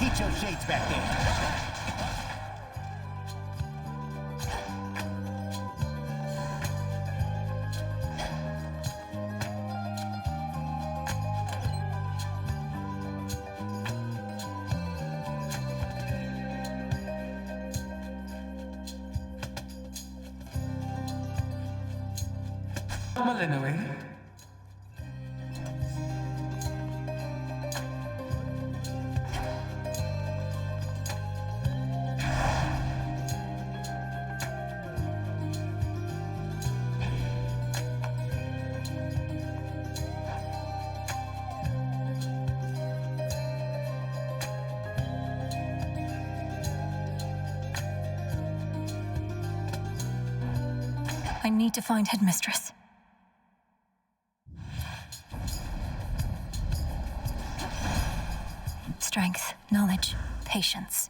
Teach your shades back there. Malinois. I need to find Headmistress. Strength, knowledge, patience.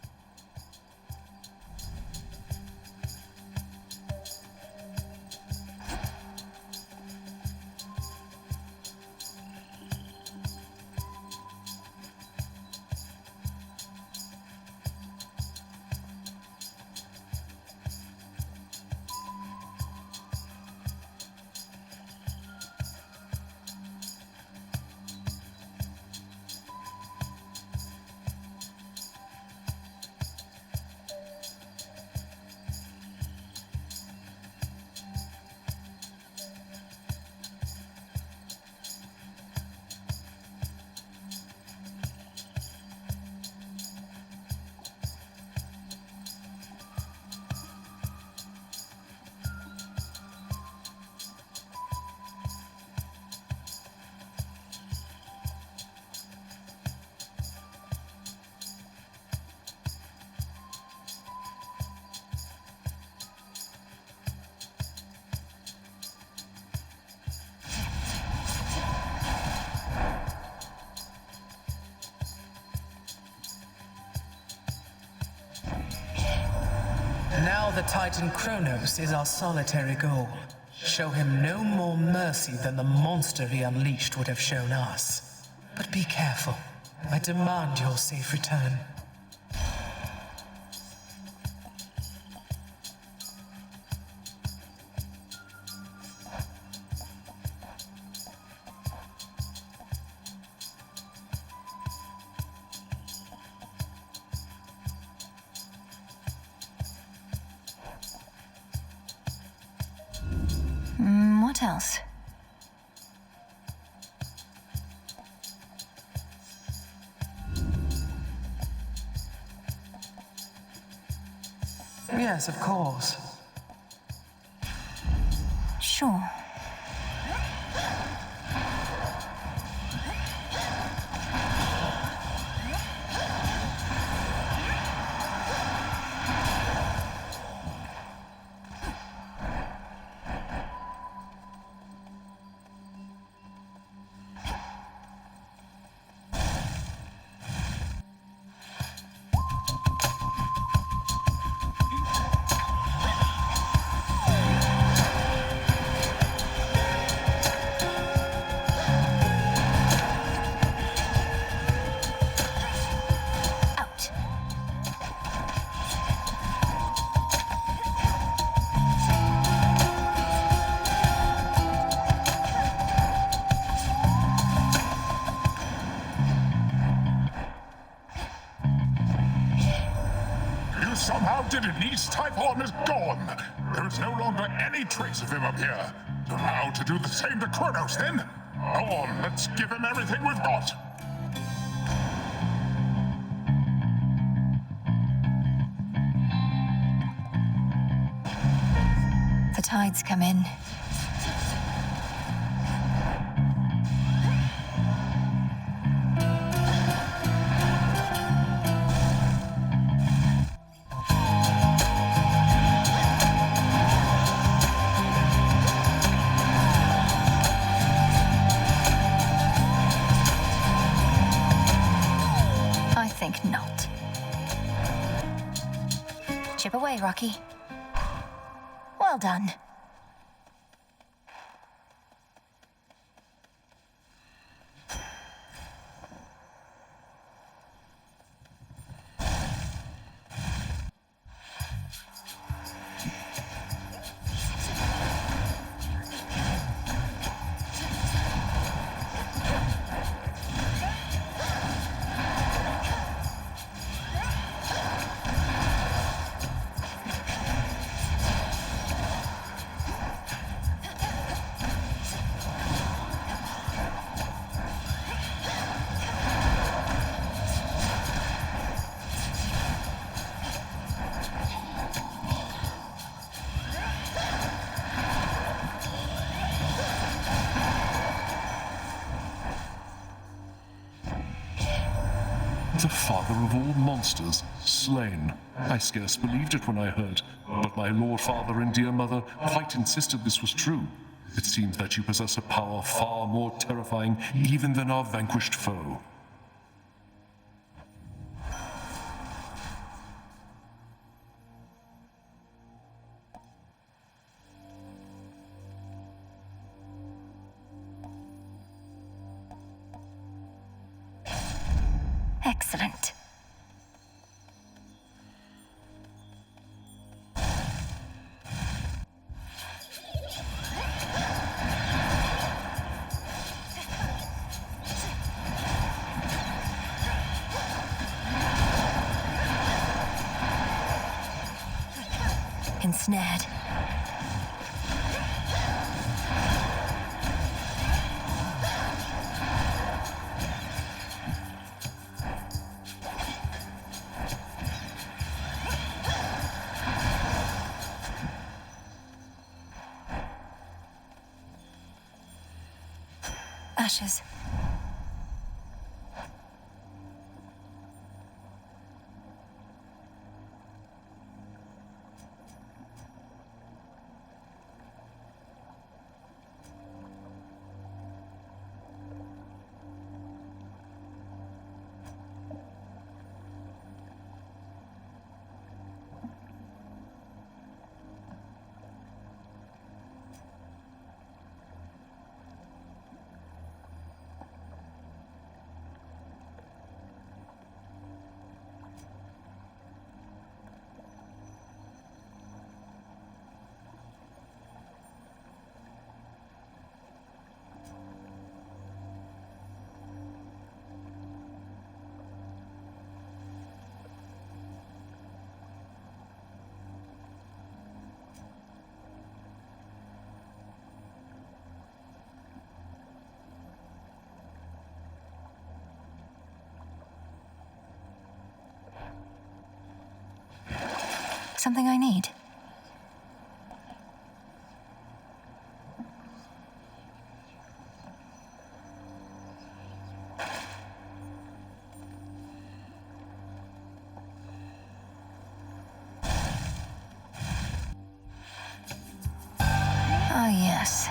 Now the Titan Kronos is our solitary goal. Show him no more mercy than the monster he unleashed would have shown us. But be careful. I demand your safe return. What else? Yes, of course. Sure. Somehow Denise Typhon is gone. There is no longer any trace of him up here. So now to do the same to Kronos, then? Go on, let's give him everything we've got. The tides come in. Not. Chip away, Rocky. Well done. The father of all monsters, slain. I scarce believed it when I heard, but my lord father and dear mother quite insisted this was true. It seems that you possess a power far more terrifying even than our vanquished foe. Excellent. Ensnared. Ashes. Something I need? Ah, yes.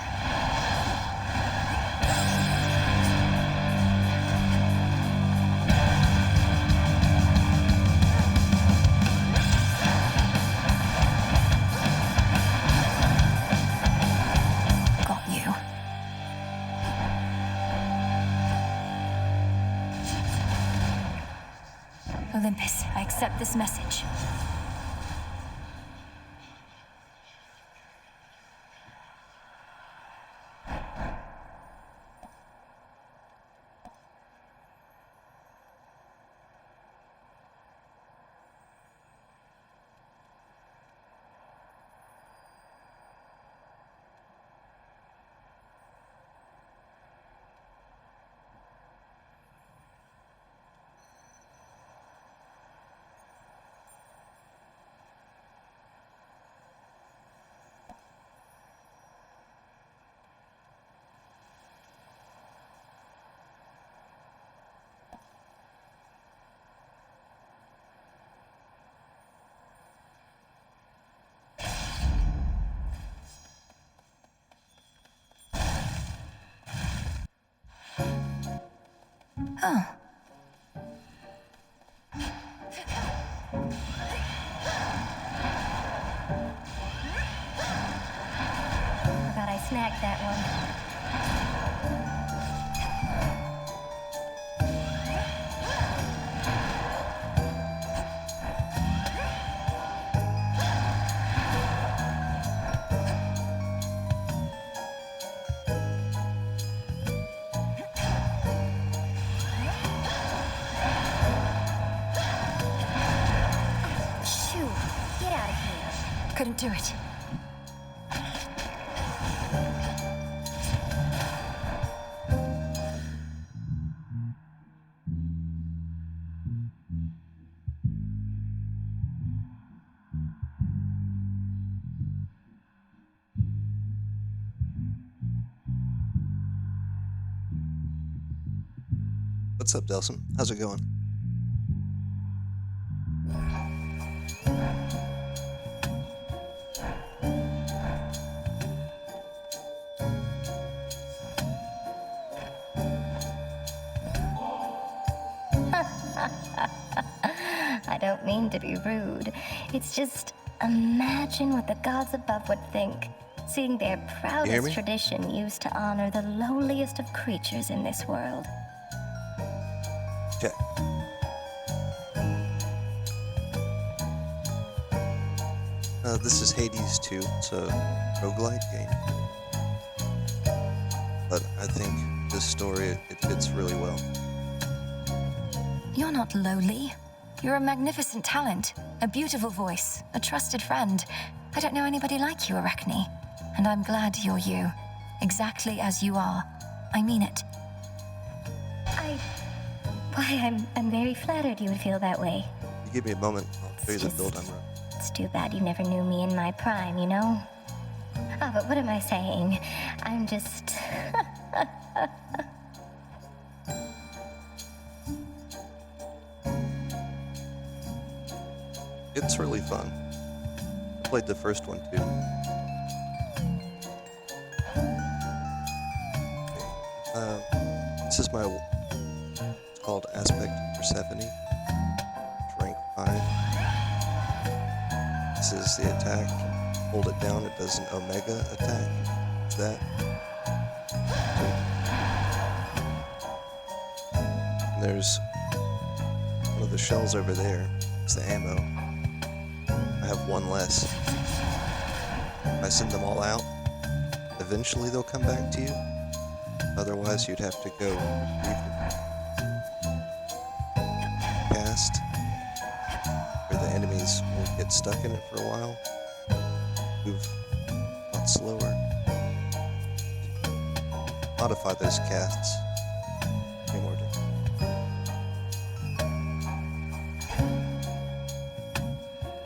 Got you. Olympus, I accept this message. Oh. Forgot I snagged that one. Shoot, get out of here. Couldn't do it. What's up, Delson? How's it going? I don't mean to be rude. It's just, imagine what the gods above would think, seeing their hear proudest me? tradition used to honor the lowliest of creatures in this world. Check. This is Hades 2. It's a roguelike game. But I think this story, it fits really well. You're not lowly. You're a magnificent talent, a beautiful voice, a trusted friend. I don't know anybody like you, Arachne. And I'm glad you're you. Exactly as you are. I mean it. I'm very flattered you would feel that way. You give me a moment, I'll show you the build I'm running. It's too bad you never knew me in my prime, you know? Oh, but what am I saying? I'm just... It's really fun. I played the first one too. This is my... It's called Aspect Persephone. Rank 5. This is the attack. Hold it down, it does an Omega attack. That. And there's one of the shells over there. It's the ammo. I have one less. If I send them all out, eventually they'll come back to you. Otherwise, you'd have to go leave the cast, where the enemies will get stuck in it for a while. Move a lot slower. Modify those casts. Any more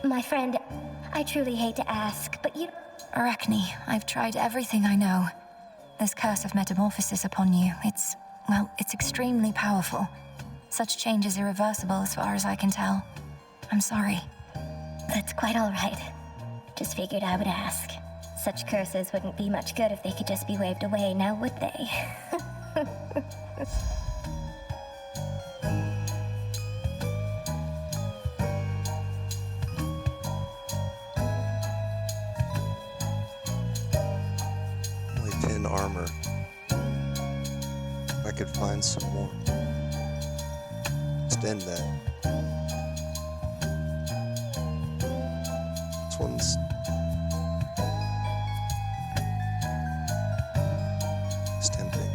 My friend, I truly hate to ask, but you... Arachne, I've tried everything I know. This curse of metamorphosis upon you, it's extremely powerful. Such change is irreversible as far as I can tell. I'm sorry. That's quite all right. Just figured I would ask. Such curses wouldn't be much good if they could just be waved away, now would they? Only 10 armor. If I could find some more. Extend that. This one's... It's tempting.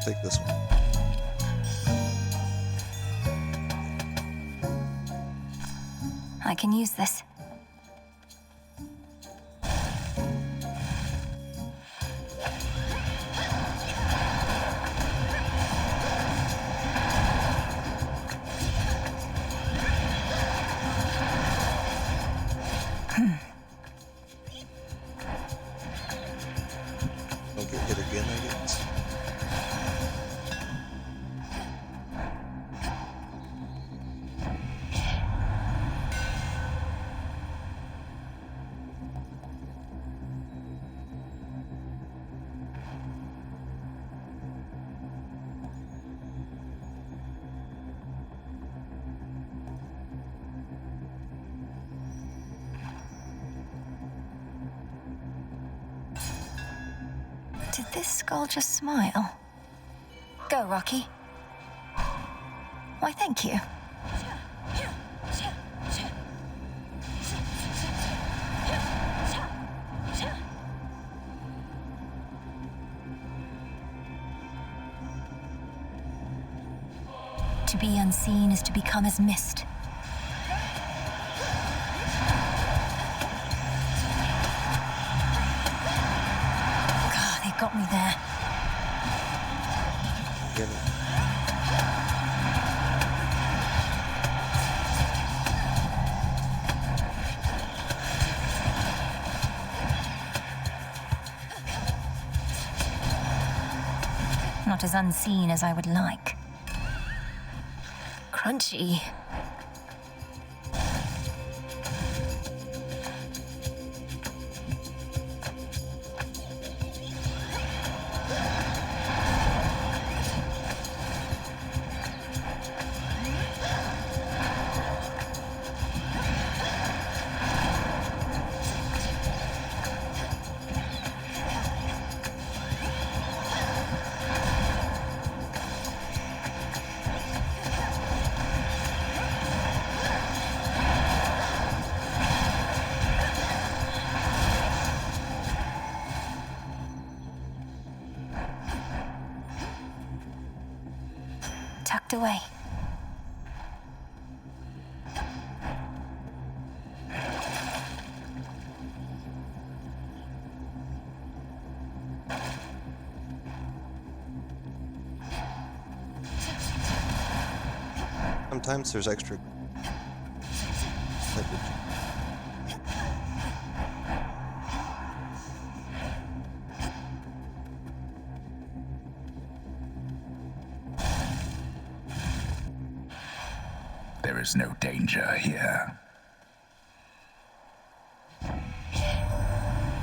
Take this one. I can use this. Don't get hit again, I guess. Did this skull just smile? Go, Rocky. Why, thank you. To be unseen is to become as mist. God, they got me there. Get it. Not as unseen as I would like. Crunchy. tucked away. Sometimes there's extra leverage. There is no danger here.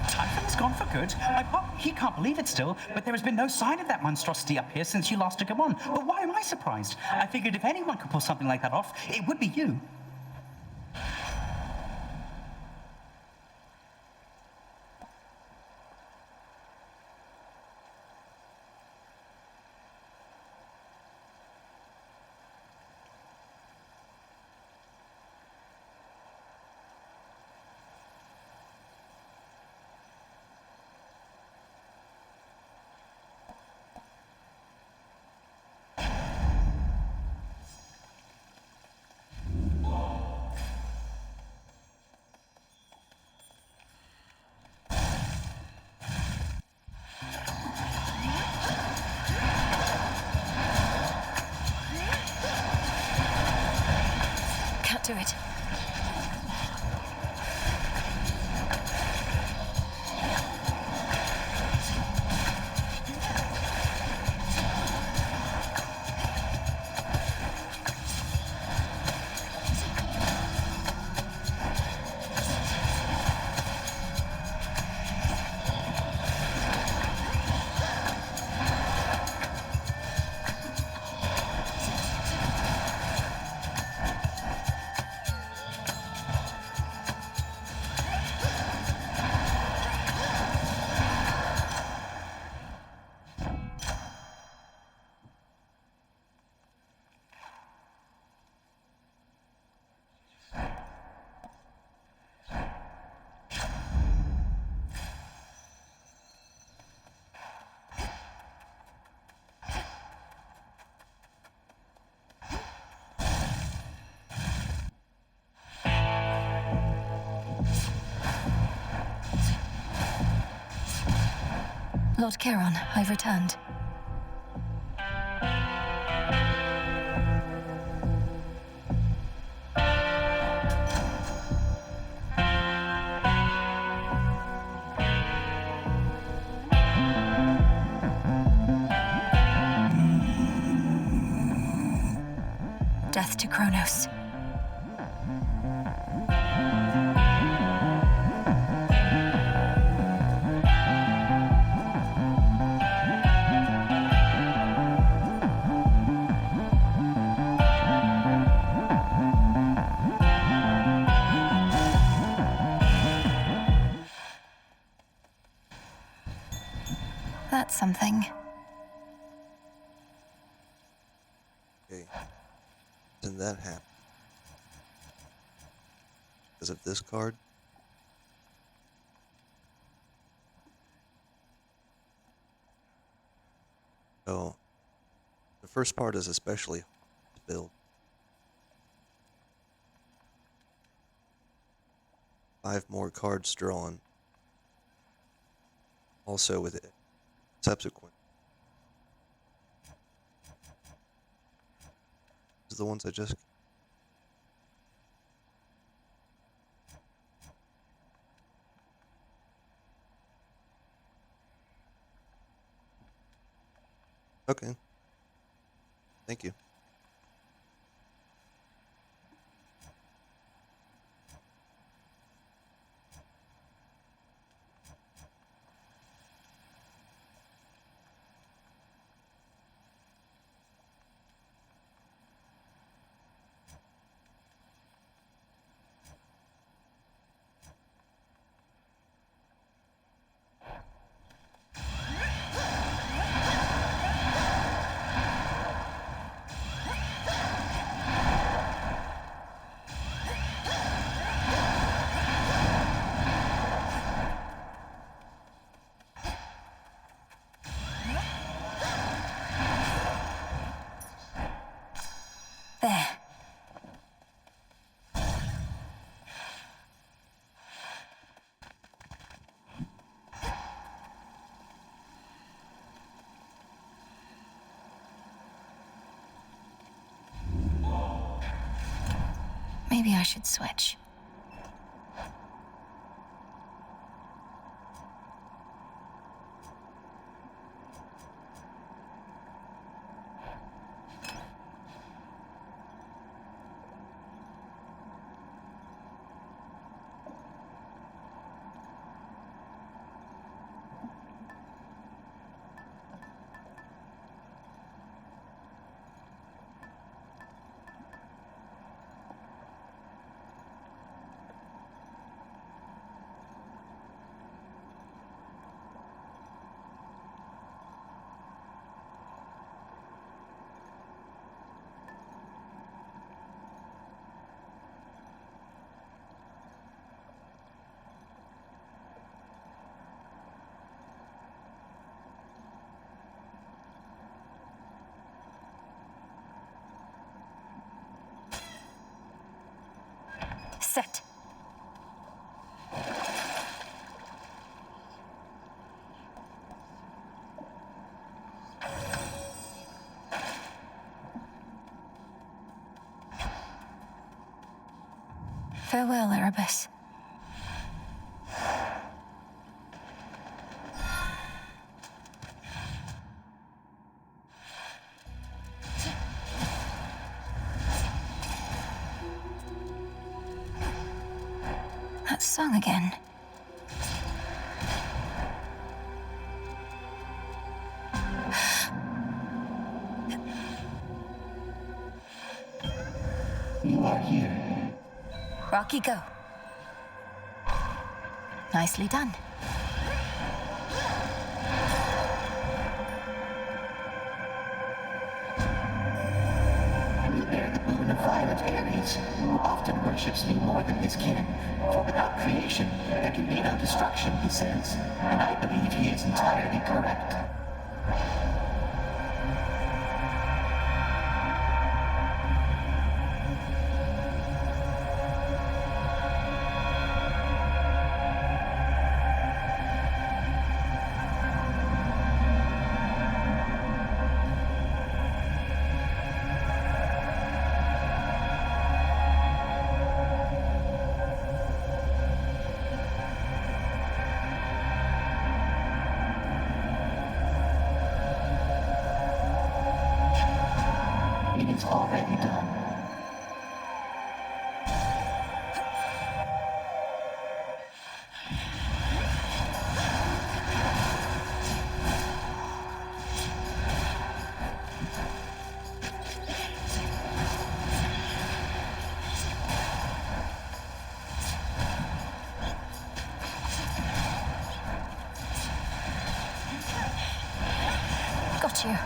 Typhon is gone for good. He can't believe it still, but there has been no sign of that monstrosity up here since you last took him on. But why am I surprised? I figured if anyone could pull something like that off, it would be you. Can't do it. Lord Charon, I've returned. Death to Kronos. That's something. Okay. Didn't that happen? Because of this card? Oh. The first part is especially hard to build. 5 more cards drawn. Also with it. Subsequent. These are the ones I just... Okay. Thank you. Maybe I should switch. Set. Farewell, Erebus. That song again. You are here. Rocky, go. Nicely done. You bear the boon of Violet Ares, who often worships me more than his kin. For without creation, there can be no destruction, he says. And I believe he is entirely correct. It is already done. Got you.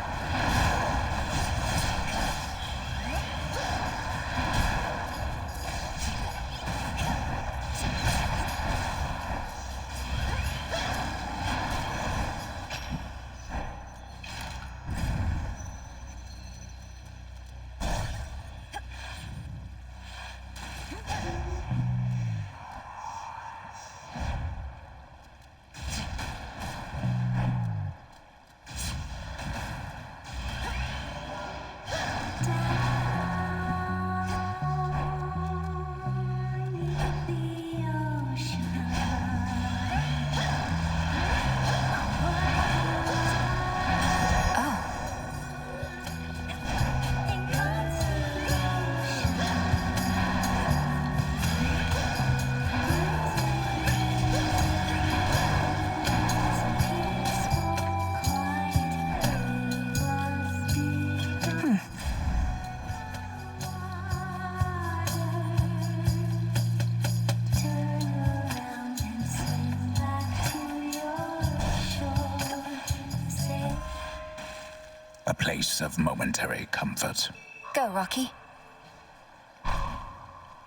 A place of momentary comfort. Go, Rocky.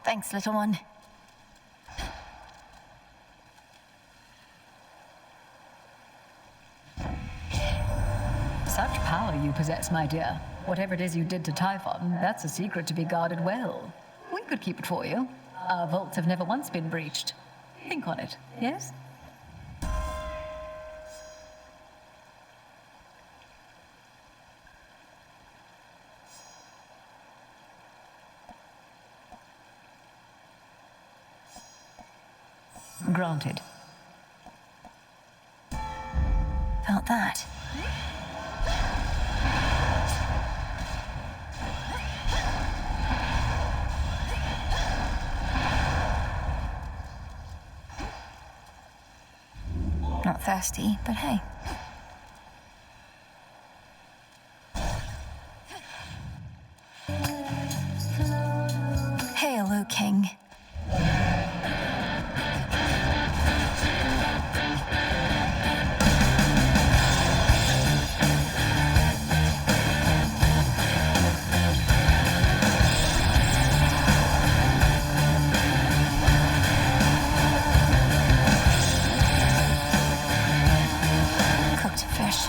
Thanks, little one. Such power you possess, my dear. Whatever it is you did to Typhon, that's a secret to be guarded well. We could keep it for you. Our vaults have never once been breached. Think on it, yes? Granted. Felt that. Not thirsty, but hey. Hail, O King. Cooked fish.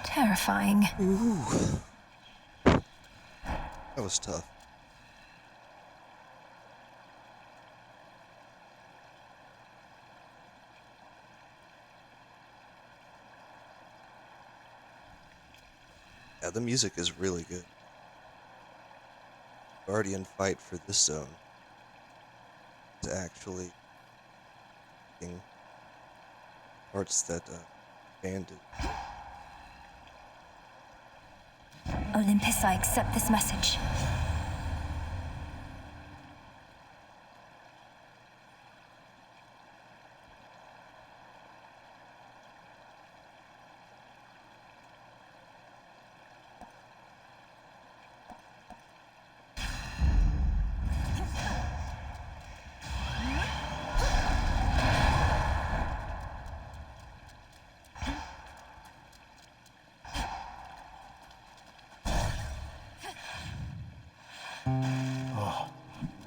Terrifying. Ooh. That was tough. Yeah, the music is really good. Guardian fight for this zone is actually in parts that Van did. Olympus, I accept this message.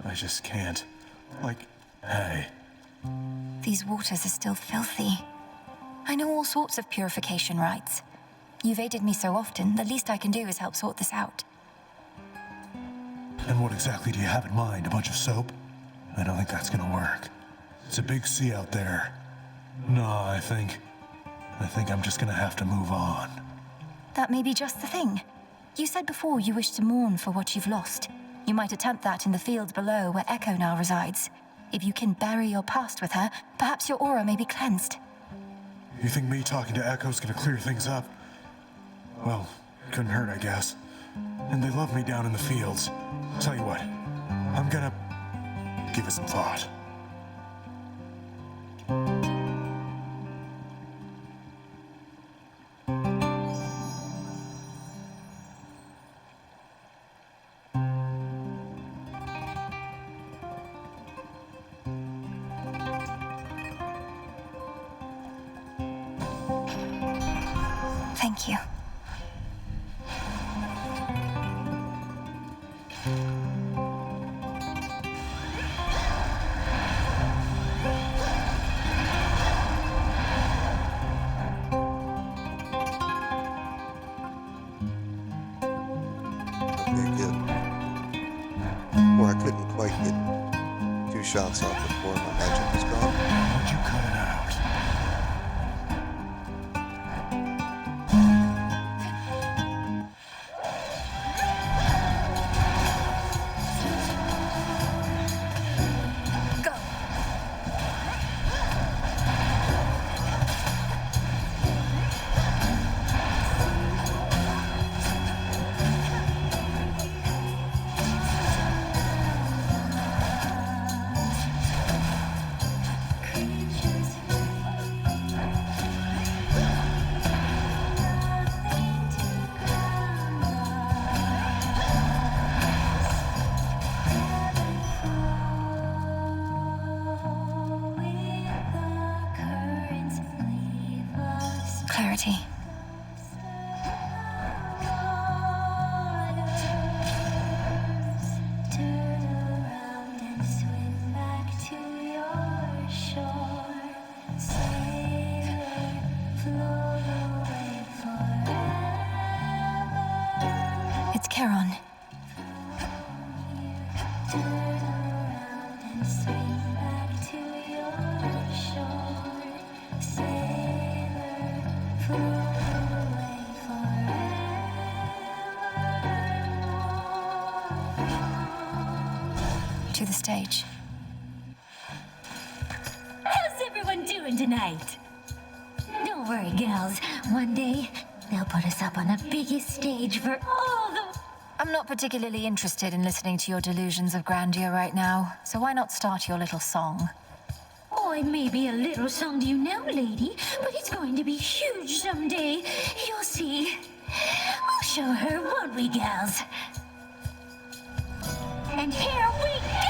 I just can't. Like, hey. These waters are still filthy. I know all sorts of purification rites. You've aided me so often, the least I can do is help sort this out. And what exactly do you have in mind? A bunch of soap? I don't think that's gonna work. It's a big sea out there. No, I think I'm just gonna have to move on. That may be just the thing. You said before you wish to mourn for what you've lost. You might attempt that in the fields below where Echo now resides. If you can bury your past with her, perhaps your aura may be cleansed. You think me talking to Echo's gonna clear things up? Well, couldn't hurt, I guess. And they love me down in the fields. Tell you what, I'm gonna give it some thought. Thank you. before I couldn't quite get 2 shots off before my magic was gone. Would you cut it out? Go. Clarity. It's Charon. To the stage. How's everyone doing tonight? Don't worry, gals. One day, they'll put us up on the biggest stage for all the... I'm not particularly interested in listening to your delusions of grandeur right now, so why not start your little song? Oh, it may be a little song to you now, lady, but it's going to be huge someday. You'll see. We'll show her, won't we, gals? And here we go!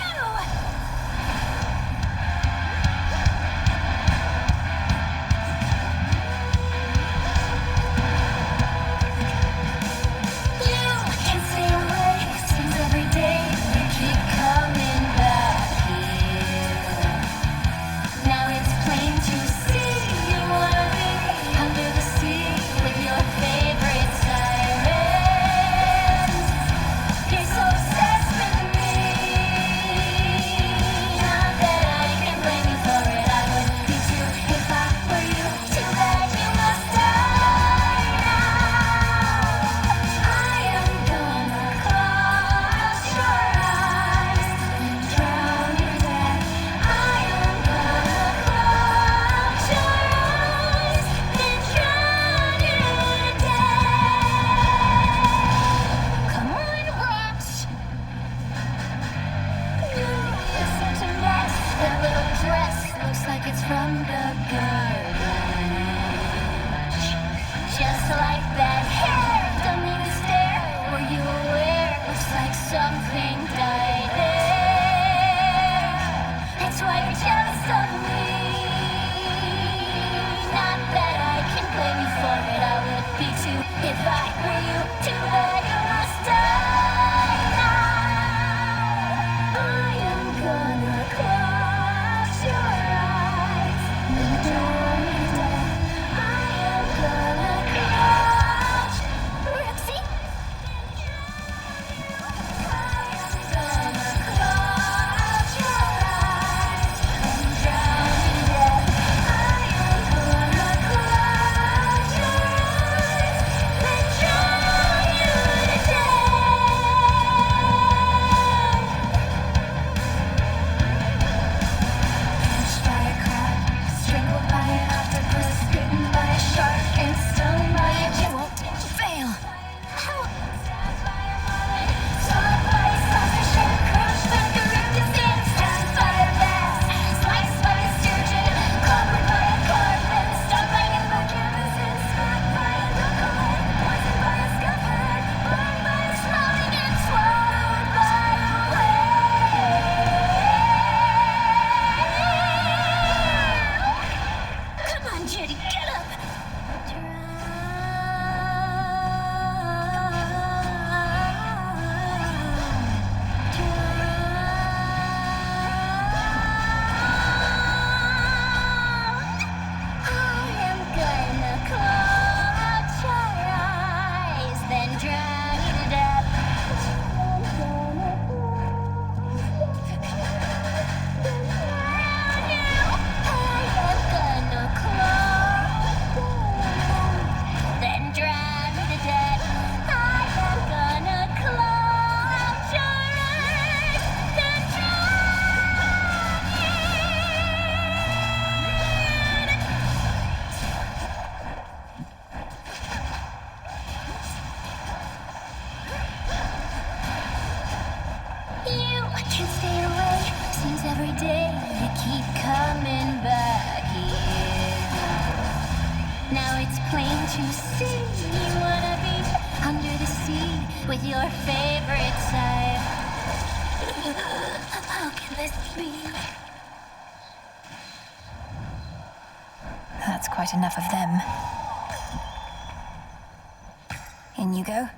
You can stay awake, seems every day you keep coming back here. Now it's plain to see you wanna be under the sea with your favorite sirens. You're so obsessed with me. Not that I can blame you for it, I would be too if I were you. Too bad you must die now. I am gonna close your eyes and drown your death. I am gonna close your eyes and drown your death. Come on, rocks. You're such a mess. That little dress looks like it's from the garbage. Just like that hair, don't need to stare. Were you aware? Looks like something died there. That's why you're jealous of me. Not that I can blame you for it, I would be too if I were you. Too bad you must die now. I am gonna close your eyes and drown your death. I am gonna close. Roxy? I am gonna close your eyes and drown every day you keep coming back here. Now it's plain to see you wanna be under the sea with your favorite side. How can this be? That's quite enough of them. In you go.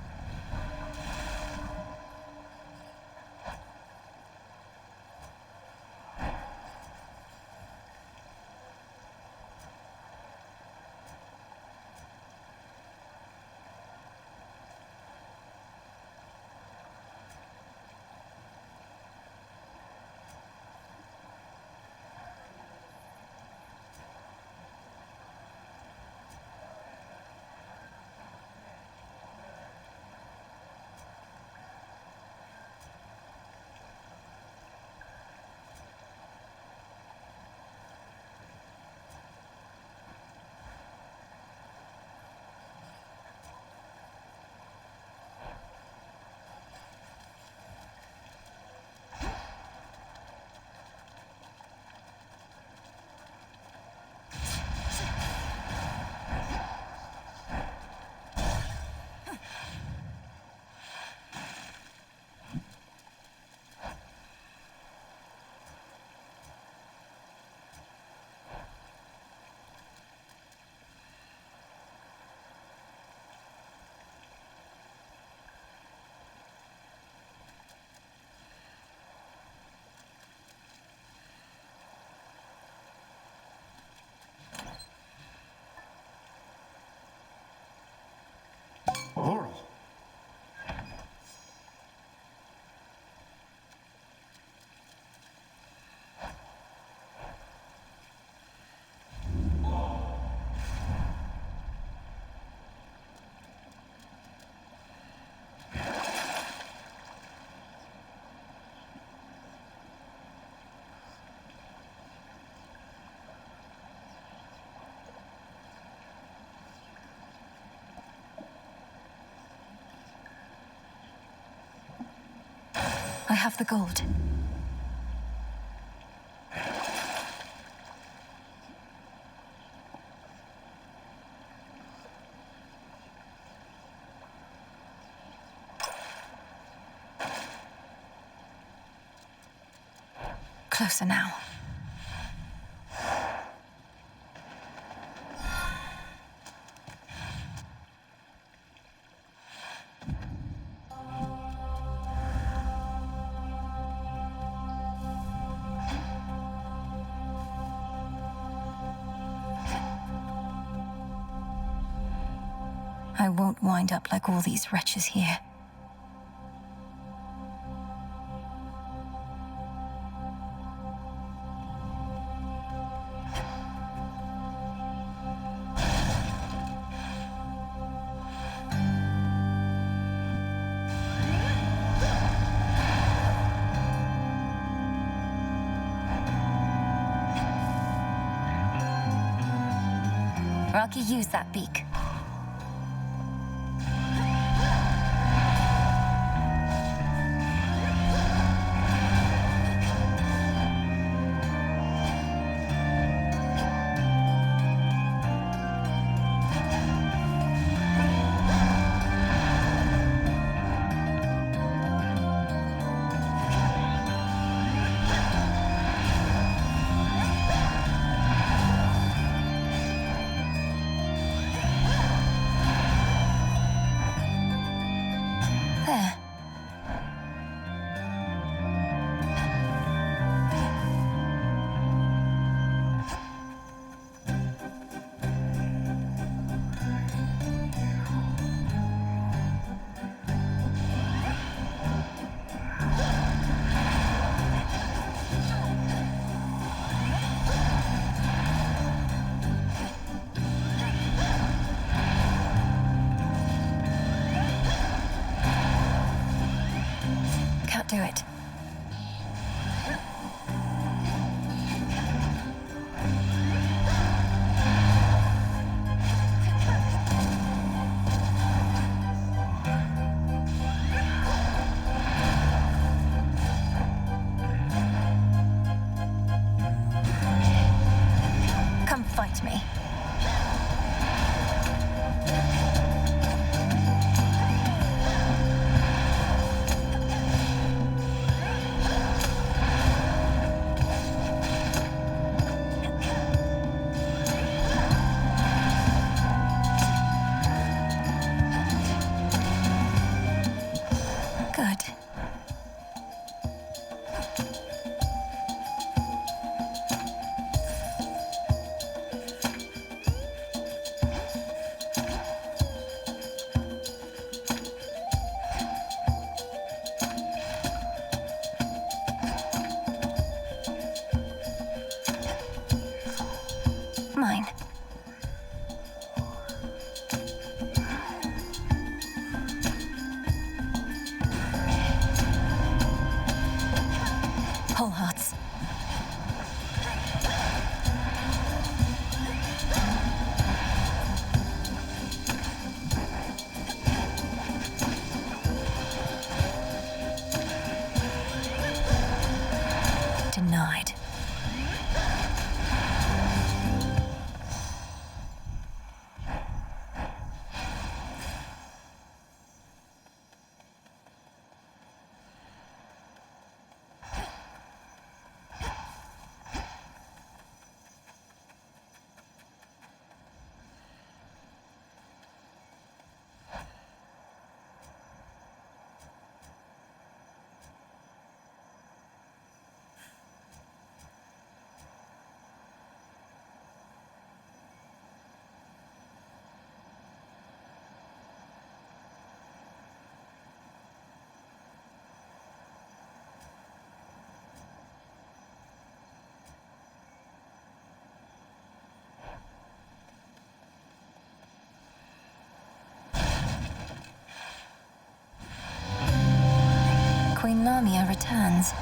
Laurel. I have the gold. Closer now. I won't wind up like all these wretches here. Rocky, use that beak. trust me. Good. Mine. Whole hearts. Denied. Queen Lamia returns.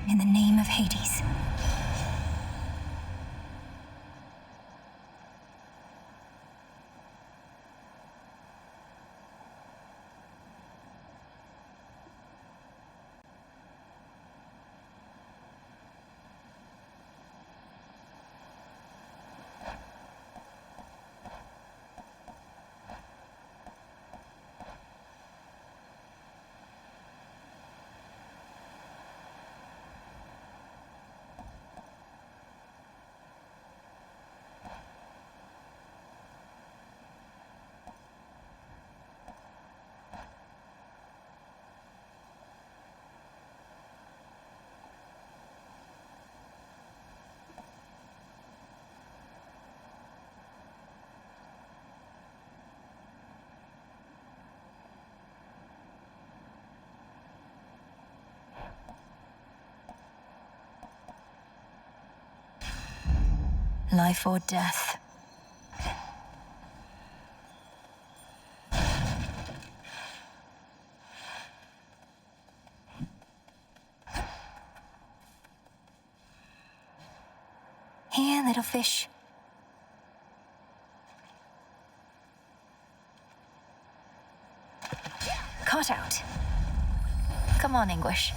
In the name of Hades. Life or death. Here, little fish. Caught out. Come on, Anguish.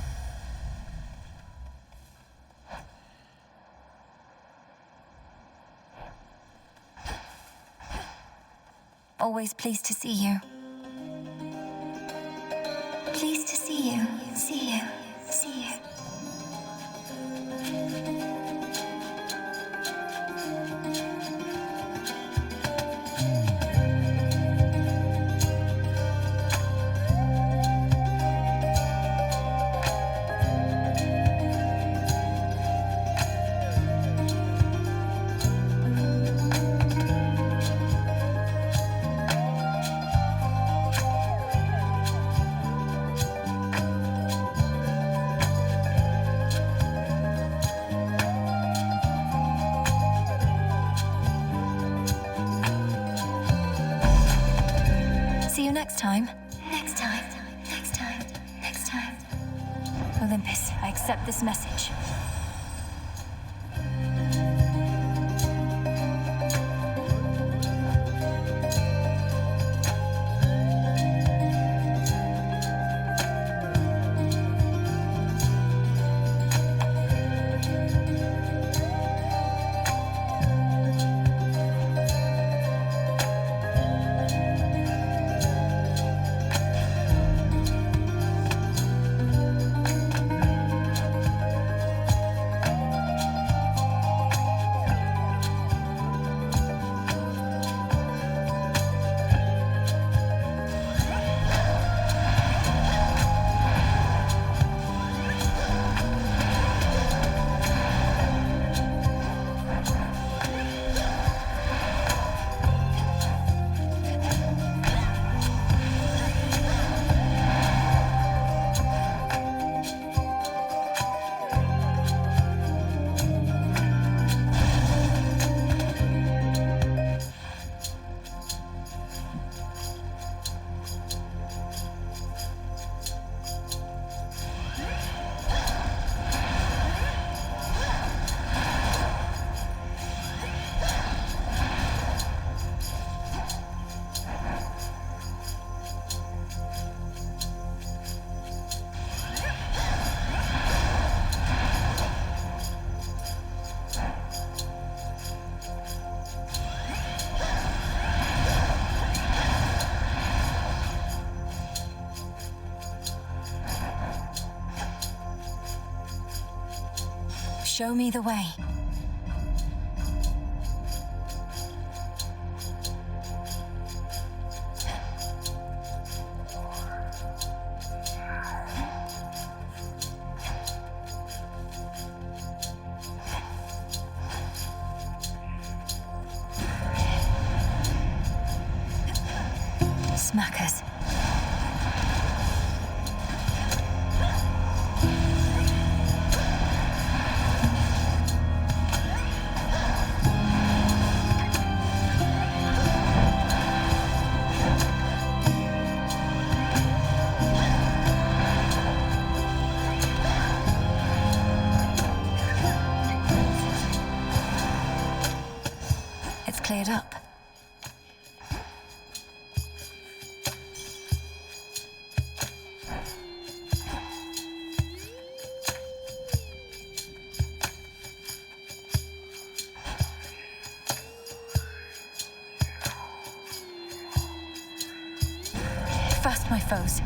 Always pleased to see you. Pleased to see you. See you. See you. See you next time. Next time. Next time. Next time. Olympus, I accept this message. Show me the way. Smackers. It's cleared up. First, my foes.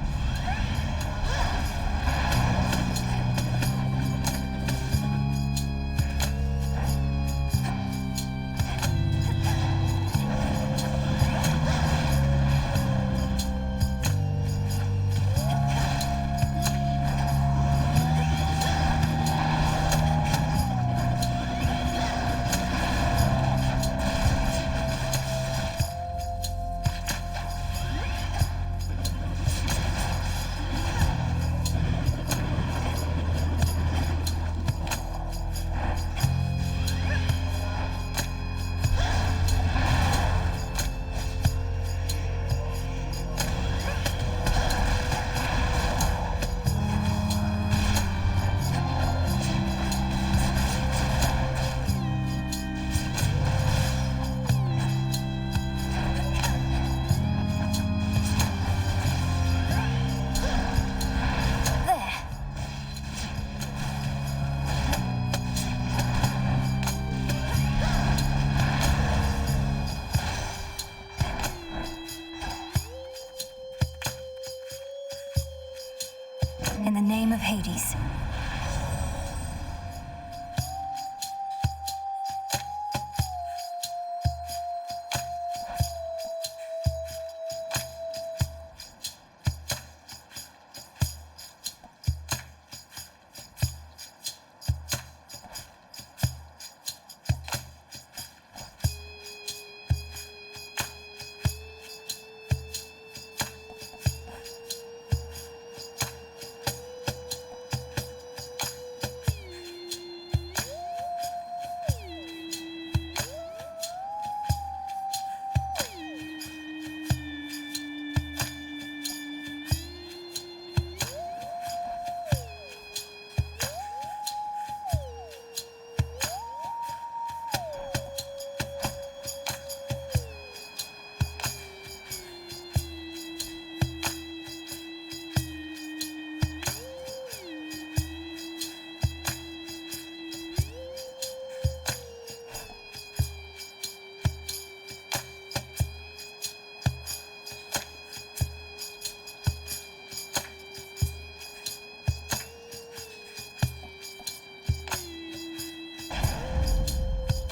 name of Hades.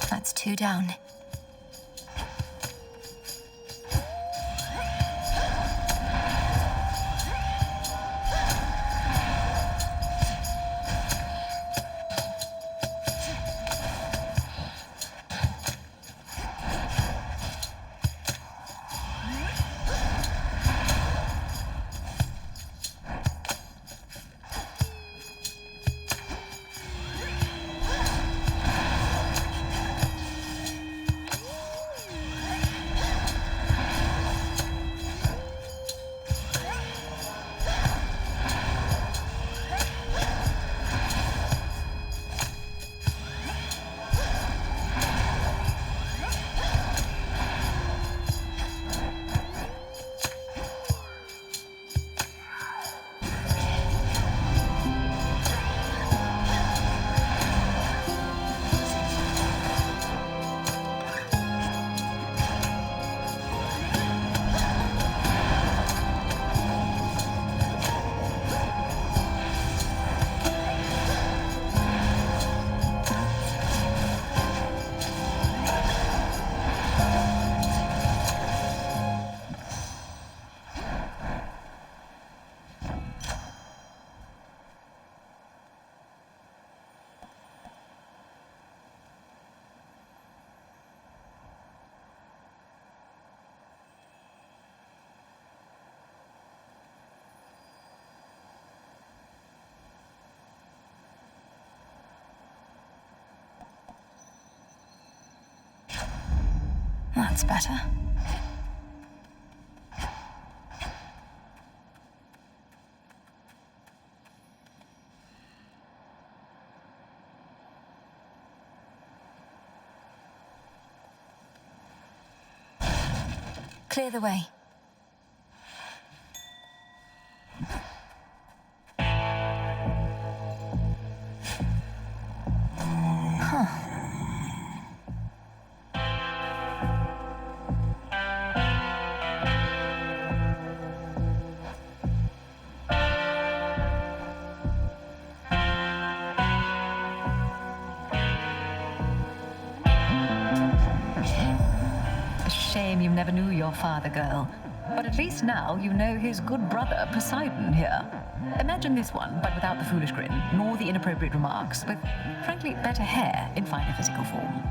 That's 2 down. That's better. Clear the way. Shame you never knew your father, girl. But at least now you know his good brother, Poseidon, here. Imagine this one, but without the foolish grin, nor the inappropriate remarks, with, frankly, better hair in finer physical form.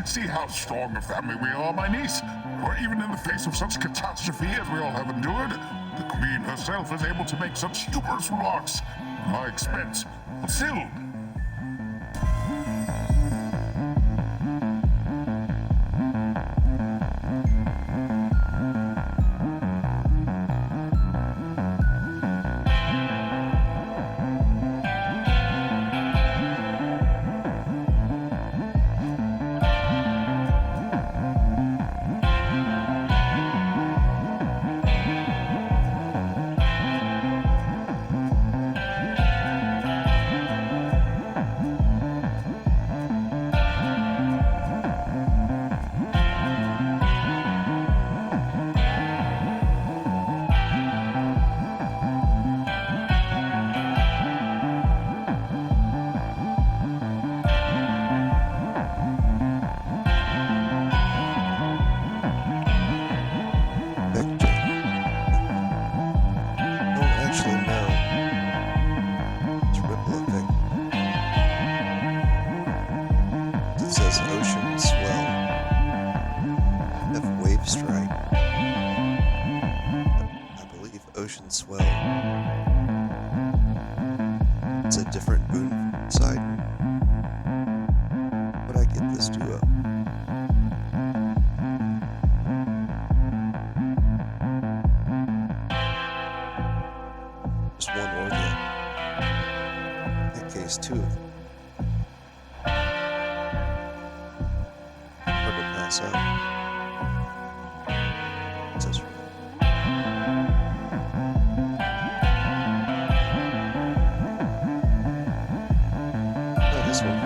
See how strong a family we are, my niece. For even in the face of such catastrophe as we all have endured, the Queen herself is able to make such humorous remarks at my expense. Still, least two of them. Hard to pass up. What's this? Oh, this one.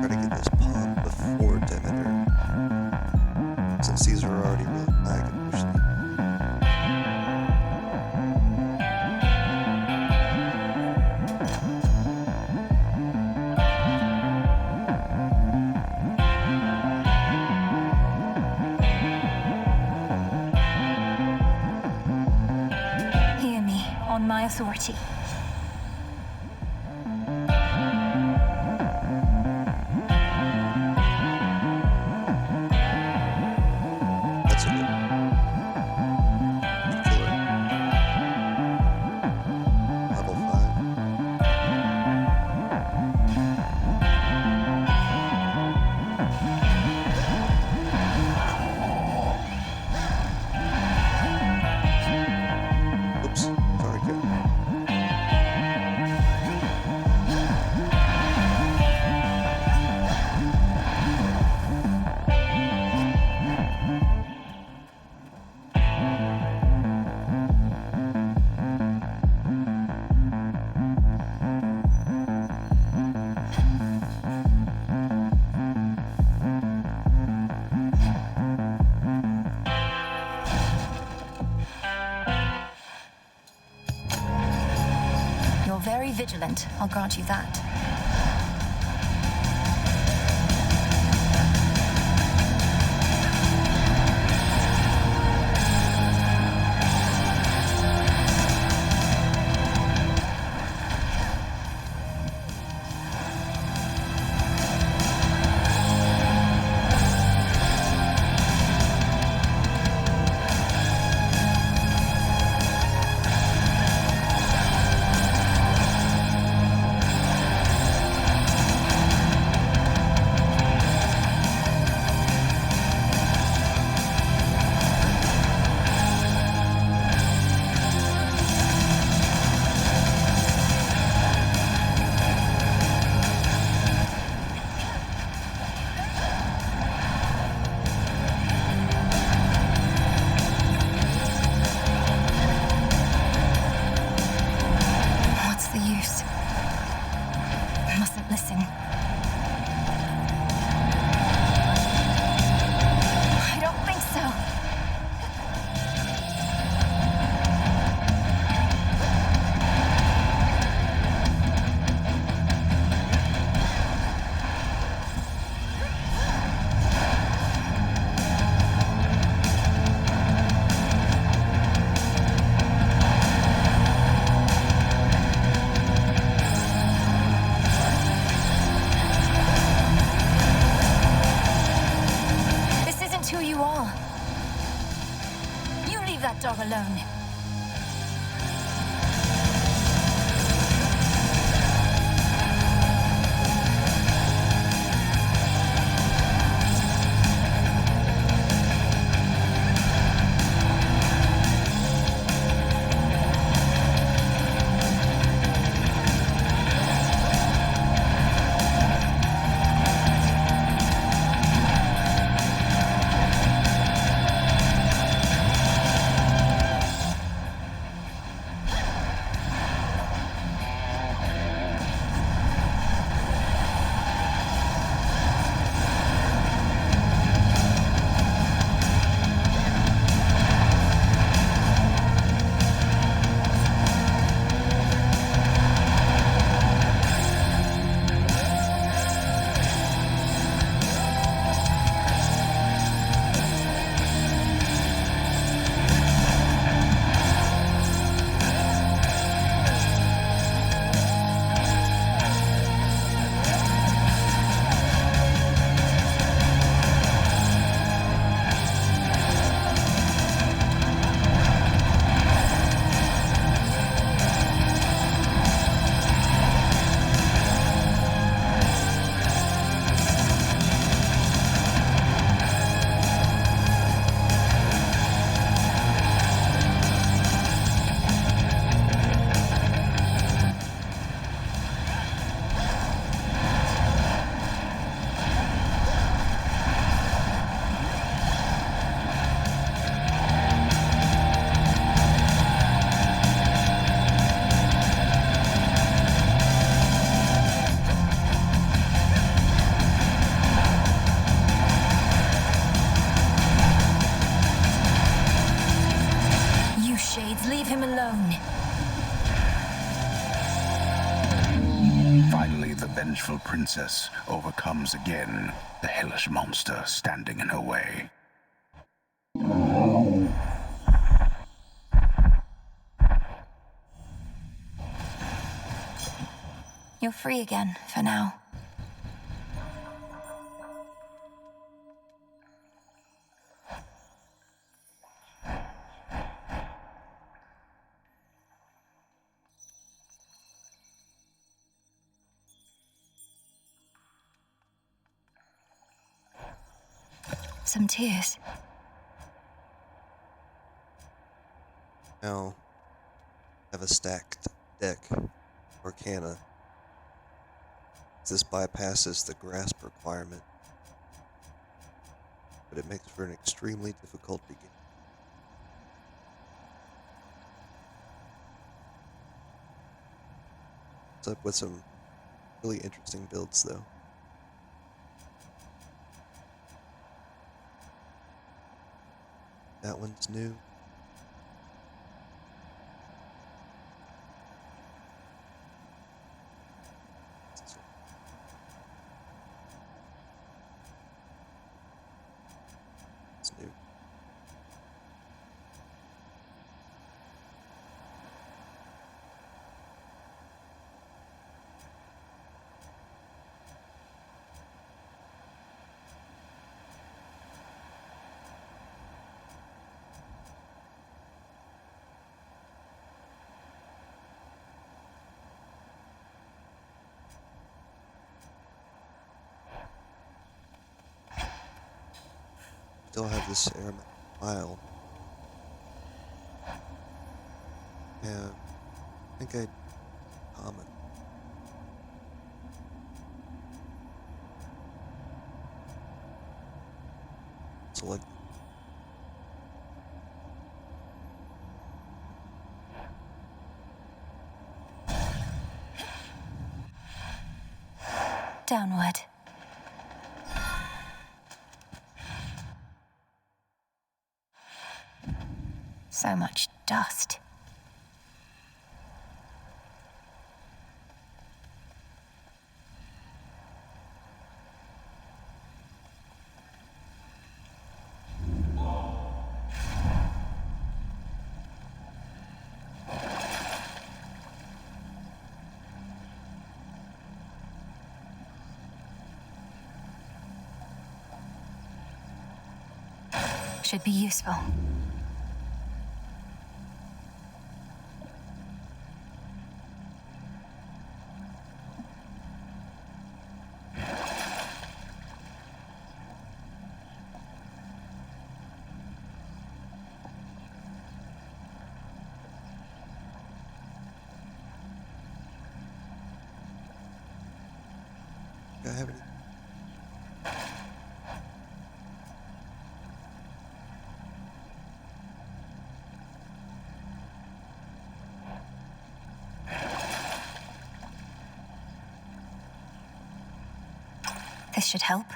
Try to get this pawn before Demeter. Since these are already really high, I can push them. Hear me, on my authority. That's a good killer. Level 5. Oops, sorry, kid. You're very vigilant, I'll grant you that. What's the use? I mustn't listen. I don't think so. This isn't who you are. You leave that dog alone. leave him alone. Finally, the vengeful princess overcomes again the hellish monster standing in her way. You're free again, for now. Some tears. Now, have a stacked deck, Arcana. This bypasses the grasp requirement, but it makes for an extremely difficult beginning. What's up with some really interesting builds, though? That one's new. It's new. Still have this aromatic vial. Yeah, I think I common. Select. Downward. So much dust. Should be useful. Do I have any? This should help.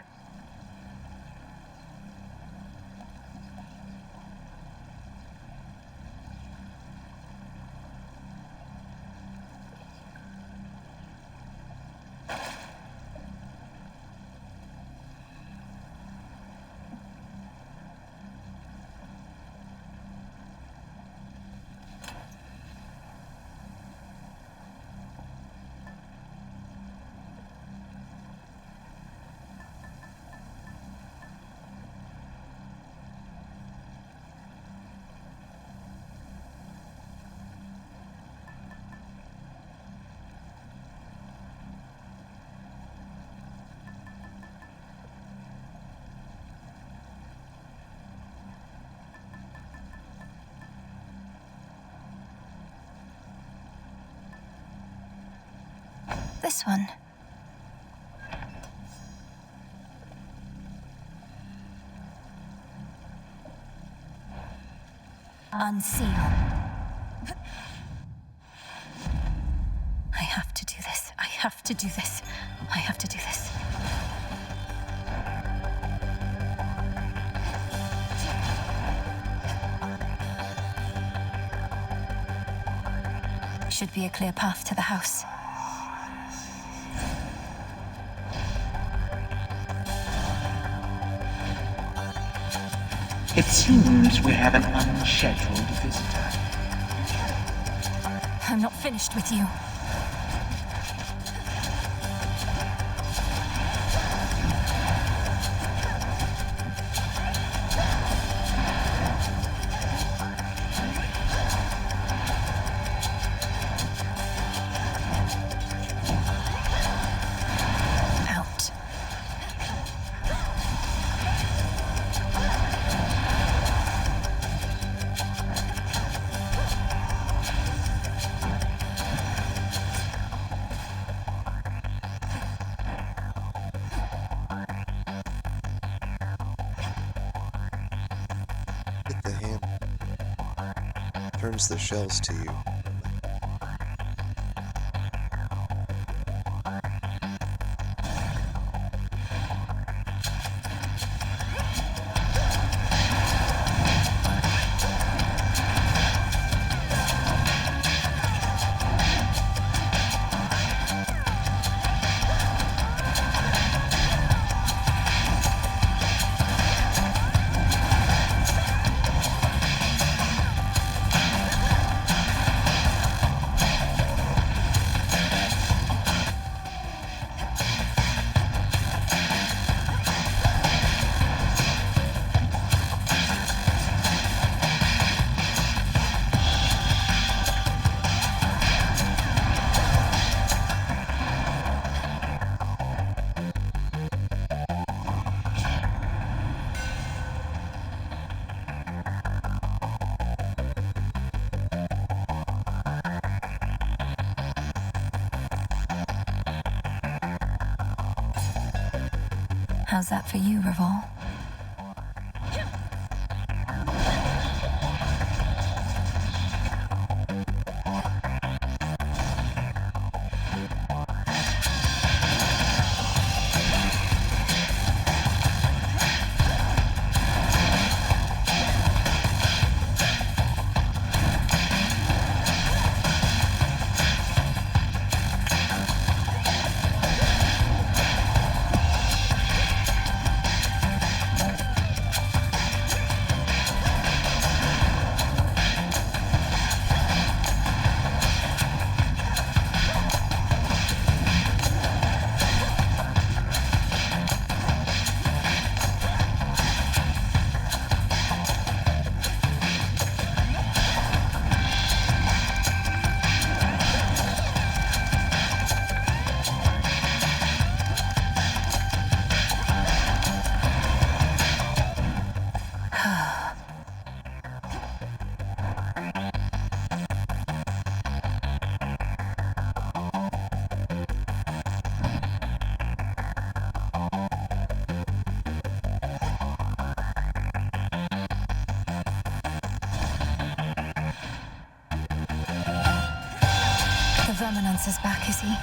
This one. Unseal. I have to do this. I have to do this. I have to do this. Should be a clear path to the house. It seems we have an unscheduled visitor. I'm not finished with you. Out. Hit the hand. Turns the shells to you. How's that for you, Revol? The Verminance's back, is he?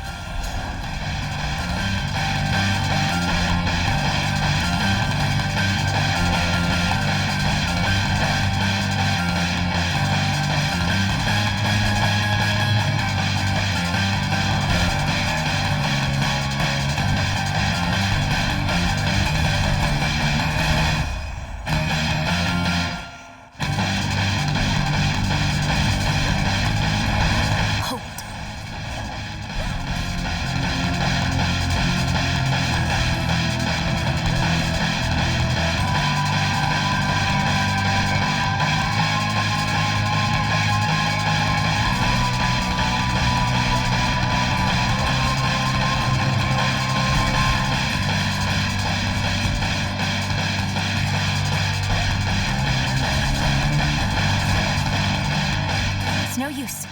No use.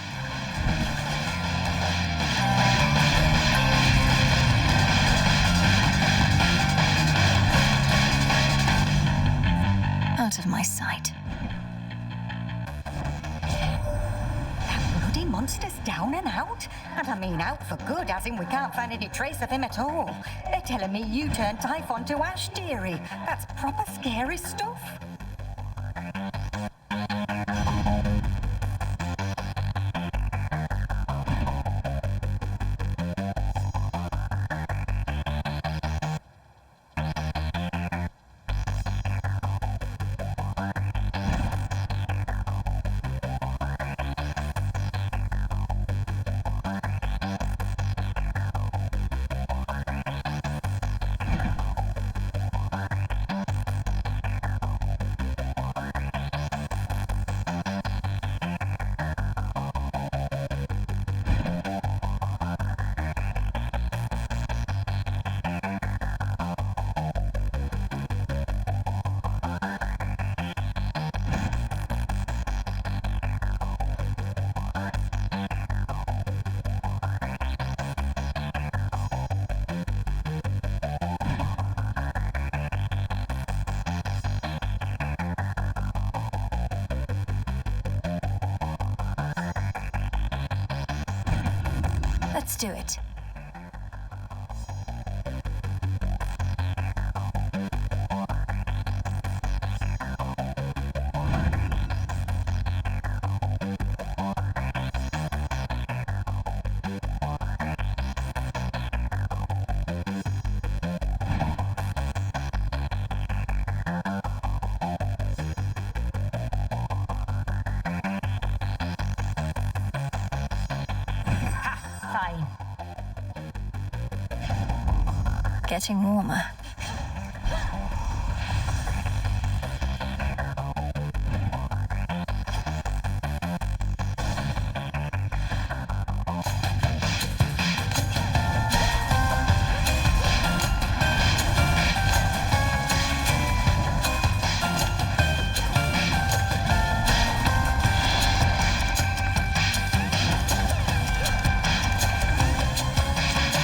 Out of my sight. That bloody monster's down and out? And I mean out for good, as in we can't find any trace of him at all. They're telling me you turned Typhon to ash, dearie. That's proper scary stuff. Let's do it. Fine. Getting warmer.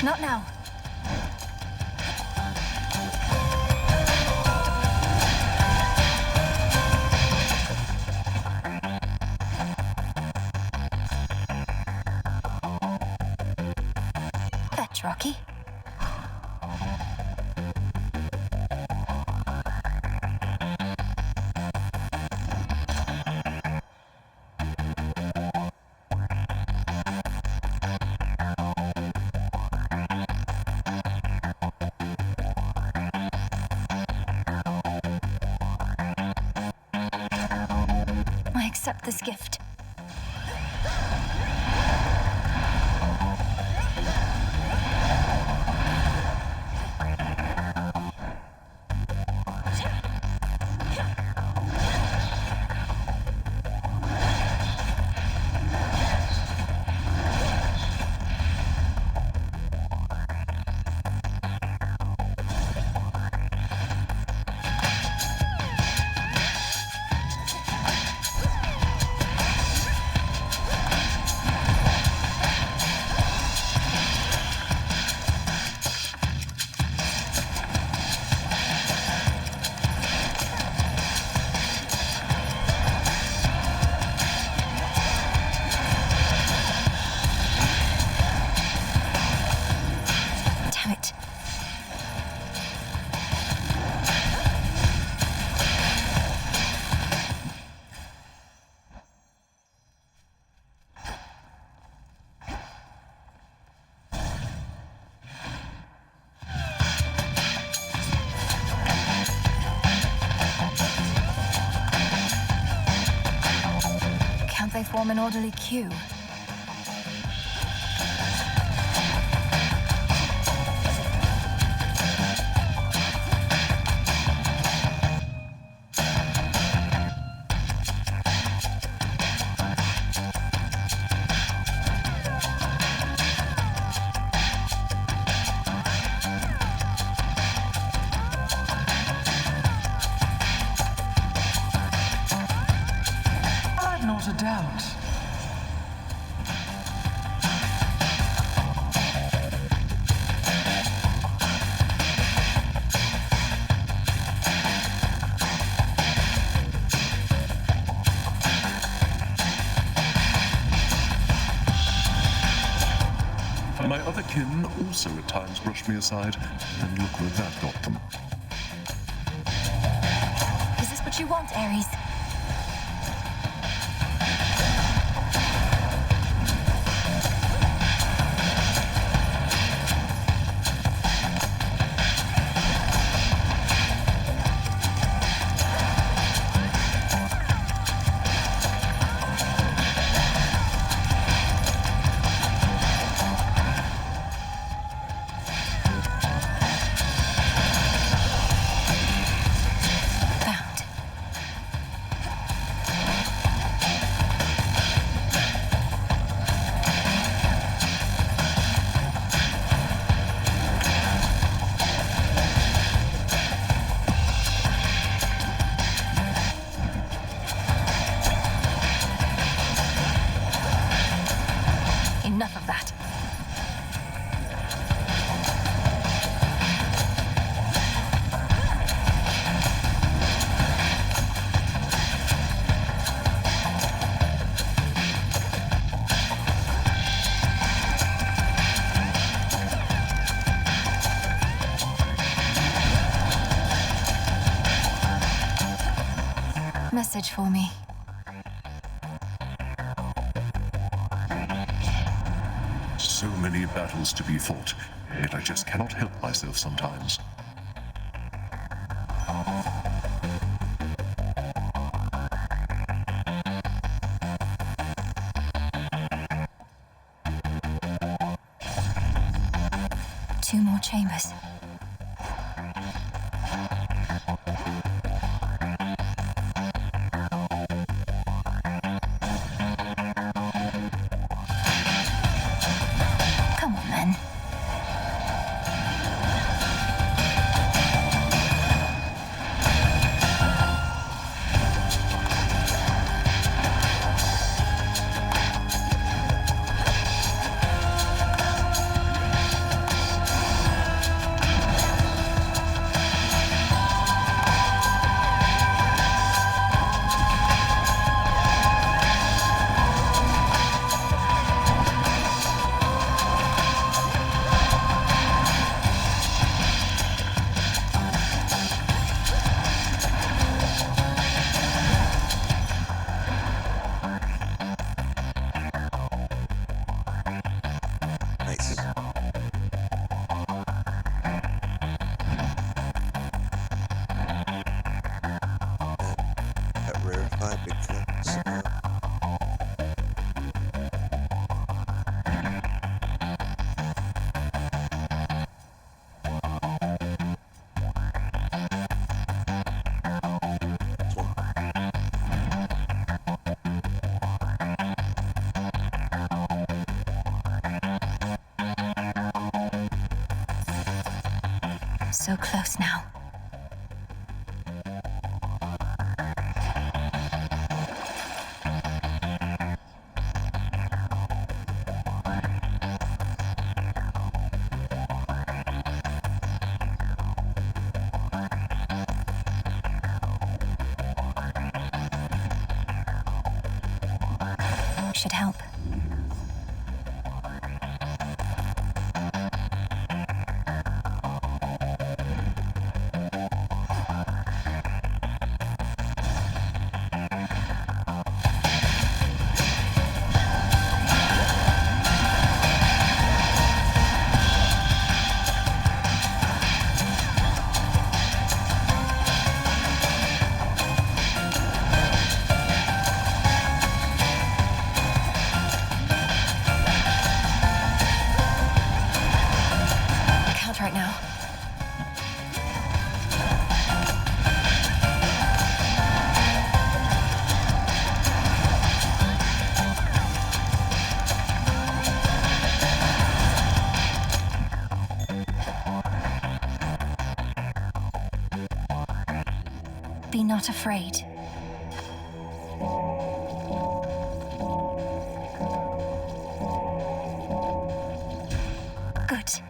Not now. That's Rocky. I accept this gift. Damn it. Can't they form an orderly queue? I've not a doubt. My other kin also at times brushed me aside, and look where that got them. Is this what you want, Ares? Found. message for me? So many battles to be fought, yet I just cannot help myself sometimes. Two more chambers. Come on, then. Nice. That rarefied big things. This one. So close now. Should help. Can't right now. Be not afraid. Good.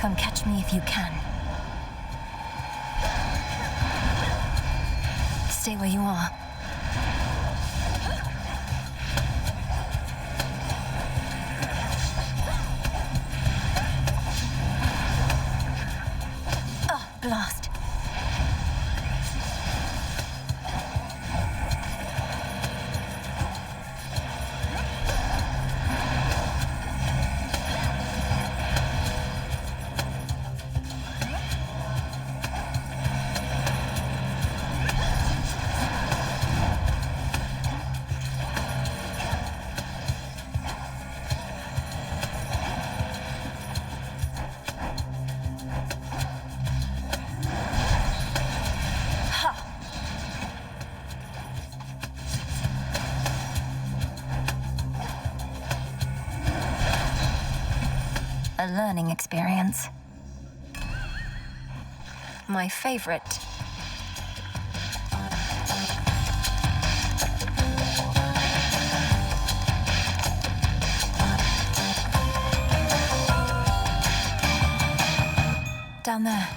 Come catch me if you can. Stay where you are. Oh, blast. A learning experience. My favorite. Down there.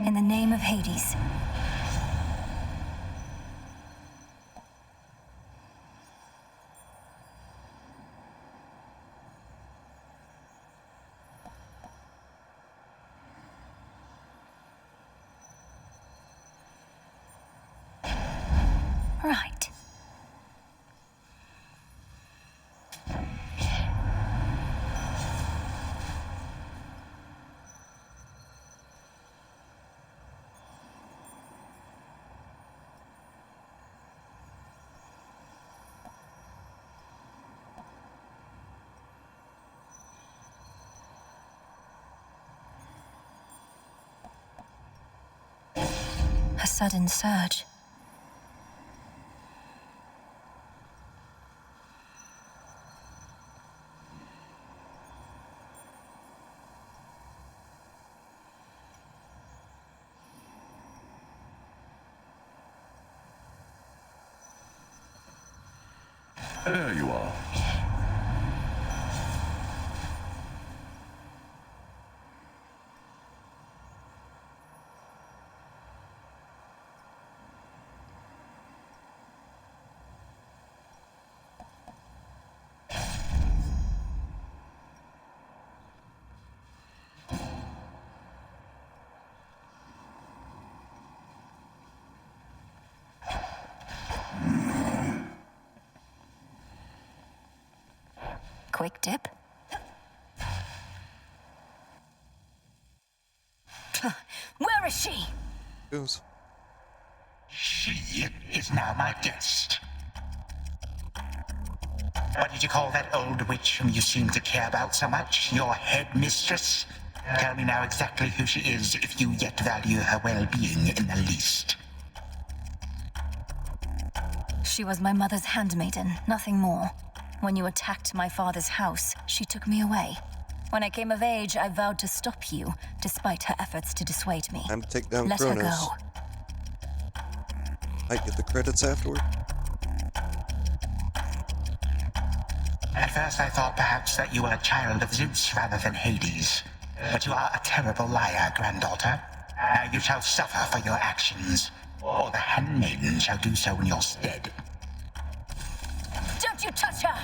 In the name of Hades. Right. A sudden surge. There you are. Quick dip. Where is she? Goose. She is now my guest. What did you call that old witch whom you seem to care about so much? Your headmistress? Tell me now exactly who she is, if you yet value her well-being in the least. She was my mother's handmaiden, nothing more. When you attacked my father's house, she took me away. When I came of age, I vowed to stop you, despite her efforts to dissuade me. Time to take down Let her Kronos. go. Might get the credits afterward. At first I thought perhaps that you were a child of Zeus rather than Hades. But you are a terrible liar, granddaughter. Now you shall suffer for your actions, or the handmaiden shall do so in your stead. Don't you touch her!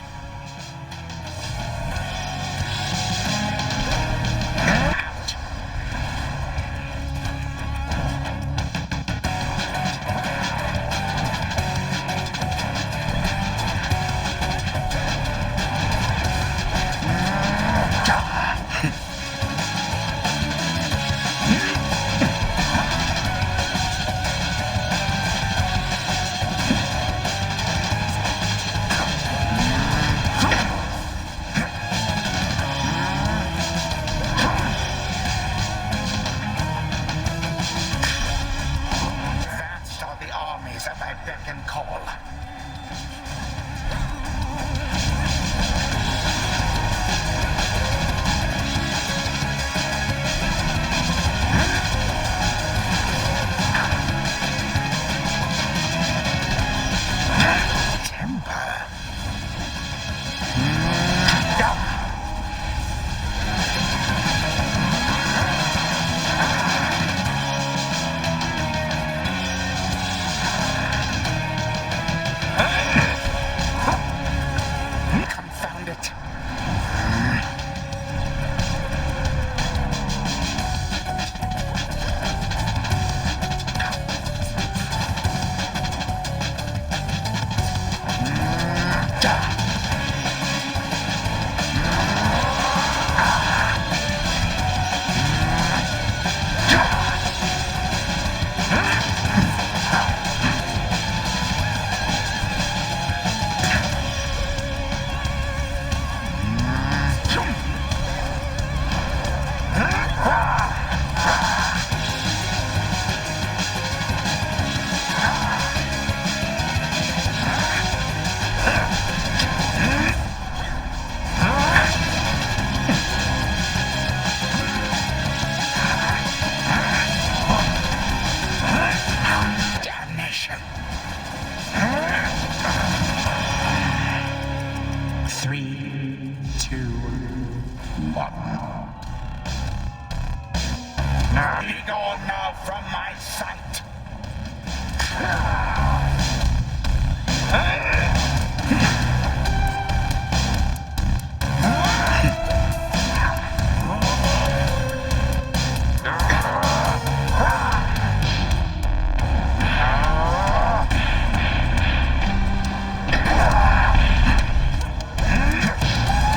gone now from my sight.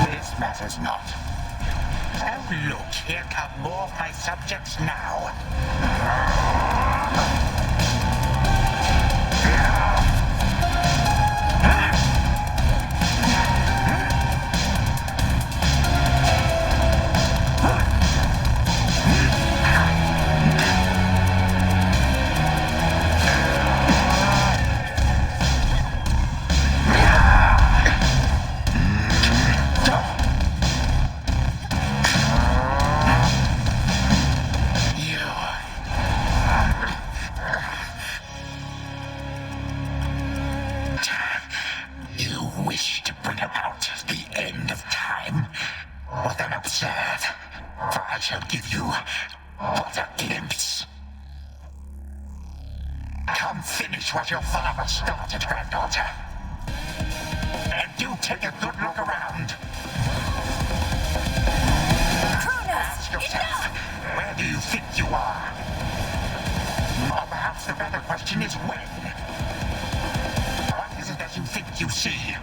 This matters not. Oh, look, here come more of my subjects now. You wish to bring about the end of time? Well then observe, for I shall give you but a glimpse. Come finish what your father started, granddaughter. And do take a good look around. Ask yourself, where do you think you are? Or perhaps the better question is when? What is it that you think you see?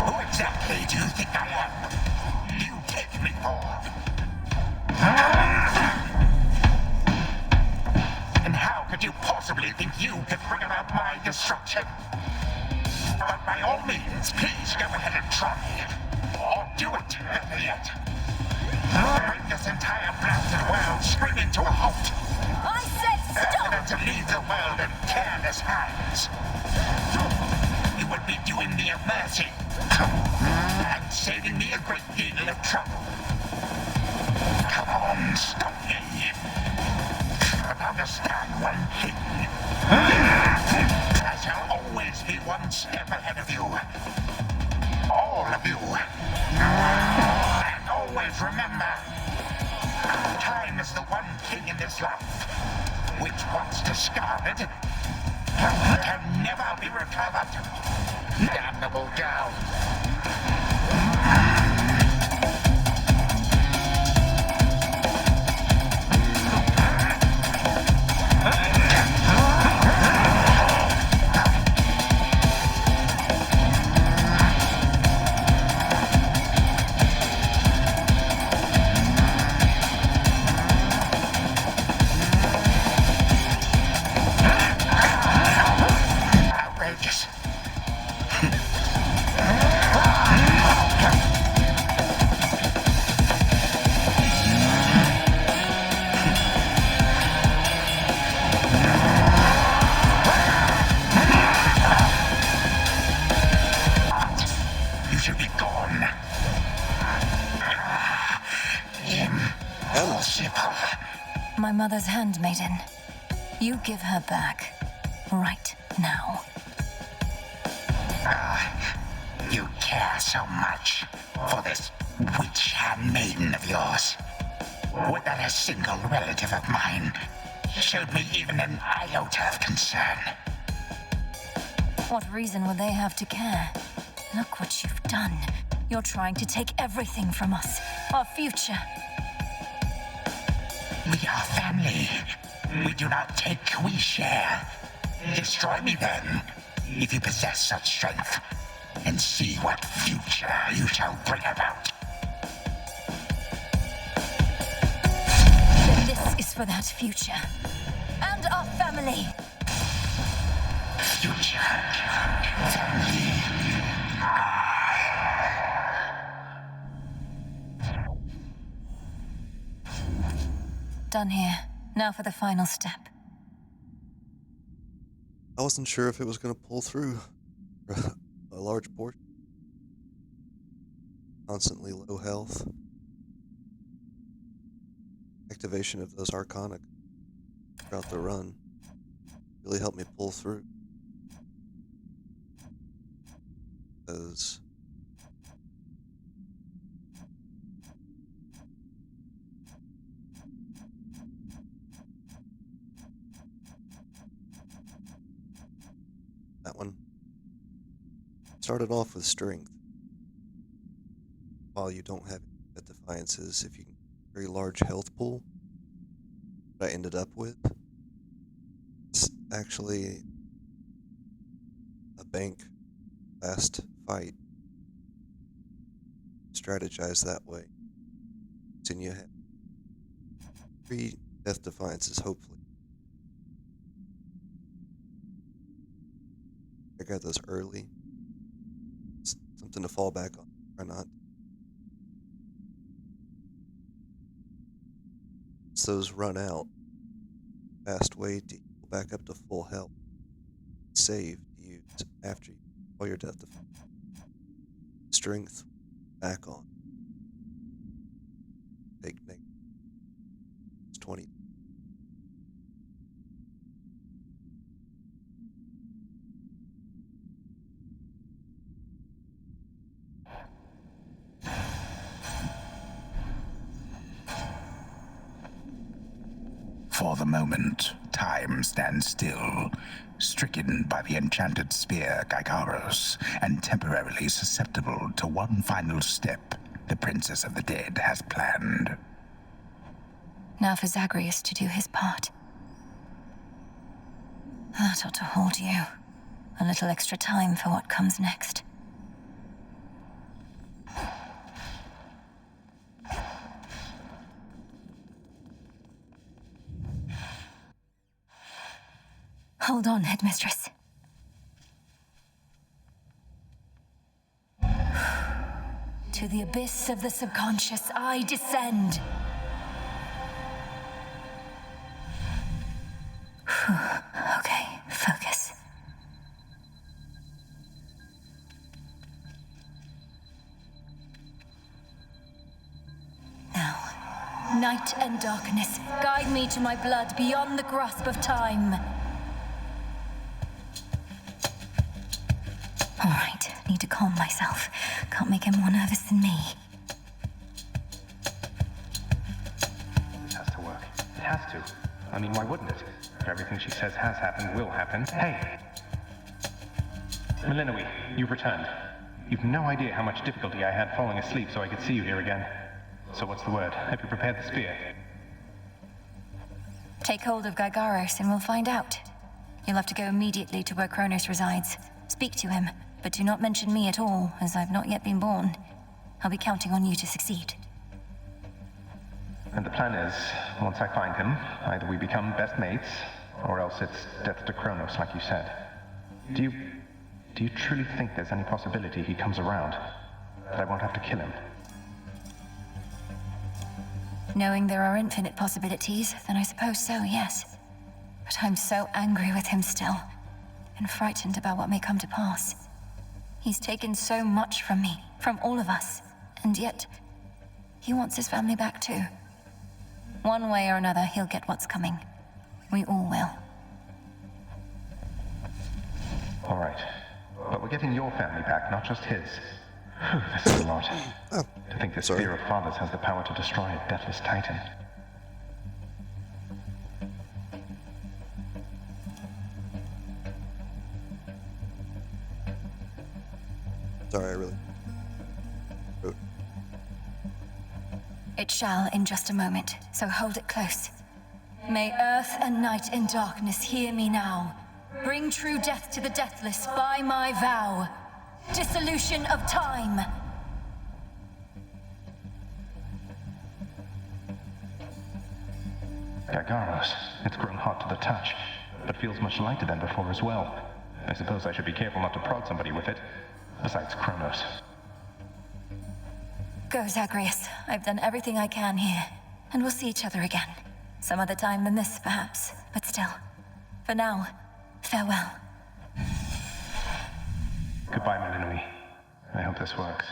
Who exactly do you think I am? Do you take me for? And how could you possibly think you could bring about my destruction? But by all means, please go ahead and try. Or do it, better yet. Bring this entire blasted world screaming to a halt. I said stop! Than to leave the world in careless hands. You would be doing me a mercy. And saving me a great deal of trouble. Come on, stop me. But understand one thing. I shall always be one step ahead of you. All of you. And always remember, time is the one thing in this life which, once discarded, can never be recovered. Damnable girl. Outrageous. You should be gone. Impossible. My mother's handmaiden. You give her back. Right now. You care so much for this witch handmaiden of yours. Would that a single relative of mine showed me even an iota of concern? What reason would they have to care? Look what you've done. You're trying to take everything from us. Our future. We are family. We do not take, we share. Destroy me then, if you possess such strength, and see what future you shall bring about. Then this is for that future. And our family. Future. Family. Done here. Now for the final step. I wasn't sure if it was going to pull through a large portion. Constantly low health. Activation of those Arcana throughout the run really helped me pull through. Because that one. Started off with strength. While you don't have at defiances, if you can very large health pool, what I ended up with, it's actually a bank last fight. Strategize that way. Then you have 3 death defiances, hopefully. I got those early. It's something to fall back on, or not. Once those run out, fast way to heal back up to full health. Save to use after you all your death defense. Strength back on. Take negative. It's 20. For the moment, time stands still, stricken by the enchanted spear Gygaros, and temporarily susceptible to one final step the Princess of the Dead has planned. Now for Zagreus to do his part. That ought to hold you. A little extra time for what comes next. Hold on, Headmistress. To the abyss of the subconscious, I descend. Okay, focus. Now, night and darkness, guide me to my blood beyond the grasp of time. All right, need to calm myself. Can't make him more nervous than me. This has to work. It has to. I mean, why wouldn't it? If everything she says has happened, will happen. Hey! Melinoe, you've returned. You've no idea how much difficulty I had falling asleep so I could see you here again. So what's the word? Have you prepared the spear? Take hold of Gygaros and we'll find out. You'll have to go immediately to where Kronos resides. Speak to him, but do not mention me at all, as I've not yet been born. I'll be counting on you to succeed. And the plan is, once I find him, either we become best mates, or else it's death to Kronos, like you said. Do you truly think there's any possibility he comes around? That I won't have to kill him? Knowing there are infinite possibilities, then I suppose so, yes. But I'm so angry with him still, and frightened about what may come to pass. He's taken so much from me, from all of us, and yet he wants his family back too. One way or another, he'll get what's coming. We all will. All right. But we're getting your family back, not just his. Whew, this is a lot. To think this Spear of Fathers has the power to destroy a deathless titan. Sorry, I really... It shall in just a moment, so hold it close. May earth and night and darkness hear me now. Bring true death to the deathless by my vow. Dissolution of time. Gygaros, it's grown hot to the touch, but feels much lighter than before as well. I suppose I should be careful not to prod somebody with it, besides Kronos. Go, Zagreus. I've done everything I can here, and we'll see each other again. Some other time than this, perhaps, but still. For now, farewell. Goodbye, Melinoe. I hope this works.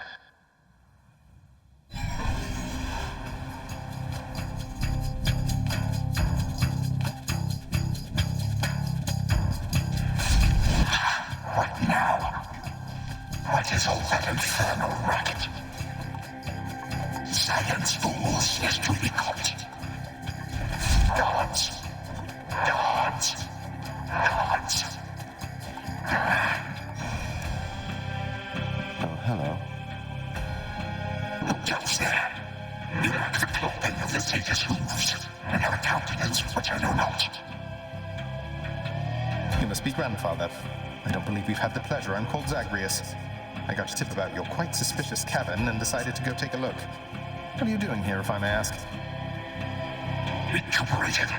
What now? What is all that infernal racket? Silence, fools, lest you be caught. Gods! Gods! Gods! which I know not. You must be grandfather. I don't believe we've had the pleasure. I'm called Zagreus. I got a tip about your quite suspicious cabin and decided to go take a look. What are you doing here, if I may ask? Recuperated.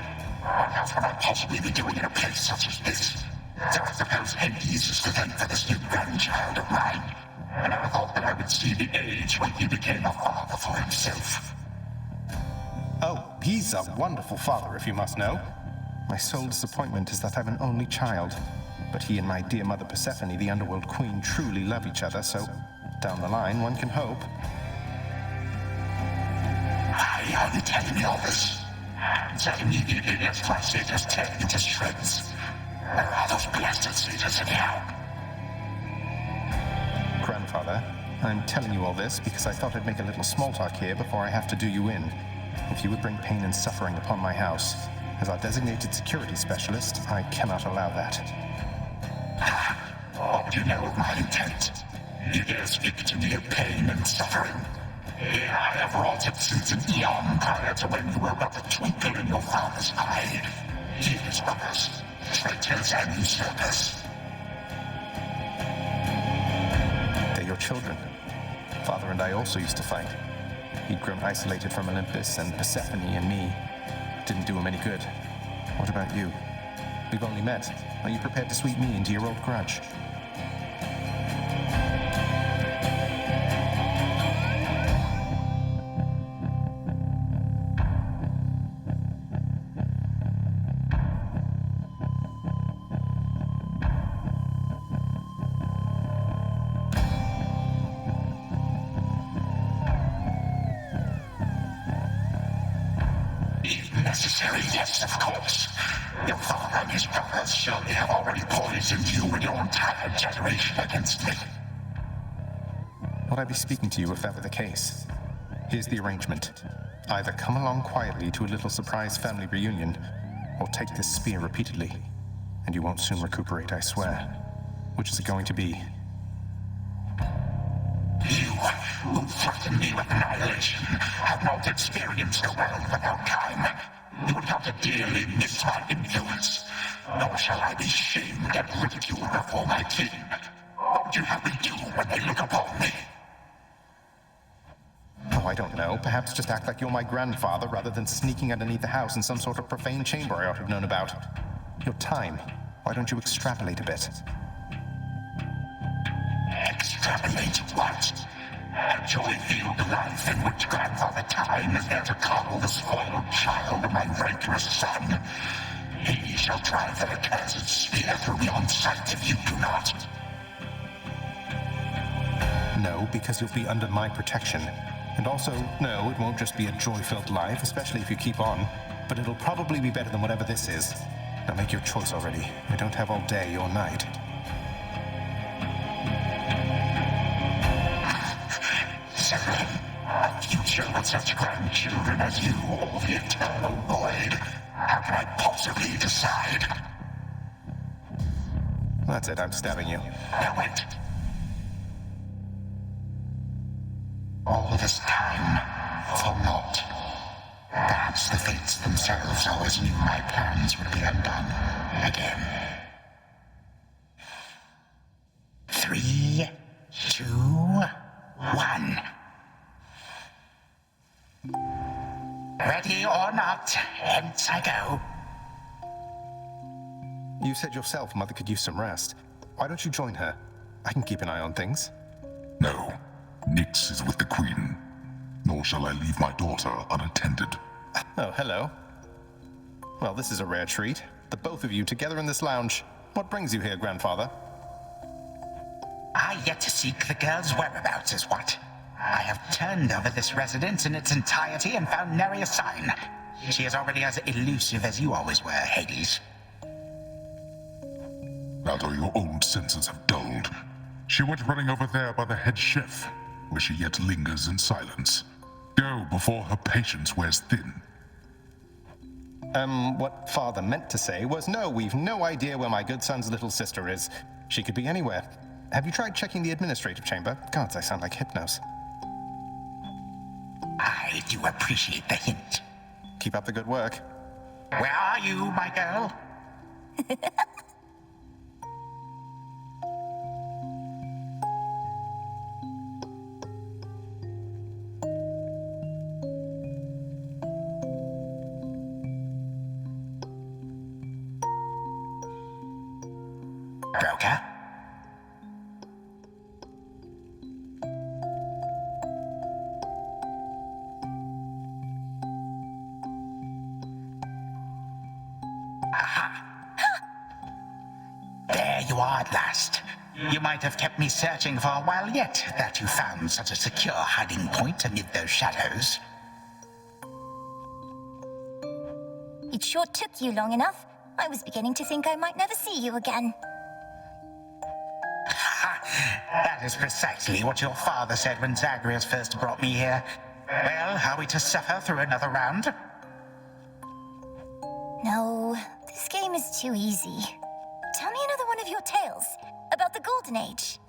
What else would I possibly be doing in a place such as this? So I suppose Hades is to thank for this new grandchild of mine. I never thought that I would see the age when he became a father for himself. Oh, he's a wonderful father, if you must know. My sole disappointment is that I'm an only child. But he and my dear mother Persephone, the underworld queen, truly love each other, so down the line, one can hope. Why are you telling me all this? That immediately left my satyrs tearing into shreds. Where are those blasted satyrs anyhow? Grandfather, I'm telling you all this because I thought I'd make a little small talk here before I have to do you in. If you would bring pain and suffering upon my house, as our designated security specialist, I cannot allow that. What do you know of my intent? You dare speak to me of pain and suffering? I have wrought it since an eon prior to when you were but a twinkle in your father's eye. His brothers, traitors and usurpers. They're your children. Father and I also used to fight. He'd grown isolated from Olympus, and Persephone and me didn't do him any good. What about you? We've only met. Are you prepared to sweep me into your old grudge? Necessary, yes, of course. Your father and his brothers surely have already poisoned you and your entire generation against me. Would I be speaking to you if that were the case? Here's the arrangement. Either come along quietly to a little surprise family reunion, or take this spear repeatedly, and you won't soon recuperate, I swear. Which is it going to be? You, who threaten me with annihilation, have not experienced the world without time. You will come to dearly miss my influence. Nor shall I be shamed and ridiculed before my kin. What would you have me do when they look upon me? Oh, I don't know. Perhaps just act like you're my grandfather rather than sneaking underneath the house in some sort of profane chamber I ought to have known about. Your time. Why don't you extrapolate a bit? Extrapolate what? A joy-filled life in which Grandfather Time is there to coddle the spoiled child of my rancorous son. He shall drive that accursed spear through me on sight if you do not. No, because you'll be under my protection. And also, no, it won't just be a joy-filled life, especially if you keep on. But it'll probably be better than whatever this is. Now make your choice already. I don't have all day or night. Severin, a future with such grandchildren as you, or the eternal void. How can I possibly decide? That's it, I'm stabbing you. Now wait. All this time, for naught. Perhaps the fates themselves always knew my plans would be undone again. 3, 2, 1. Ready or not, hence I go. You said yourself Mother could use some rest. Why don't you join her? I can keep an eye on things. No. Nyx is with the Queen. Nor shall I leave my daughter unattended. Oh, hello. Well, this is a rare treat. The both of you together in this lounge. What brings you here, Grandfather? I yet to seek the girl's whereabouts is what. I have turned over this residence in its entirety and found nary a sign. She is already as elusive as you always were, Hades. That or your old senses have dulled. She went running over there by the head chef, where she yet lingers in silence. Go before her patience wears thin. What Father meant to say was, no, we've no idea where my good son's little sister is. She could be anywhere. Have you tried checking the administrative chamber? Gods, I sound like Hypnos. I do appreciate the hint. Keep up the good work. Where are you, my girl? Broker? There you are at last. You might have kept me searching for a while yet, that you found such a secure hiding point amid those shadows. It sure took you long enough. I was beginning to think I might never see you again. That is precisely what your father said when Zagreus first brought me here. Well, are we to suffer through another round? No, this game is too easy. Tell me another one of your tales about the Golden Age.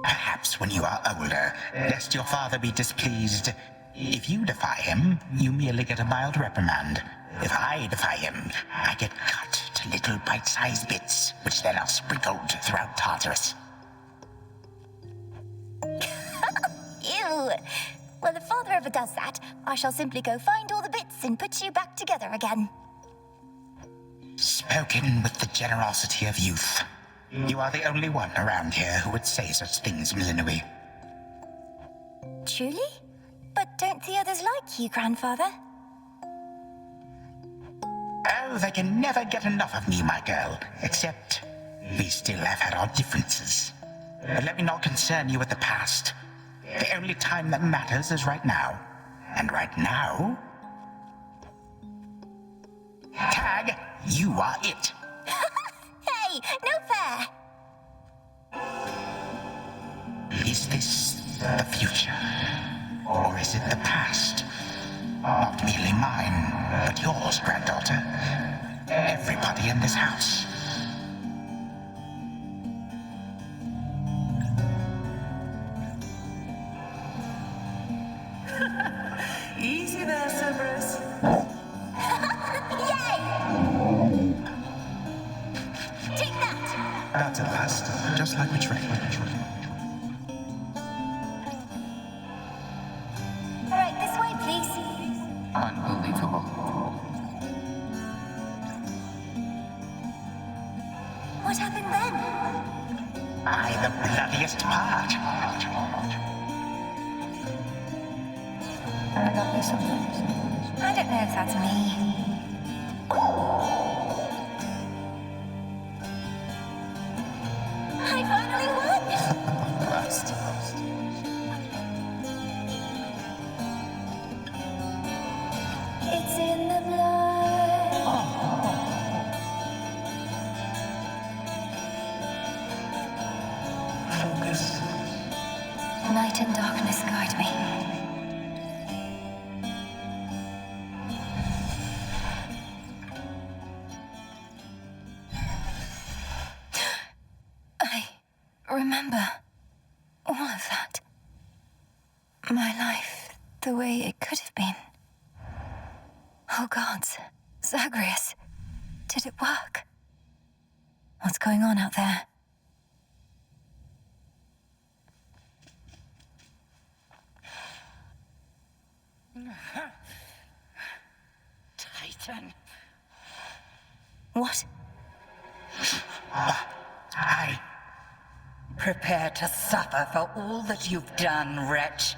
Perhaps when you are older, lest your father be displeased. If you defy him, you merely get a mild reprimand. If I defy him, I get cut to little bite-sized bits, which then are sprinkled throughout Tartarus. Ew! Well, if father ever does that, I shall simply go find all the bits and put you back together again. Spoken with the generosity of youth. You are the only one around here who would say such things, Milinoe. Truly? But don't the others like you, grandfather? Oh, they can never get enough of me, my girl. Except, we still have had our differences. But let me not concern you with the past. The only time that matters is right now. And right now... Tag, you are it. Hey, no fair! Is this the future? Or is it the past? Not merely mine, but yours, granddaughter. Everybody in this house. Easy there, Cerberus. Yay! Take that! That's at last, just like we trained. All right, this way, please. Unbelievable. What happened then? The bloodiest part. I got you something. I don't know if that's me. I finally won! Blast. It's in the blood. Focus. Night and darkness guide me. I remember all of that. My life, the way it could have been. Oh gods, Zagreus, did it work? What's going on out there? Titan. What? I... Prepare to suffer for all that you've done, wretch.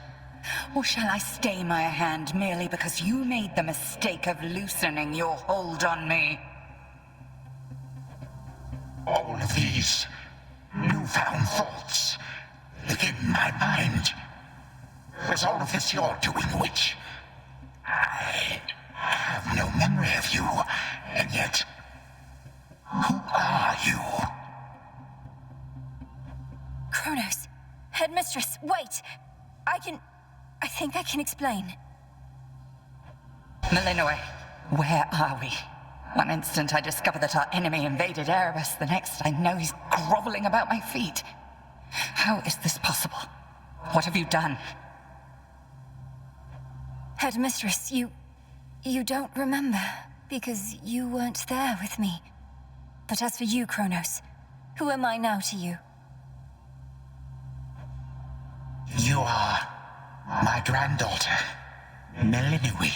Or shall I stay my hand merely because you made the mistake of loosening your hold on me? All of these newfound thoughts within my mind. Was all of this your doing, witch? I have no memory of you, and yet... Who are you? Kronos, headmistress, wait! I think I can explain. Milinoe, where are we? One instant I discover that our enemy invaded Erebus, the next I know he's groveling about my feet. How is this possible? What have you done? Headmistress, you You don't remember, because you weren't there with me. But as for you, Kronos, who am I now to you? You are my granddaughter, Melinui,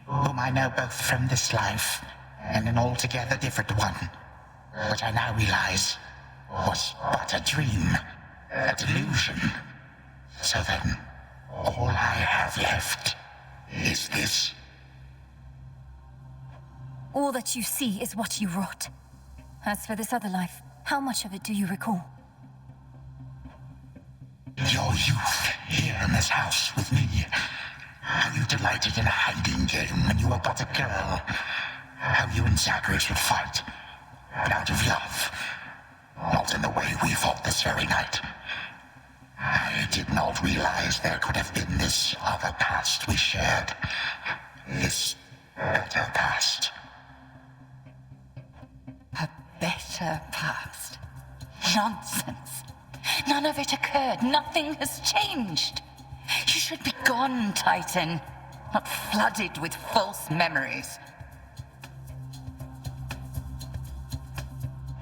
whom I know both from this life and an altogether different one, which I now realize was but a dream, a delusion. So then, all I have left is this. All that you see is what you wrought. As for this other life, how much of it do you recall? Your youth here in this house with me. How you delighted in a hiding game when you were but a girl. How you and Zagreus would fight. But out of love. Not in the way we fought this very night. I did not realize there could have been this other past we shared. This better past. A better past? Nonsense. None of it occurred. Nothing has changed. You should be gone, Titan. Not flooded with false memories.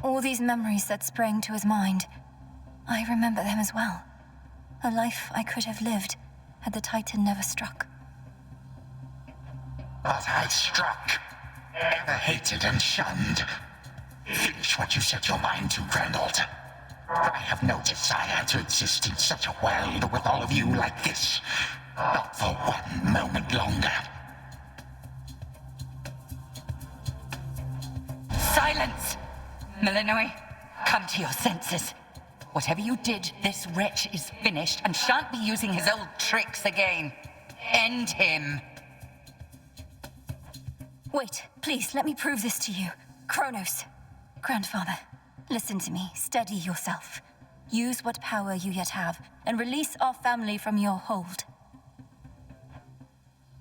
All these memories that sprang to his mind, I remember them as well. A life I could have lived had the Titan never struck. But I struck. Ever hated and shunned. Finish what you set your mind to, granddaughter. I have no desire to exist in such a world with all of you like this. Not for one moment longer. Silence! Melinui, come to your senses. Whatever you did, this wretch is finished and shan't be using his old tricks again. End him. Wait, please, let me prove this to you. Kronos. Grandfather, listen to me. Steady yourself. Use what power you yet have, and release our family from your hold.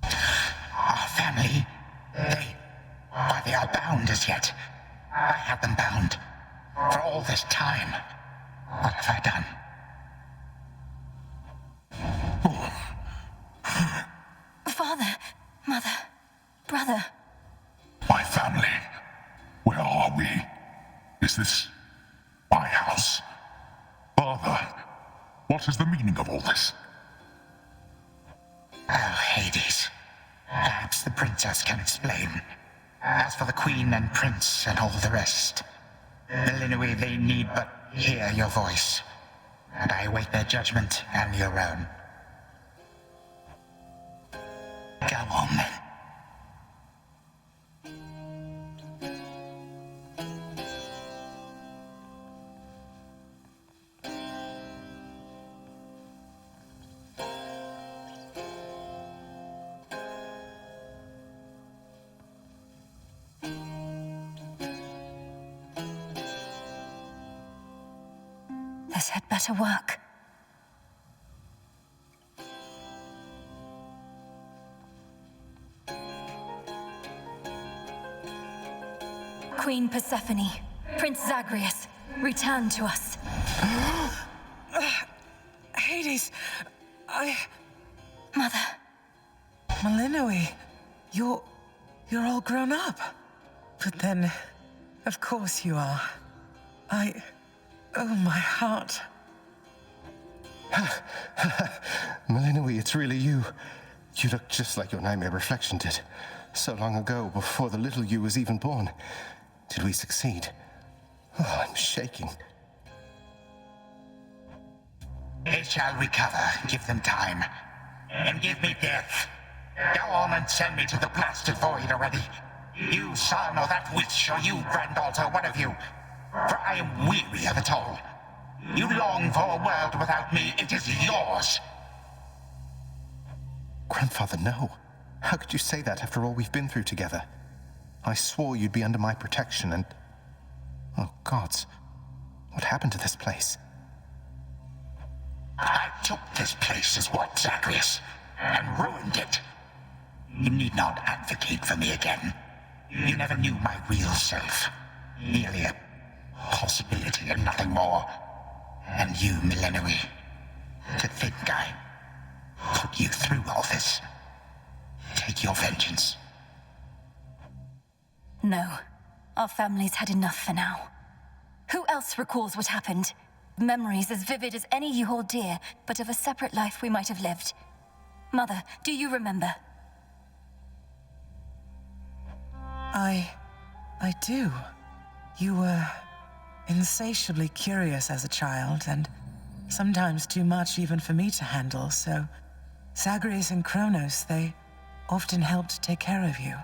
Our family? They are bound as yet. I had them bound. For all this time. What have I done? Father, mother, brother. My family. Where are we? Is this my house? Father, what is the meaning of all this? Oh, Hades. Perhaps the princess can explain. As for the queen and prince and all the rest, Melinui, they need but hear your voice, and I await their judgment and your own. Go on, then. This had better work. Queen Persephone, Prince Zagreus, return to us. Hades, Mother. Melinui, you're all grown up. But then, of course you are. Oh, my heart. Melinui, it's really you. You look just like your nightmare reflection did. So long ago, before the little you was even born. Did we succeed? Oh, I'm shaking. They shall recover. Give them time. And give me death. Go on and send me to the blasted void already. You son or that witch, or you granddaughter, one of you. For I am weary of it all. You long for a world without me. It is yours. Grandfather, no. How could you say that after all we've been through together? I swore you'd be under my protection and... Oh, gods. What happened to this place? I took this place as what, Zagreus? And ruined it. You need not advocate for me again. You never knew my real self. Merely a possibility and nothing more. And you, Melinui, to think I put you through all this. Take your vengeance. No. Our family's had enough for now. Who else recalls what happened? Memories as vivid as any you hold dear, but of a separate life we might have lived. Mother, do you remember? I do. You were insatiably curious as a child, and sometimes too much even for me to handle, so Zagreus and Kronos, they often helped take care of you.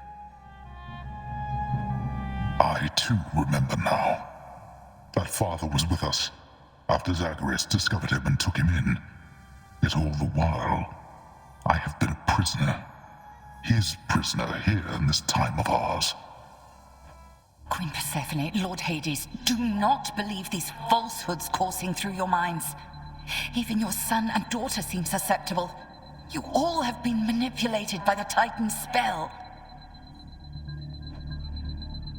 I too remember now. That father was with us after Zagreus discovered him and took him in. Yet all the while, I have been a prisoner. His prisoner here in this time of ours. Queen Persephone, Lord Hades, do not believe these falsehoods coursing through your minds. Even your son and daughter seem susceptible. You all have been manipulated by the Titan's spell.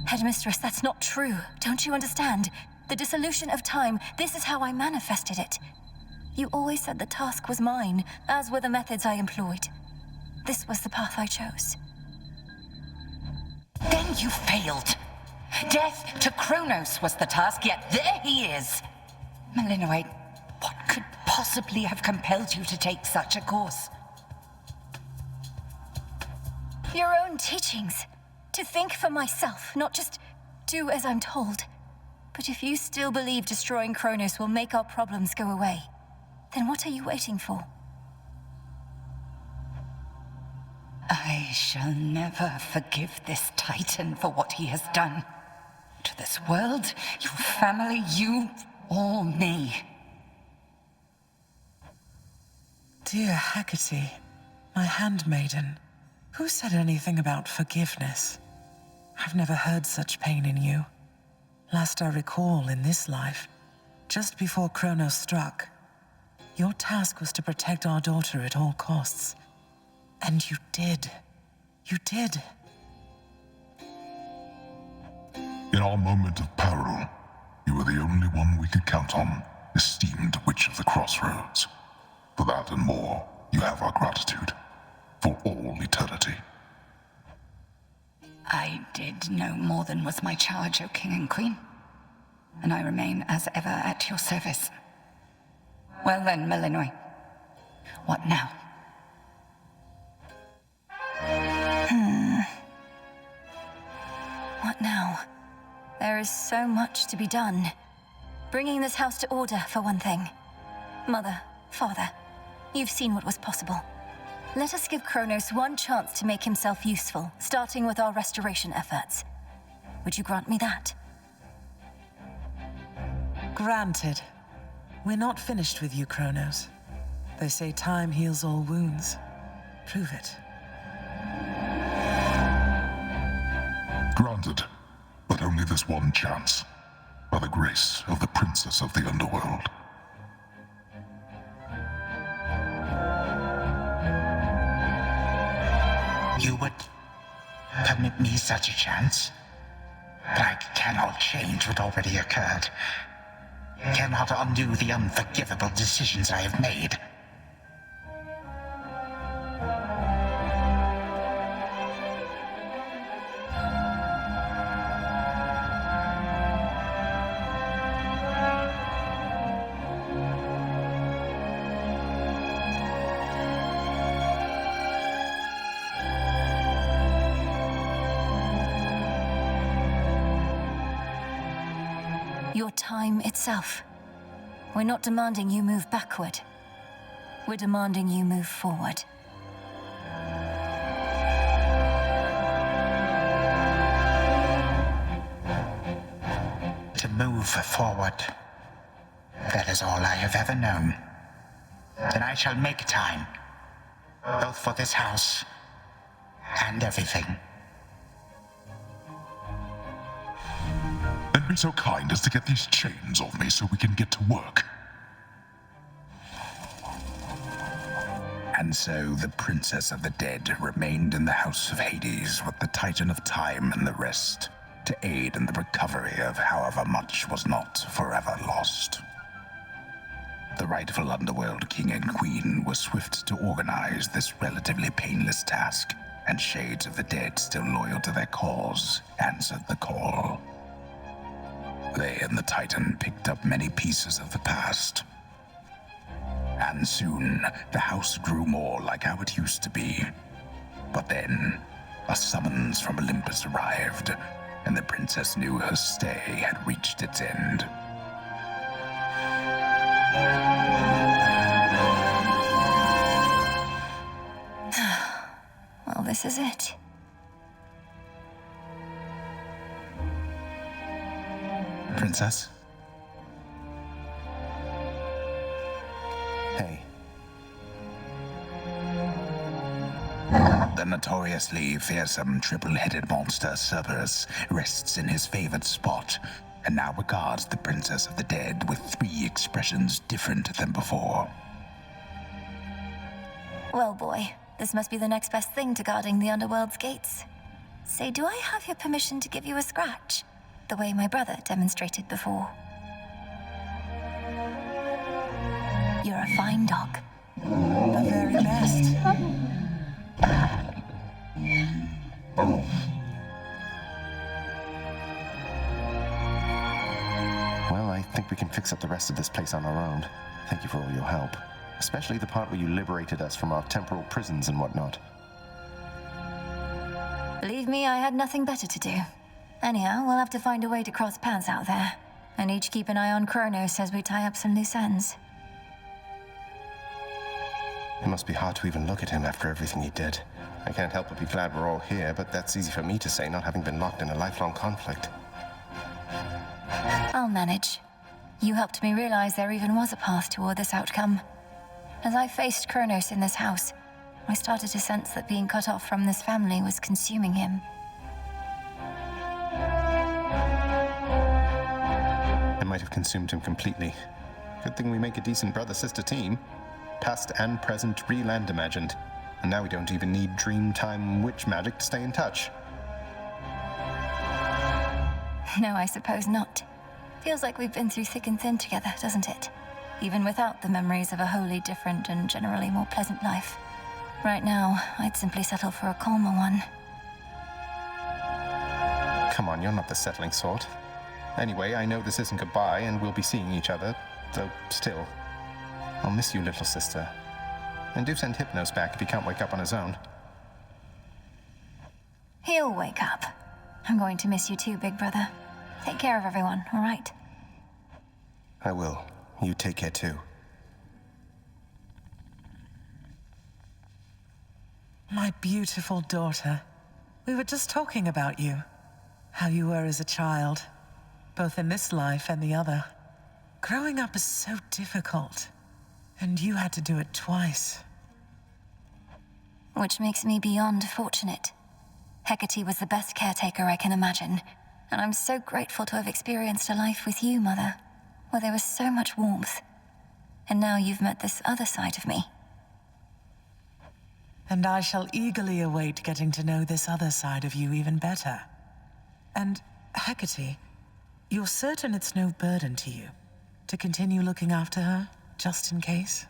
Headmistress, that's not true. Don't you understand? The dissolution of time, this is how I manifested it. You always said the task was mine, as were the methods I employed. This was the path I chose. Then you failed. Death to Kronos was the task, yet there he is. Malinois, what could possibly have compelled you to take such a course? Your own teachings. To think for myself, not just do as I'm told. But if you still believe destroying Kronos will make our problems go away, then what are you waiting for? I shall never forgive this Titan for what he has done. To this world, your family, you, or me. Dear Hecate, my handmaiden, who said anything about forgiveness? I've never heard such pain in you. Last I recall in this life, just before Kronos struck, your task was to protect our daughter at all costs. And you did. You did. In our moment of peril, you were the only one we could count on, esteemed Witch of the Crossroads. For that and more, you have our gratitude. For all eternity. I did no more than was my charge, O King and Queen. And I remain as ever at your service. Well then, Malinois, what now? What now? There is so much to be done. Bringing this house to order, for one thing. Mother, father, you've seen what was possible. Let us give Kronos one chance to make himself useful, starting with our restoration efforts. Would you grant me that? Granted. We're not finished with you, Kronos. They say time heals all wounds. Prove it. Granted, but only this one chance. By the grace of the Princess of the Underworld. You would permit me such a chance? But I cannot change what already occurred. Cannot undo the unforgivable decisions I have made. Your time itself. We're not demanding you move backward. We're demanding you move forward. To move forward. That is all I have ever known. Then I shall make time. Both for this house and everything. Then be so kind as to get these chains off me so we can get to work. And so the Princess of the Dead remained in the House of Hades with the Titan of Time and the rest, to aid in the recovery of however much was not forever lost. The rightful Underworld King and Queen were swift to organize this relatively painless task, and shades of the dead still loyal to their cause answered the call. They and the Titan picked up many pieces of the past. And soon, the house grew more like how it used to be. But then, a summons from Olympus arrived, and the princess knew her stay had reached its end. Well, this is it. Princess? Hey. The notoriously fearsome triple-headed monster Cerberus rests in his favored spot, and now regards the Princess of the Dead with 3 expressions different than before. Well, boy, this must be the next best thing to guarding the Underworld's gates. Say, do I have your permission to give you a scratch? The way my brother demonstrated before. You're a fine dog. The very best. Well, I think we can fix up the rest of this place on our own. Thank you for all your help. Especially the part where you liberated us from our temporal prisons and whatnot. Believe me, I had nothing better to do. Anyhow, we'll have to find a way to cross paths out there. And each keep an eye on Kronos as we tie up some loose ends. It must be hard to even look at him after everything he did. I can't help but be glad we're all here, but that's easy for me to say, not having been locked in a lifelong conflict. I'll manage. You helped me realize there even was a path toward this outcome. As I faced Kronos in this house, I started to sense that being cut off from this family was consuming him. It might have consumed him completely. Good thing we make a decent brother-sister team. Past and present, real and imagined. And now we don't even need Dreamtime witch magic to stay in touch. No, I suppose not. Feels like we've been through thick and thin together, doesn't it? Even without the memories of a wholly different and generally more pleasant life. Right now, I'd simply settle for a calmer one. Come on, you're not the settling sort. Anyway, I know this isn't goodbye, and we'll be seeing each other, though still. I'll miss you, little sister. And do send Hypnos back if he can't wake up on his own. He'll wake up. I'm going to miss you too, big brother. Take care of everyone, all right? I will. You take care too. My beautiful daughter. We were just talking about you. How you were as a child. Both in this life and the other. Growing up is so difficult. And you had to do it twice. Which makes me beyond fortunate. Hecate was the best caretaker I can imagine. And I'm so grateful to have experienced a life with you, Mother. Where there was so much warmth. And now you've met this other side of me. And I shall eagerly await getting to know this other side of you even better. And, Hecate, you're certain it's no burden to you to continue looking after her, just in case?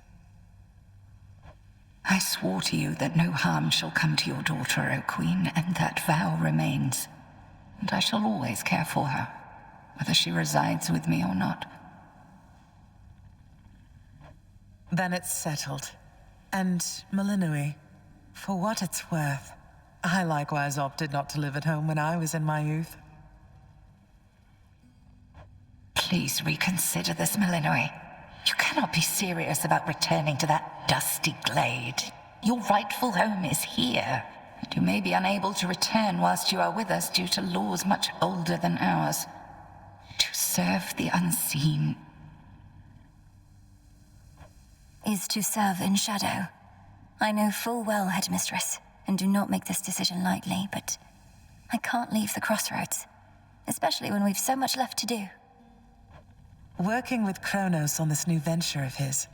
I swore to you that no harm shall come to your daughter, O Queen, and that vow remains. And I shall always care for her, whether she resides with me or not. Then it's settled. And Malinui, for what it's worth, I likewise opted not to live at home when I was in my youth. Please reconsider this, Malinui. You cannot be serious about returning to that dusty glade. Your rightful home is here. And you may be unable to return whilst you are with us due to laws much older than ours. To serve the unseen is to serve in shadow. I know full well, Headmistress, and do not make this decision lightly, but I can't leave the crossroads, especially when we've so much left to do. Working with Kronos on this new venture of his,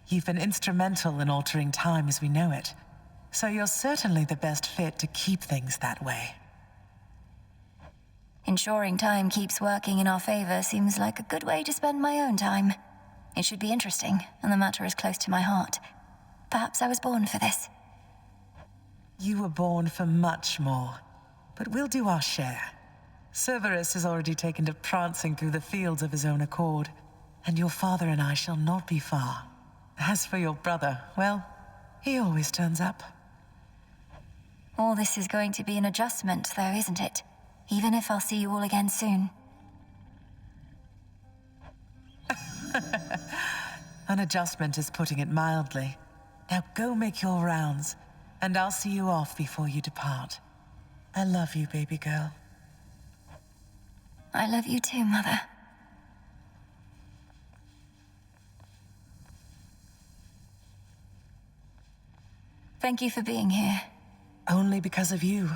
you've been instrumental in altering time as we know it, so you're certainly the best fit to keep things that way. Ensuring time keeps working in our favor seems like a good way to spend my own time. It should be interesting, and the matter is close to my heart. Perhaps I was born for this. You were born for much more, but we'll do our share. Cerberus has already taken to prancing through the fields of his own accord, and your father and I shall not be far. As for your brother, well, he always turns up. All this is going to be an adjustment, though, isn't it? Even if I'll see you all again soon. An adjustment is putting it mildly. Now go make your rounds, and I'll see you off before you depart. I love you, baby girl. I love you too, Mother. Thank you for being here. Only because of you.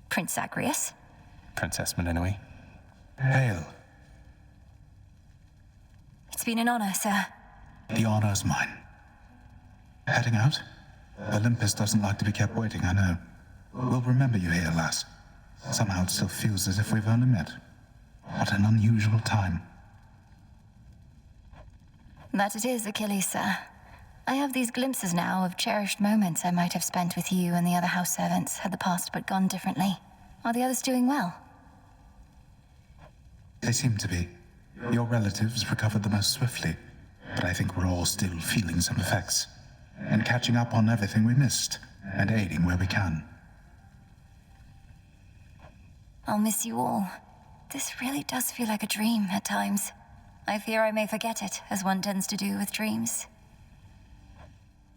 Prince Zagreus? Princess Melinoi. Hail. It's been an honor, sir. The honor is mine. Heading out? Olympus doesn't like to be kept waiting, I know. We'll remember you here, lass. Somehow it still feels as if we've only met. What an unusual time. That it is, Achilles, sir. I have these glimpses now of cherished moments I might have spent with you and the other house servants had the past but gone differently. Are the others doing well? They seem to be. Your relatives recovered the most swiftly, but I think we're all still feeling some effects. And catching up on everything we missed, and aiding where we can. I'll miss you all. This really does feel like a dream at times. I fear I may forget it, as one tends to do with dreams.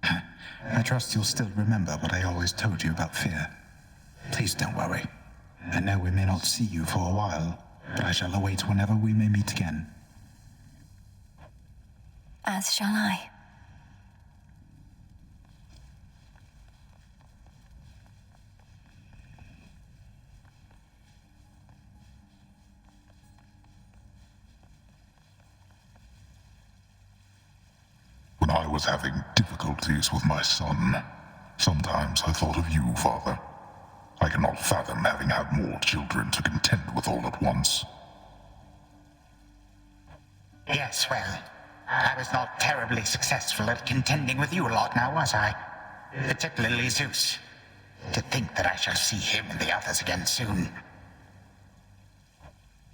I trust you'll still remember what I always told you about fear. Please don't worry. I know we may not see you for a while, but I shall await whenever we may meet again. As shall I. When I was having difficulties with my son, sometimes I thought of you, Father. I cannot fathom having had more children to contend with all at once. Yes, well, I was not terribly successful at contending with you lot now, was I? Particularly Zeus. To think that I shall see him and the others again soon.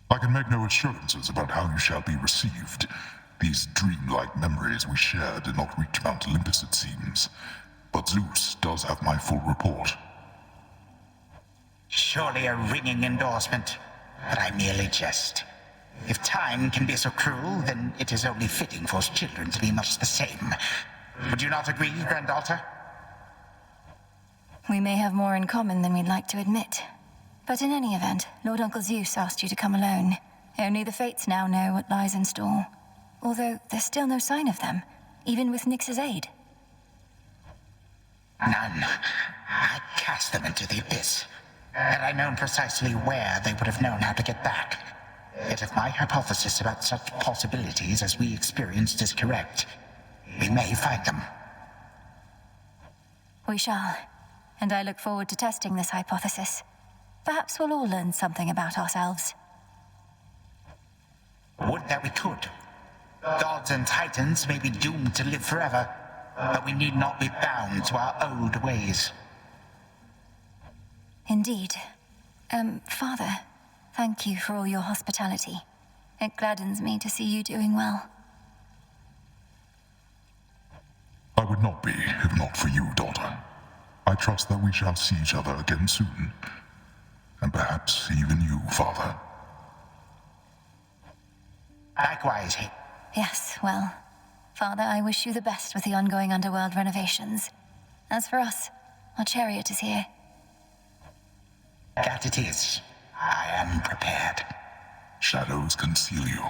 I can make no assurances about how you shall be received. These dreamlike memories we share did not reach Mount Olympus, it seems. But Zeus does have my full report. Surely a ringing endorsement, but I merely jest. If time can be so cruel, then it is only fitting for children to be much the same. Would you not agree, granddaughter? We may have more in common than we'd like to admit. But in any event, Lord Uncle Zeus asked you to come alone. Only the Fates now know what lies in store. Although there's still no sign of them, even with Nyx's aid. None. I cast them into the abyss. Had I known precisely where, they would have known how to get back. Yet if my hypothesis about such possibilities as we experienced is correct, we may find them. We shall. And I look forward to testing this hypothesis. Perhaps we'll all learn something about ourselves. Would that we could. Gods and titans may be doomed to live forever, but we need not be bound to our old ways. Indeed. Father, thank you for all your hospitality. It gladdens me to see you doing well. I would not be, if not for you, daughter. I trust that we shall see each other again soon. And perhaps even you, Father. Likewise. Yes, well, Father, I wish you the best with the ongoing underworld renovations. As for us, our chariot is here. That it is. I am prepared. Shadows conceal you.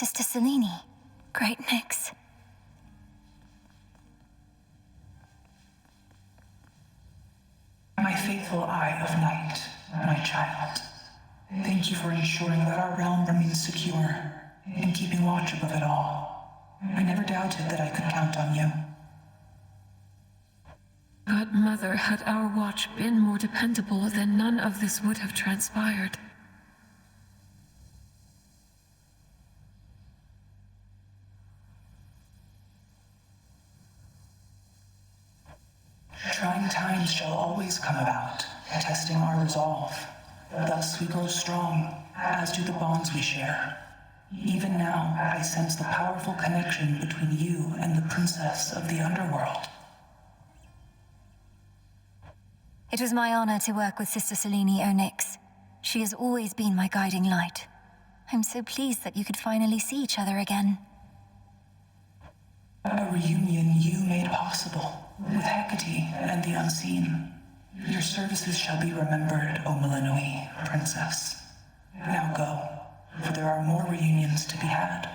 Sister Selene. Great Nyx. My faithful Eye of Night, my child. Thank you for ensuring that our realm remains secure and keeping watch above it all. I never doubted that I could count on you. But Mother, had our watch been more dependable, then none of this would have transpired. Trying times shall always come about, testing our resolve. Thus we grow strong, as do the bonds we share. Even now, I sense the powerful connection between you and the princess of the underworld. It was my honor to work with Sister Selene Onyx. She has always been my guiding light. I'm so pleased that you could finally see each other again. A reunion you made possible, with Hecate and the Unseen. Your services shall be remembered, O Millenoi, Princess. Now go, for there are more reunions to be had.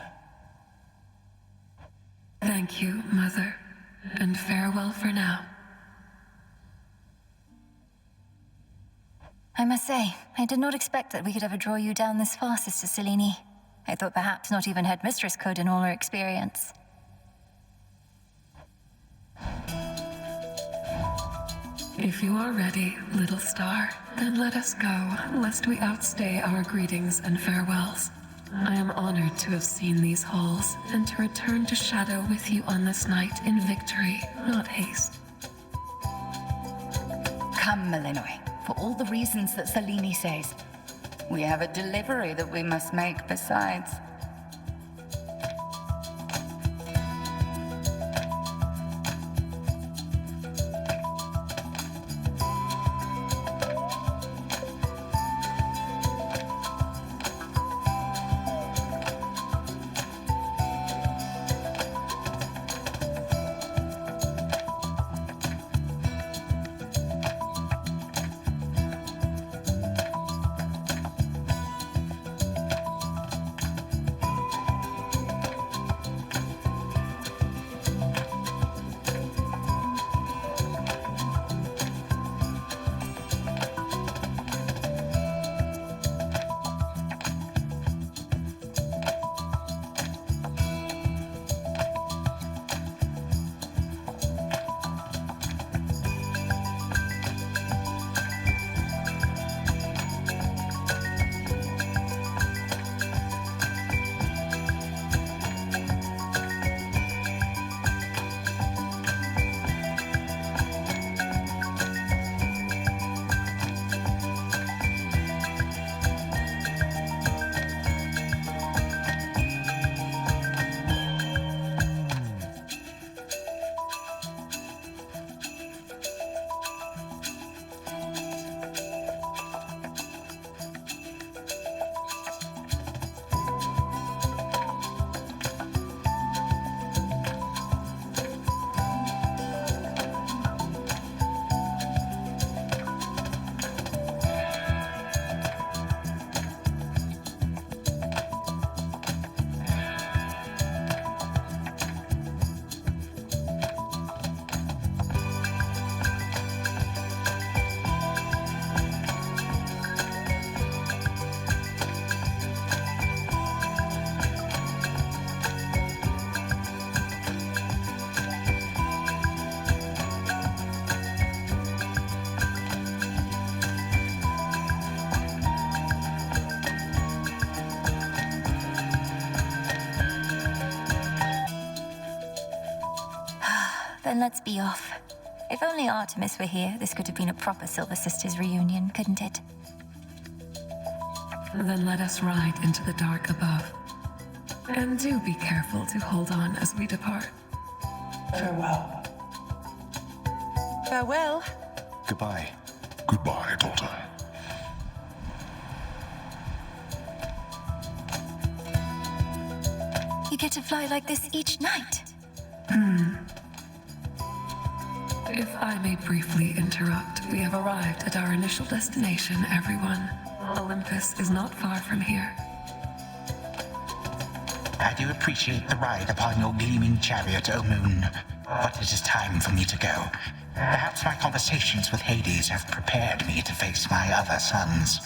Thank you, Mother, and farewell for now. I must say, I did not expect that we could ever draw you down this far, Sister Selene. I thought perhaps not even Headmistress could in all her experience. If you are ready, little star, then let us go, lest we outstay our greetings and farewells. I am honored to have seen these halls, and to return to Shadow with you on this night in victory, not haste. Come, Millenoi, for all the reasons that Selene says. We have a delivery that we must make besides. Then let's be off. If only Artemis were here, this could have been a proper Silver Sisters reunion, couldn't it? Then let us ride into the dark above. And do be careful to hold on as we depart. Farewell. Farewell. Goodbye. Goodbye, daughter. You get to fly like this each night. If I may briefly interrupt, we have arrived at our initial destination, everyone. Olympus is not far from here. I do appreciate the ride upon your gleaming chariot, O Moon, but it is time for me to go. Perhaps my conversations with Hades have prepared me to face my other sons.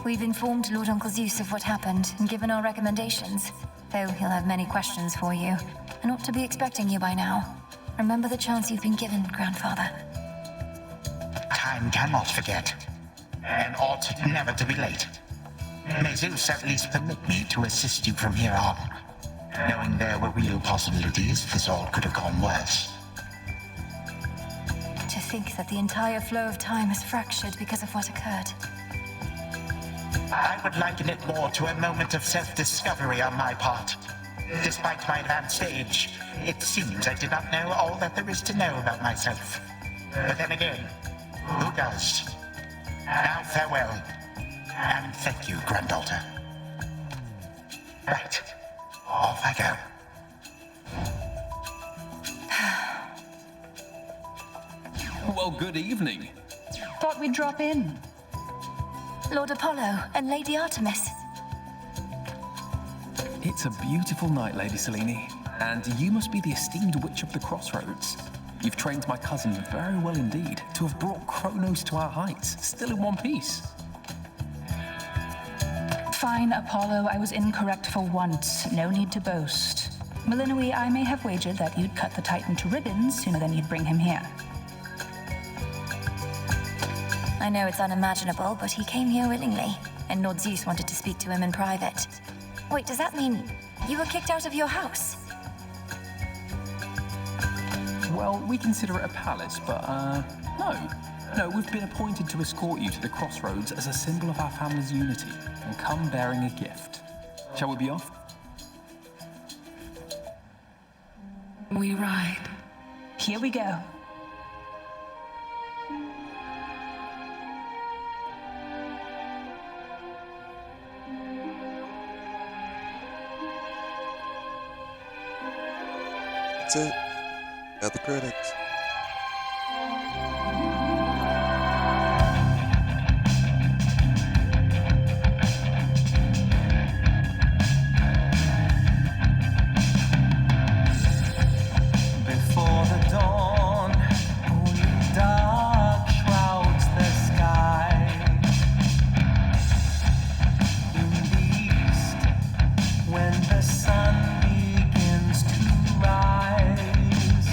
We've informed Lord Uncle Zeus of what happened and given our recommendations, though he'll have many questions for you, and ought to be expecting you by now. Remember the chance you've been given, Grandfather. Time cannot forget, and ought never to be late. May Zeus at least permit me to assist you from here on. Knowing there were real possibilities, this all could have gone worse. To think that the entire flow of time is fractured because of what occurred. I would liken it more to a moment of self-discovery on my part. Despite my advanced age, it seems I did not know all that there is to know about myself. But then again, who does? Now farewell, and thank you, granddaughter. Right, off I go. Well, good evening. Thought we'd drop in. Lord Apollo and Lady Artemis. It's a beautiful night, Lady Selene, and you must be the esteemed witch of the Crossroads. You've trained my cousin very well indeed to have brought Kronos to our heights, still in one piece. Fine, Apollo, I was incorrect for once. No need to boast. Melinoe, I may have wagered that you'd cut the Titan to ribbons sooner than you'd bring him here. I know it's unimaginable, but he came here willingly, and Lord Zeus wanted to speak to him in private. Wait, does that mean you were kicked out of your house? Well, we consider it a palace, but, no. No, we've been appointed to escort you to the Crossroads as a symbol of our family's unity, and come bearing a gift. Shall we be off? We ride. Here we go. That's it. Got the credits. Before the dawn, only dark shrouds the skies. In the east, when the sun begins to rise,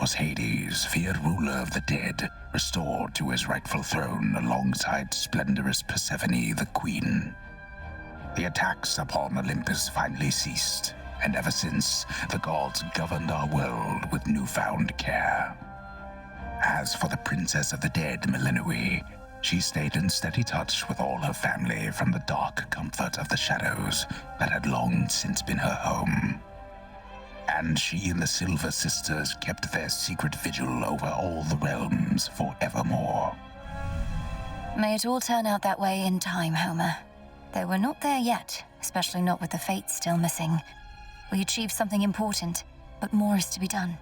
was Hades, feared ruler of the dead, restored to his rightful throne alongside splendorous Persephone, the queen. The attacks upon Olympus finally ceased, and ever since, the gods governed our world with newfound care. As for the princess of the dead, Melinoe, she stayed in steady touch with all her family from the dark comfort of the shadows that had long since been her home. And she and the Silver Sisters kept their secret vigil over all the realms forevermore. May it all turn out that way in time, Homer. Though we're not there yet, especially not with the Fates still missing. We achieved something important, but more is to be done.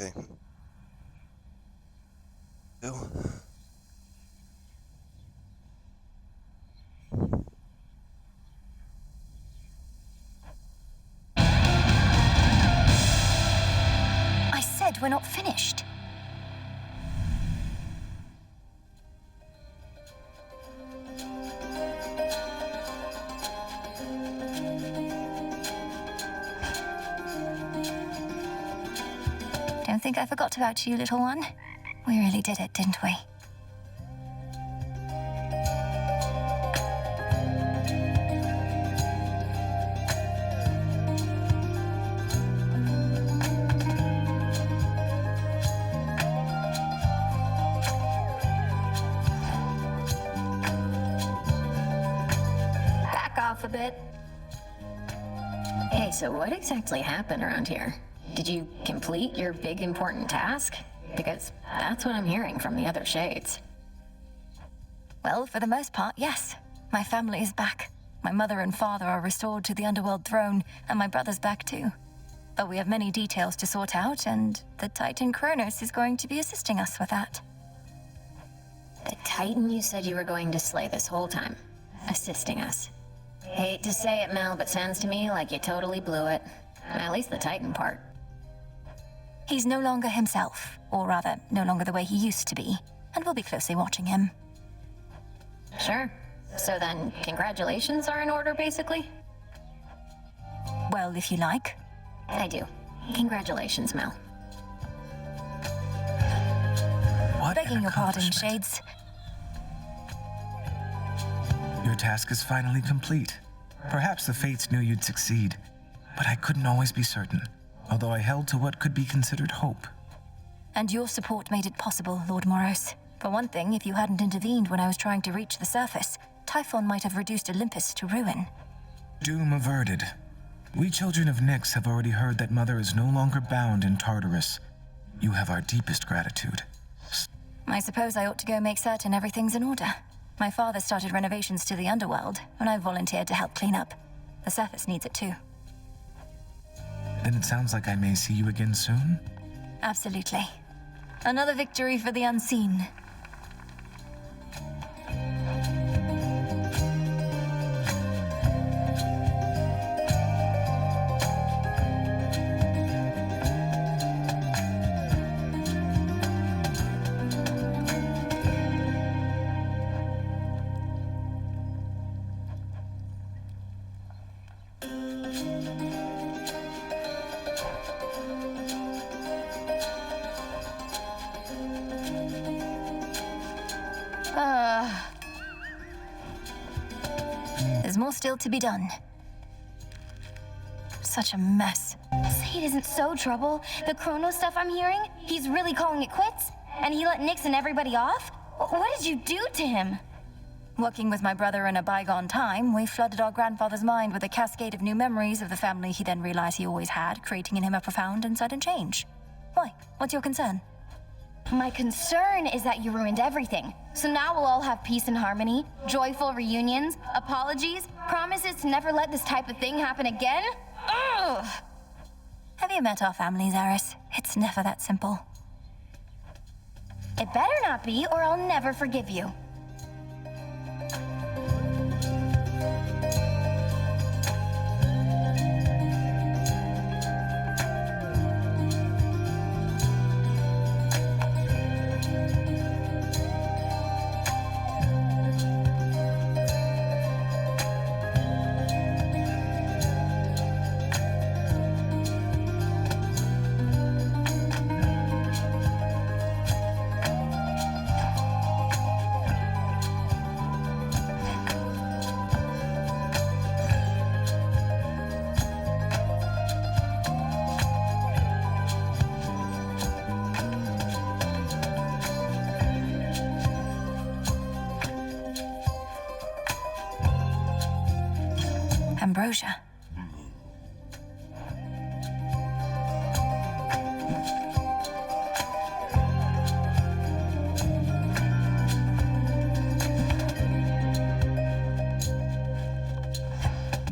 Okay. Go. I said we're not finished. Don't think I forgot about you, little one. We really did it, didn't we? Back off a bit. Hey, so what exactly happened around here? Did you complete your big important task? Because that's what I'm hearing from the other shades. Well, for the most part, yes. My family is back. My mother and father are restored to the underworld throne, and my brother's back too. But we have many details to sort out, and the Titan Kronos is going to be assisting us with that. The Titan you said you were going to slay this whole time, assisting us. Hate to say it, Mel, but sounds to me like you totally blew it. At least the Titan part. He's no longer himself, or rather, no longer the way he used to be, and we'll be closely watching him. Sure. So then, congratulations are in order, basically? Well, if you like. I do. Congratulations, Mel. Begging your pardon, Shades. Your task is finally complete. Perhaps the Fates knew you'd succeed, but I couldn't always be certain, although I held to what could be considered hope. And your support made it possible, Lord Moros. For one thing, if you hadn't intervened when I was trying to reach the surface, Typhon might have reduced Olympus to ruin. Doom averted. We children of Nyx have already heard that Mother is no longer bound in Tartarus. You have our deepest gratitude. I suppose I ought to go make certain everything's in order. My father started renovations to the underworld, and I volunteered to help clean up. The surface needs it too. Then it sounds like I may see you again soon? Absolutely. Another victory for the unseen. There's more still to be done. Such a mess. Say it isn't so trouble. The Kronos stuff I'm hearing, he's really calling it quits? And he let Nyx and everybody off? What did you do to him? Working with my brother in a bygone time, we flooded our grandfather's mind with a cascade of new memories of the family he then realized he always had, creating in him a profound and sudden change. Why? What's your concern? My concern is that you ruined everything. So now we'll all have peace and harmony, joyful reunions, apologies, promises to never let this type of thing happen again? Ugh! Have you met our families, Eris? It's never that simple. It better not be, or I'll never forgive you. Ambrosia.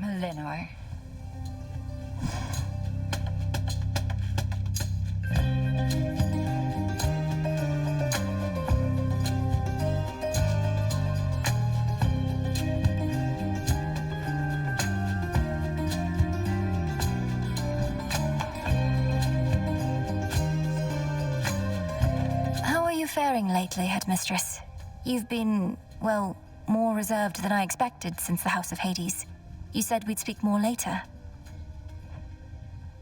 Melinor. stirring lately, Headmistress. You've been, well, more reserved than I expected since the House of Hades. You said we'd speak more later.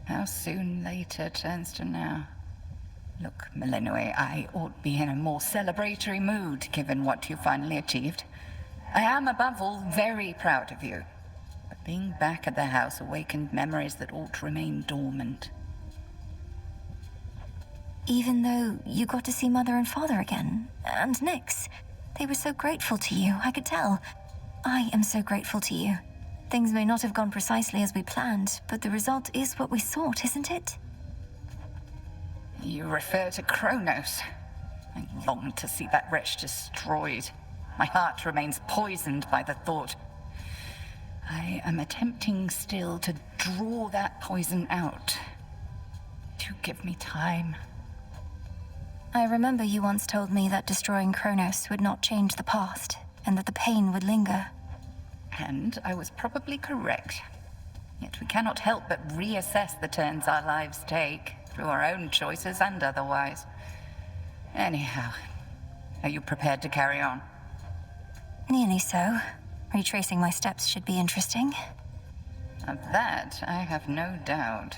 How soon later turns to now. Look, Melinoi, I ought be in a more celebratory mood given what you finally achieved. I am, above all, very proud of you. But being back at the house awakened memories that ought to remain dormant. Even though you got to see Mother and Father again, and Nyx, they were so grateful to you, I could tell. I am so grateful to you. Things may not have gone precisely as we planned, but the result is what we sought, isn't it? You refer to Kronos. I long to see that wretch destroyed. My heart remains poisoned by the thought. I am attempting still to draw that poison out. Do give me time. I remember you once told me that destroying Kronos would not change the past, and that the pain would linger. And I was probably correct. Yet we cannot help but reassess the turns our lives take, through our own choices and otherwise. Anyhow, are you prepared to carry on? Nearly so. Retracing my steps should be interesting. Of that, I have no doubt.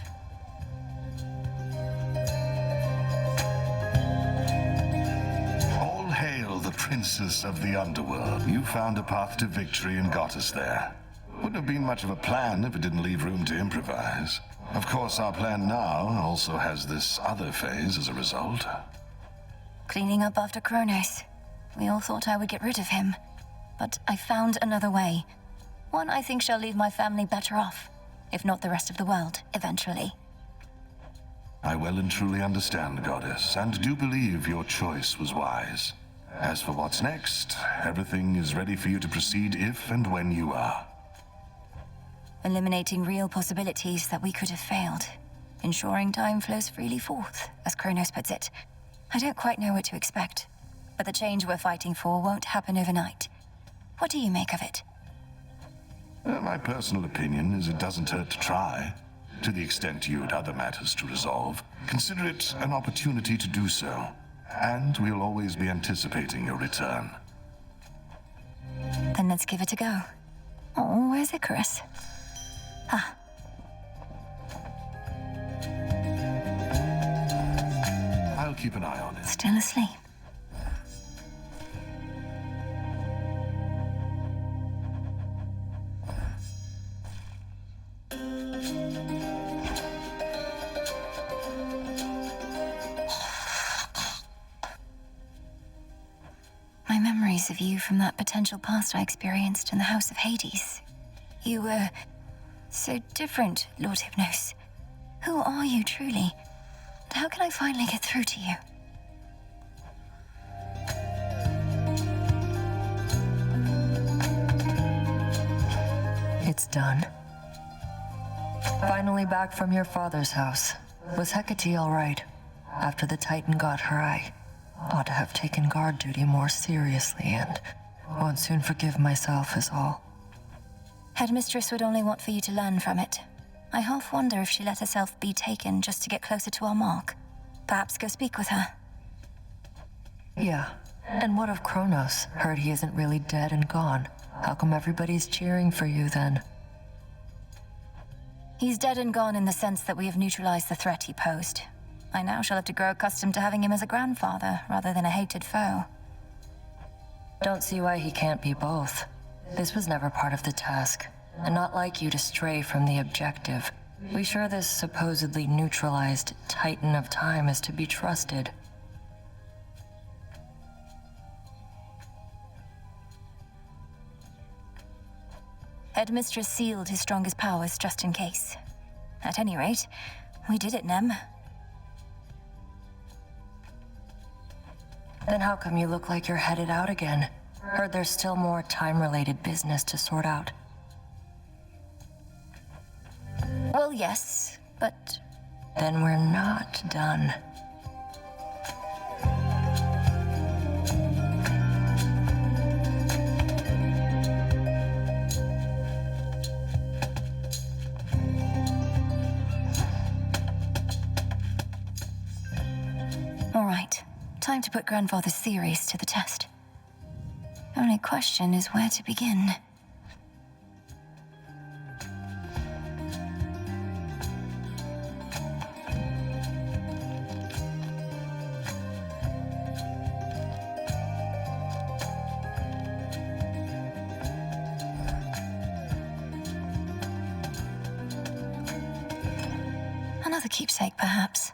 All hail the princess of the underworld. You found a path to victory and got us there. Wouldn't have been much of a plan if it didn't leave room to improvise. Of course, our plan now also has this other phase as a result. Cleaning up after Kronos. We all thought I would get rid of him. But I found another way. One I think shall leave my family better off, if not the rest of the world, eventually. I well and truly understand, Goddess, and do believe your choice was wise. As for what's next, everything is ready for you to proceed if and when you are. Eliminating real possibilities that we could have failed. Ensuring time flows freely forth, as Kronos puts it. I don't quite know what to expect, but the change we're fighting for won't happen overnight. What do you make of it? My personal opinion is it doesn't hurt to try. To the extent you had other matters to resolve, consider it an opportunity to do so. And we'll always be anticipating your return. Then let's give it a go. Oh, where's Icarus? Ah. I'll keep an eye on it. Still asleep. My memories of you from that potential past I experienced in the House of Hades. You were so different, Lord Hypnos. Who are you truly? And how can I finally get through to you? It's done. Finally back from your father's house. Was Hecate all right? After the Titan got her, I ought to have taken guard duty more seriously and won't soon forgive myself is all. Headmistress would only want for you to learn from it. I half wonder if she let herself be taken just to get closer to our mark. Perhaps go speak with her. Yeah. And what of Kronos? Heard he isn't really dead and gone. How come everybody's cheering for you then? He's dead and gone in the sense that we have neutralized the threat he posed. I now shall have to grow accustomed to having him as a grandfather rather than a hated foe. Don't see why he can't be both. This was never part of the task, and not like you to stray from the objective. We sure this supposedly neutralized Titan of Time is to be trusted. Headmistress sealed his strongest powers just in case. At any rate, we did it, Nem. Then how come you look like you're headed out again? Heard there's still more time-related business to sort out. Well, yes, but... Then we're not done. time to put Grandfather's theories to the test. Only question is where to begin. Another keepsake, perhaps.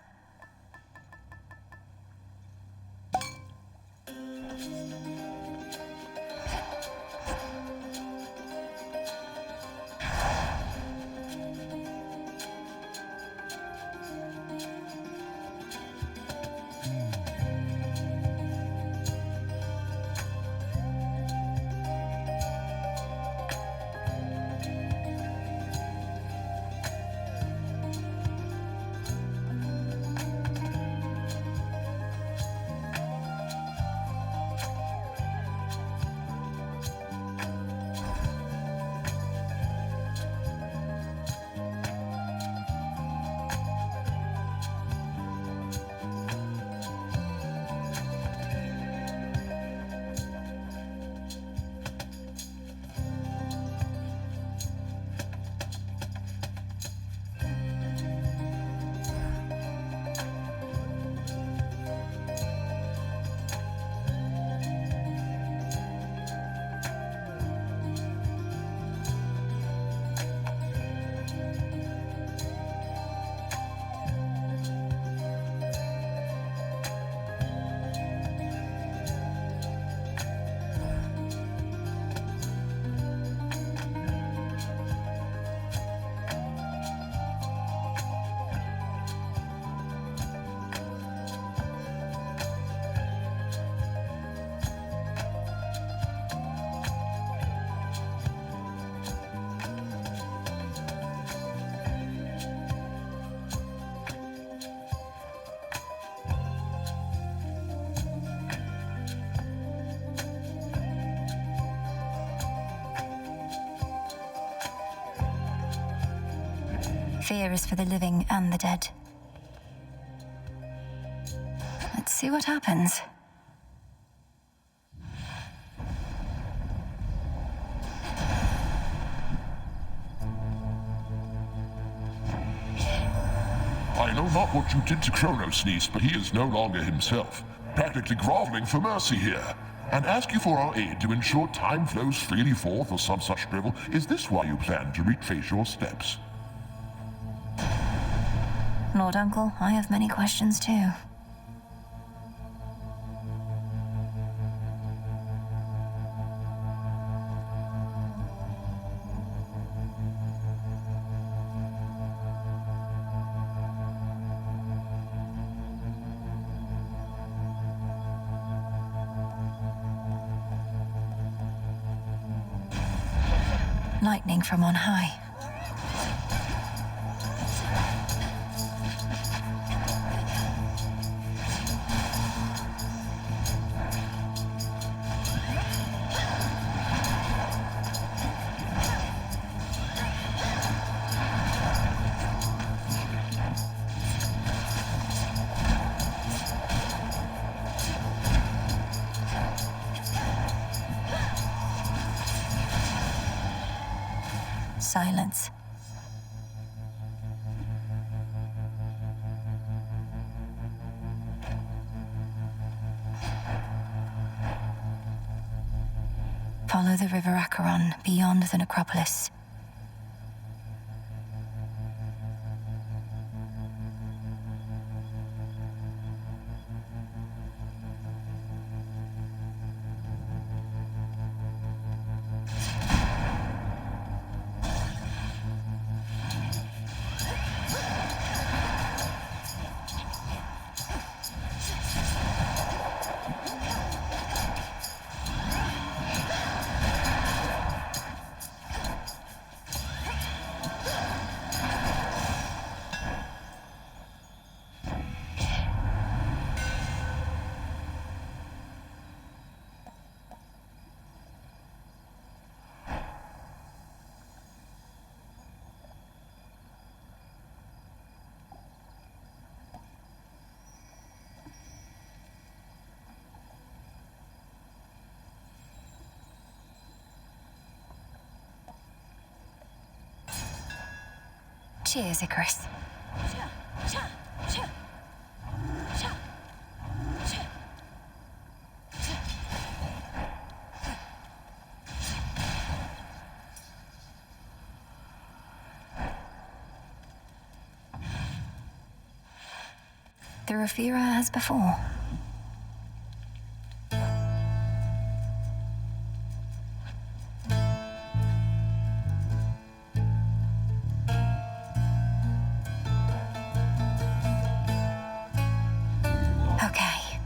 Fear is for the living and the dead. Let's see what happens. I know not what you did to Kronos, niece, but he is no longer himself, practically groveling for mercy here, and ask you for our aid to ensure time flows freely forth or some such drivel. Is this why you plan to retrace your steps? Lord Uncle, I have many questions too. Lightning from on high. Silence. Follow the River Acheron beyond the necropolis. Cheers, Icarus. Through Ophira as before. Okay.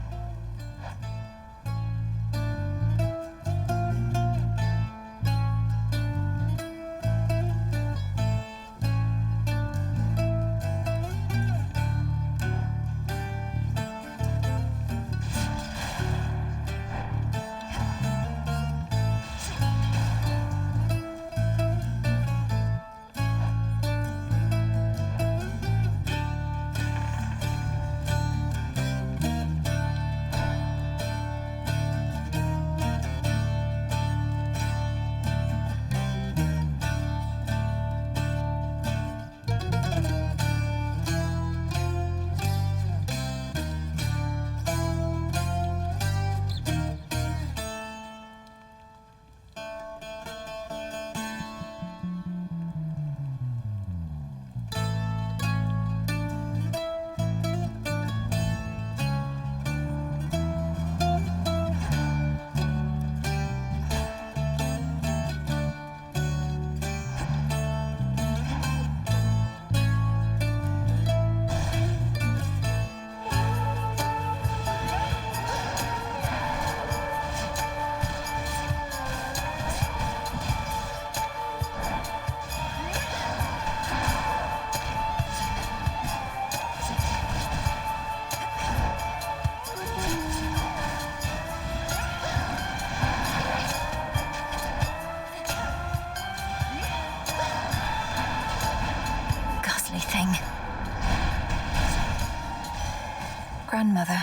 Grandmother.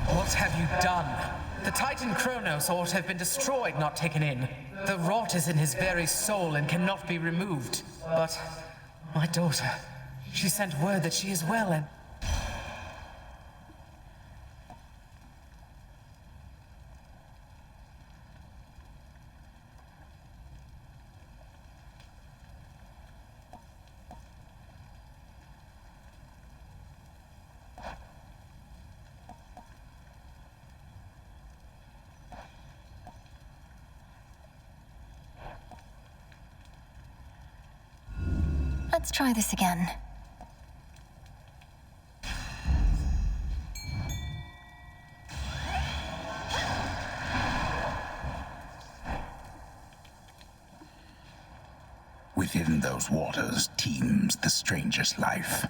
What have you done? The Titan Kronos ought to have been destroyed, not taken in. The rot is in his very soul and cannot be removed. But my daughter, she sent word that she is well and... Let's try this again. Within those waters teems the strangest life.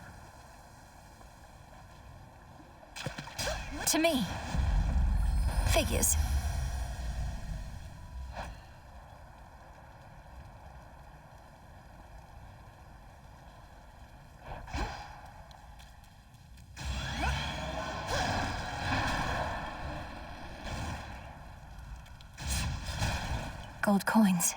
To me. Figures. Gold coins.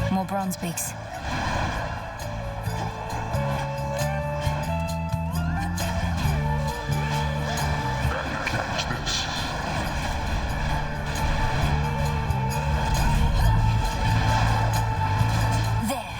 More bronze beaks. Catch this. There.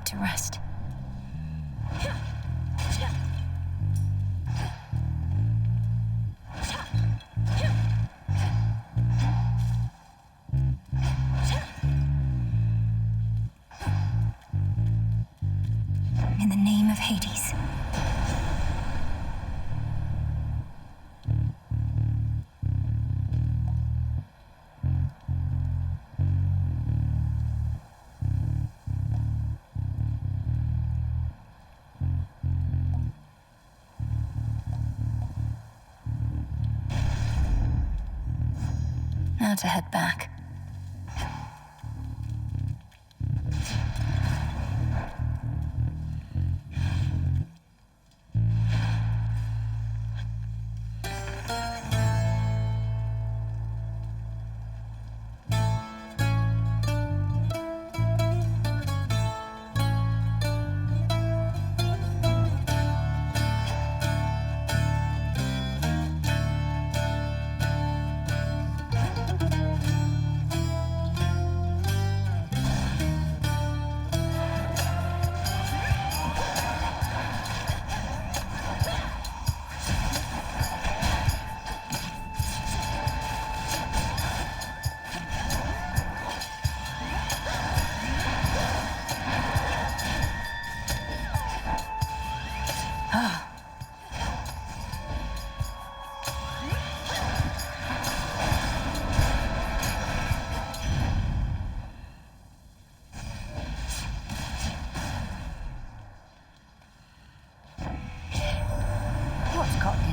to rest. In the name of Hades. Now to head back.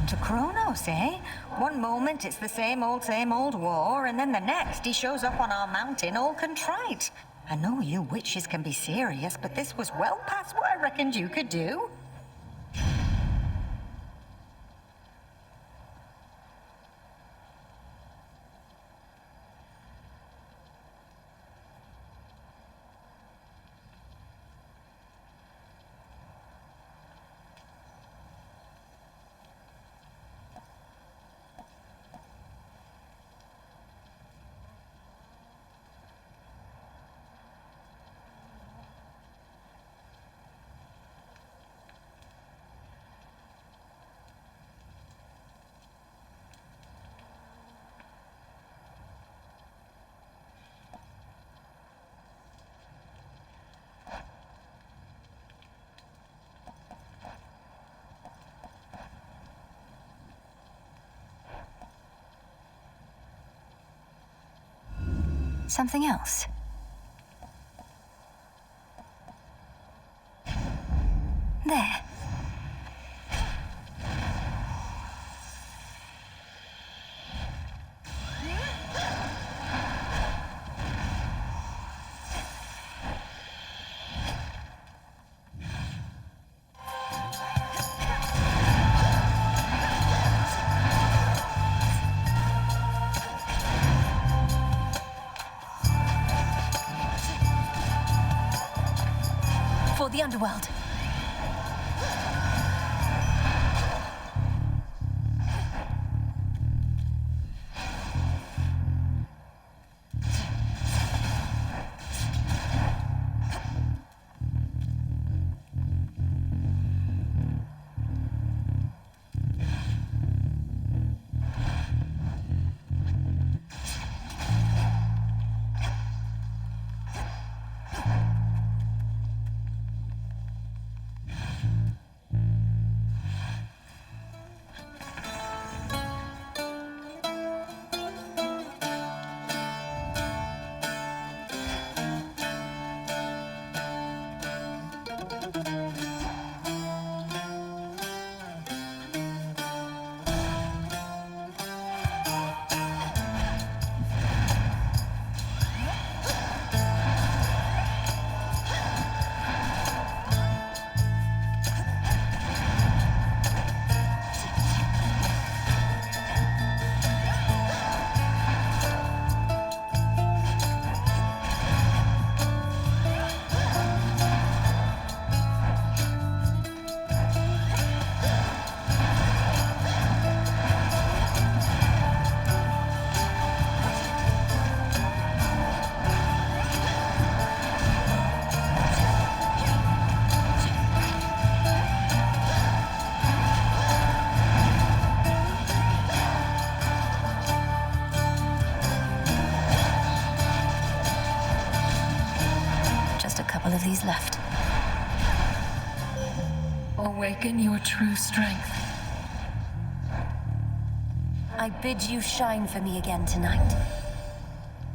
To Kronos, eh? One moment it's the same old war, and then the next he shows up on our mountain all contrite. I know you witches can be serious, but this was well past what I reckoned you could do. Something else? There. For the underworld. couple of these left. Awaken your true strength. I bid you shine for me again tonight.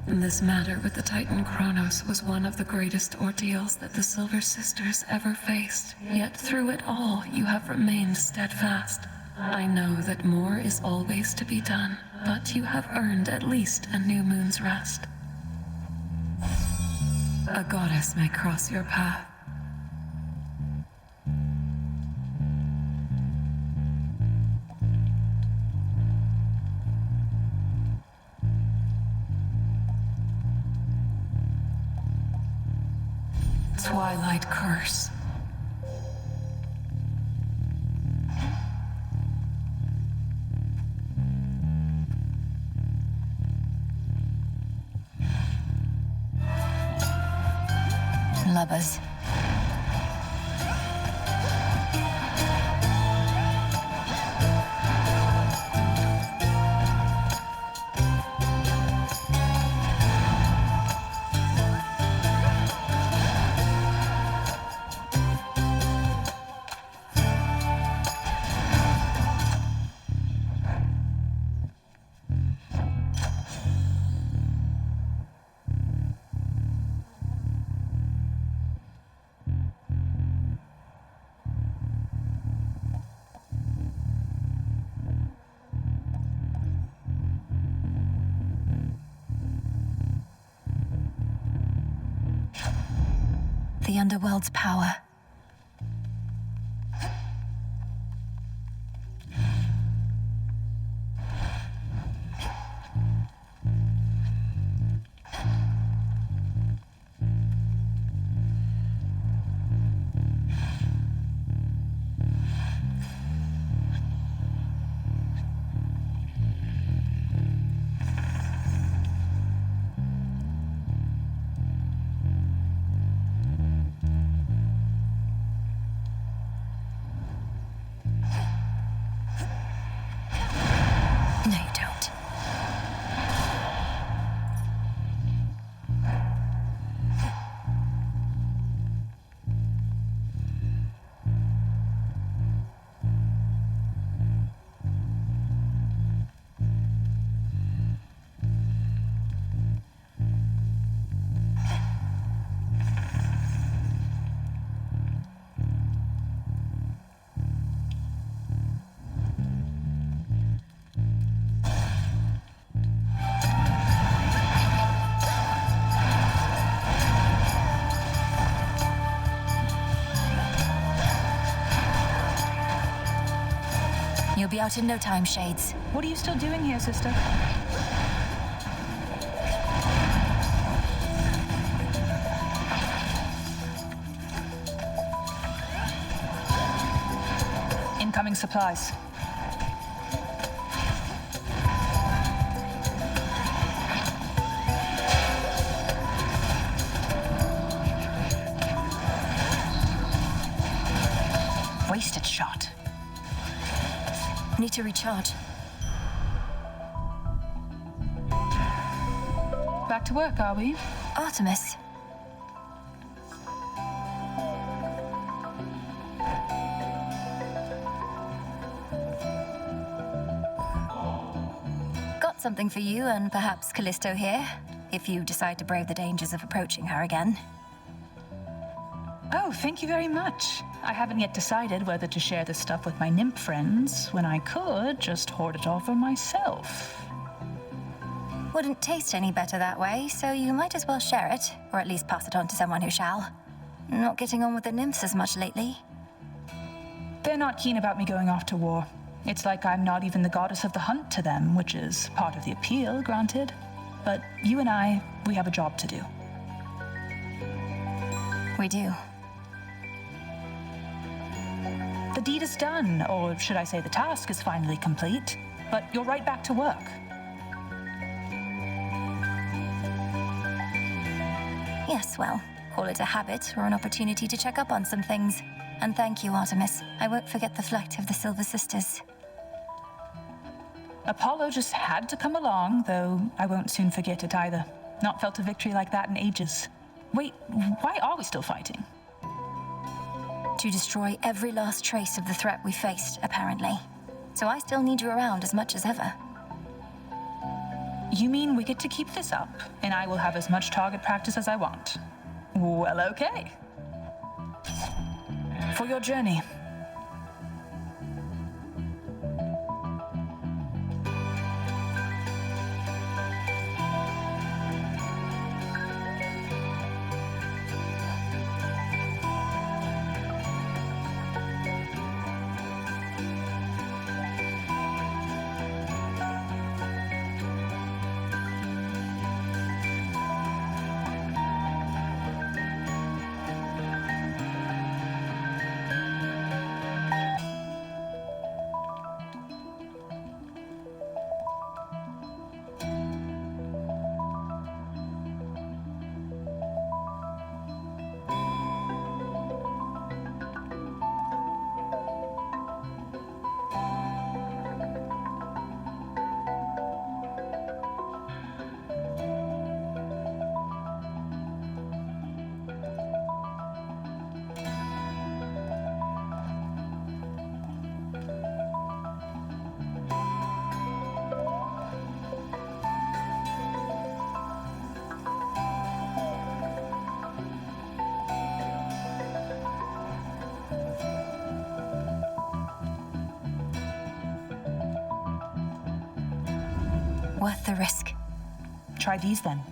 This matter with the Titan Kronos was one of the greatest ordeals that the Silver Sisters ever faced. Yet through it all, you have remained steadfast. I know that more is always to be done, but you have earned at least a new moon's rest. A goddess may cross your path. Twilight Curse. Lubbers. The underworld's power. No, you don't. You'll be out in no time, Shades. What are you still doing here, sister? Incoming supplies. Wasted shot. Need to recharge. Back to work, are we? Artemis. Got something for you and perhaps Callisto here, if you decide to brave the dangers of approaching her again. Oh, thank you very much. I haven't yet decided whether to share this stuff with my nymph friends when I could just hoard it all for myself. Wouldn't taste any better that way, so you might as well share it, or at least pass it on to someone who shall. Not getting on with the nymphs as much lately. They're not keen about me going off to war. It's like I'm not even the goddess of the hunt to them, which is part of the appeal, granted. But you and I, we have a job to do. We do. The deed is done, or should I say the task is finally complete. But you're right back to work. Yes, well, call it a habit or an opportunity to check up on some things. And thank you, Artemis. I won't forget the flight of the Silver Sisters. Apollo just had to come along, though I won't soon forget it either. Not felt a victory like that in ages. Wait, why are we still fighting? To destroy every last trace of the threat we faced, apparently. So I still need you around as much as ever. You mean we get to keep this up, and I will have as much target practice as I want? Well, okay. For your journey. Worth the risk. Try these then.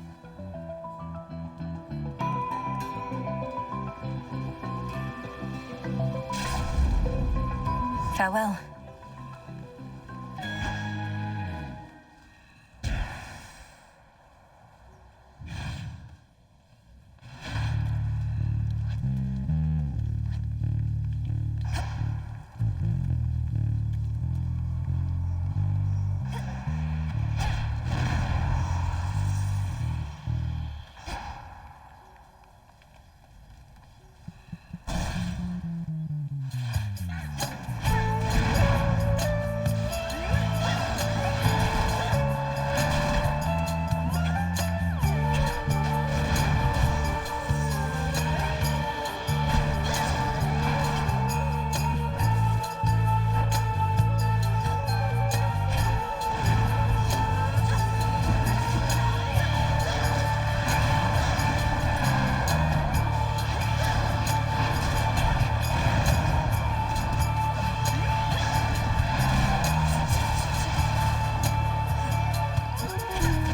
Farewell.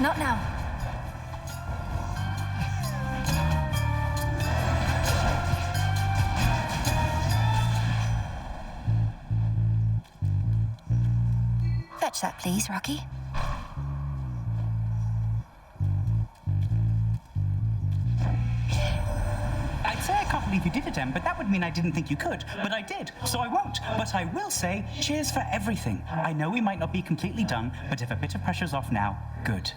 Not now. Fetch that, please, Rocky. I'd say I can't believe you did it, Em, but that would mean I didn't think you could. But I did, so I won't. But I will say, cheers for everything. I know we might not be completely done, but if a bit of pressure's off now, good.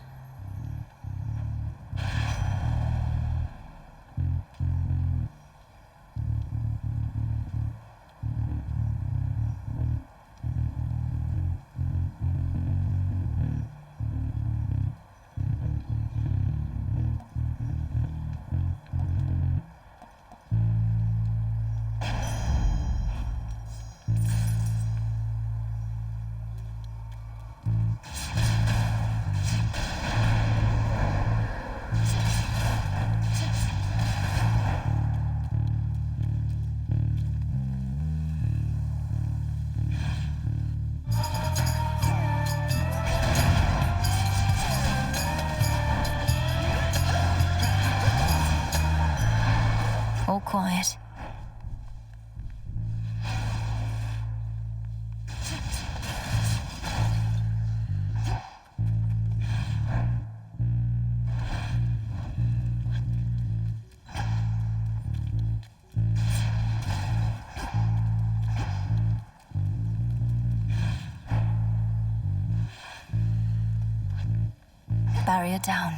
All quiet. Barrier down.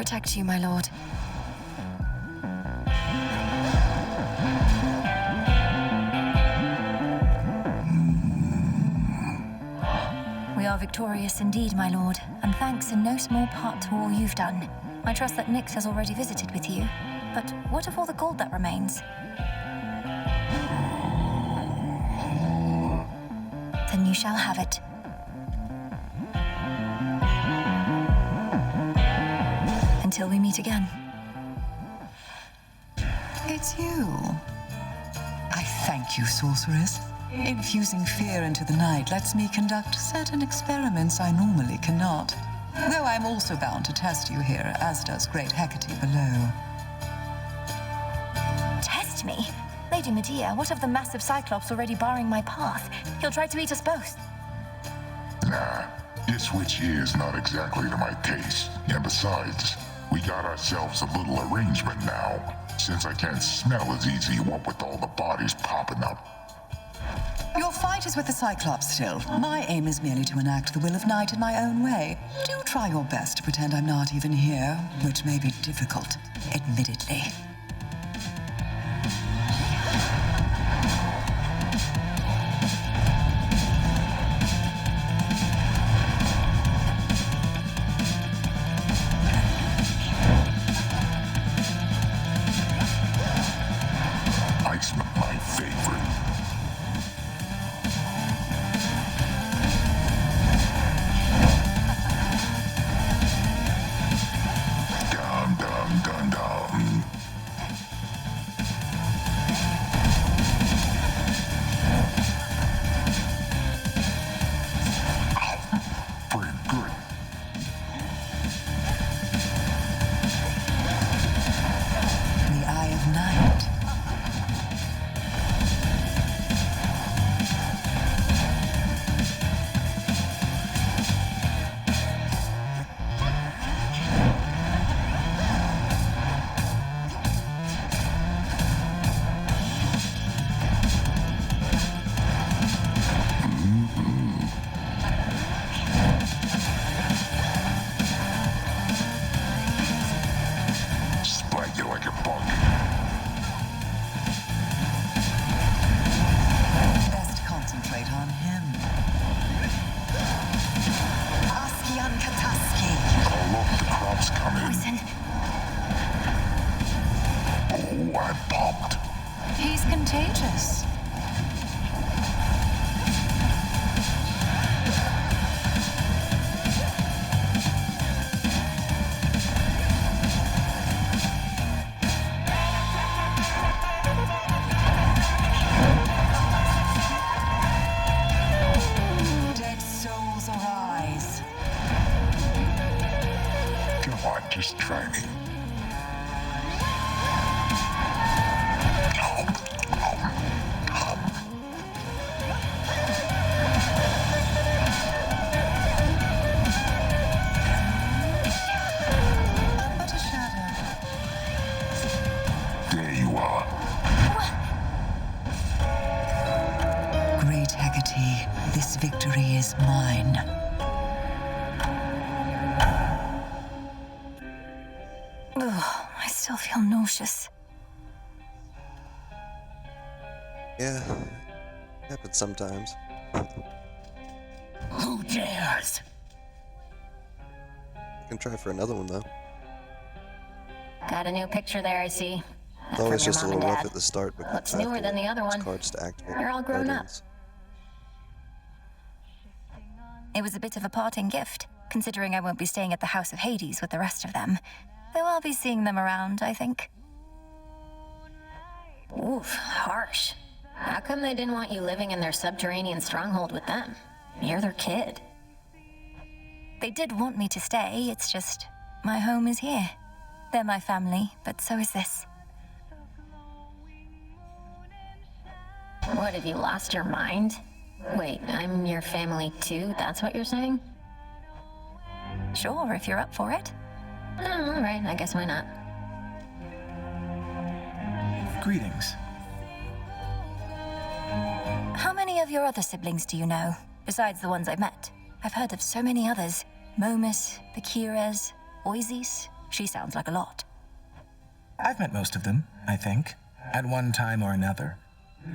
protect you, my lord. We are victorious indeed, my lord, and thanks in no small part to all you've done. I trust that Nyx has already visited with you, but what of all the gold that remains? Then you shall have it. Until we meet again. It's you. I thank you, sorceress. Infusing fear into the night lets me conduct certain experiments I normally cannot. Though I'm also bound to test you here, as does Great Hecate below. Test me? Lady Medea, what of the massive Cyclops already barring my path? He'll try to eat us both. Nah, this witch here is not exactly to my taste. And besides, we got ourselves a little arrangement now, since I can't smell as easy, what with all the bodies popping up. Your fight is with the Cyclops still. My aim is merely to enact the will of night in my own way. Do try your best to pretend I'm not even here, which may be difficult, admittedly. Iceman, my favorite. Dum, dum, dum, dum. Pretty good. The Eye of Night. Spike you like a bug. Best concentrate on him. Askian Kataski. Oh, look, the crops coming. Listen, Oh, I'm pumped. He's contagious. Dead souls arise. Come on, just try me. But a shadow. There you are. Great Hecate, this victory is mine. ugh, I still feel nauseous. Yeah, happens sometimes. Who dares? I can try for another one though. Got a new picture there, I see. It's From always your just a mom and little rough dad. at the start, but Looks you have newer to than the other use one. cards to activate. You're all grown up. items. It was a bit of a parting gift, considering I won't be staying at the House of Hades with the rest of them. Though I'll be seeing them around, I think. Oof, harsh. How come they didn't want you living in their subterranean stronghold with them? You're their kid. They did want me to stay, it's just my home is here. They're my family, but so is this. What, have you lost your mind? Wait, I'm your family too? That's what you're saying? Sure, if you're up for it. Oh, all right, I guess why not? Greetings. How many of your other siblings do you know, besides the ones I've met? I've heard of so many others. Momus, the Kires, Oises. She sounds like a lot. I've met most of them, I think, at one time or another.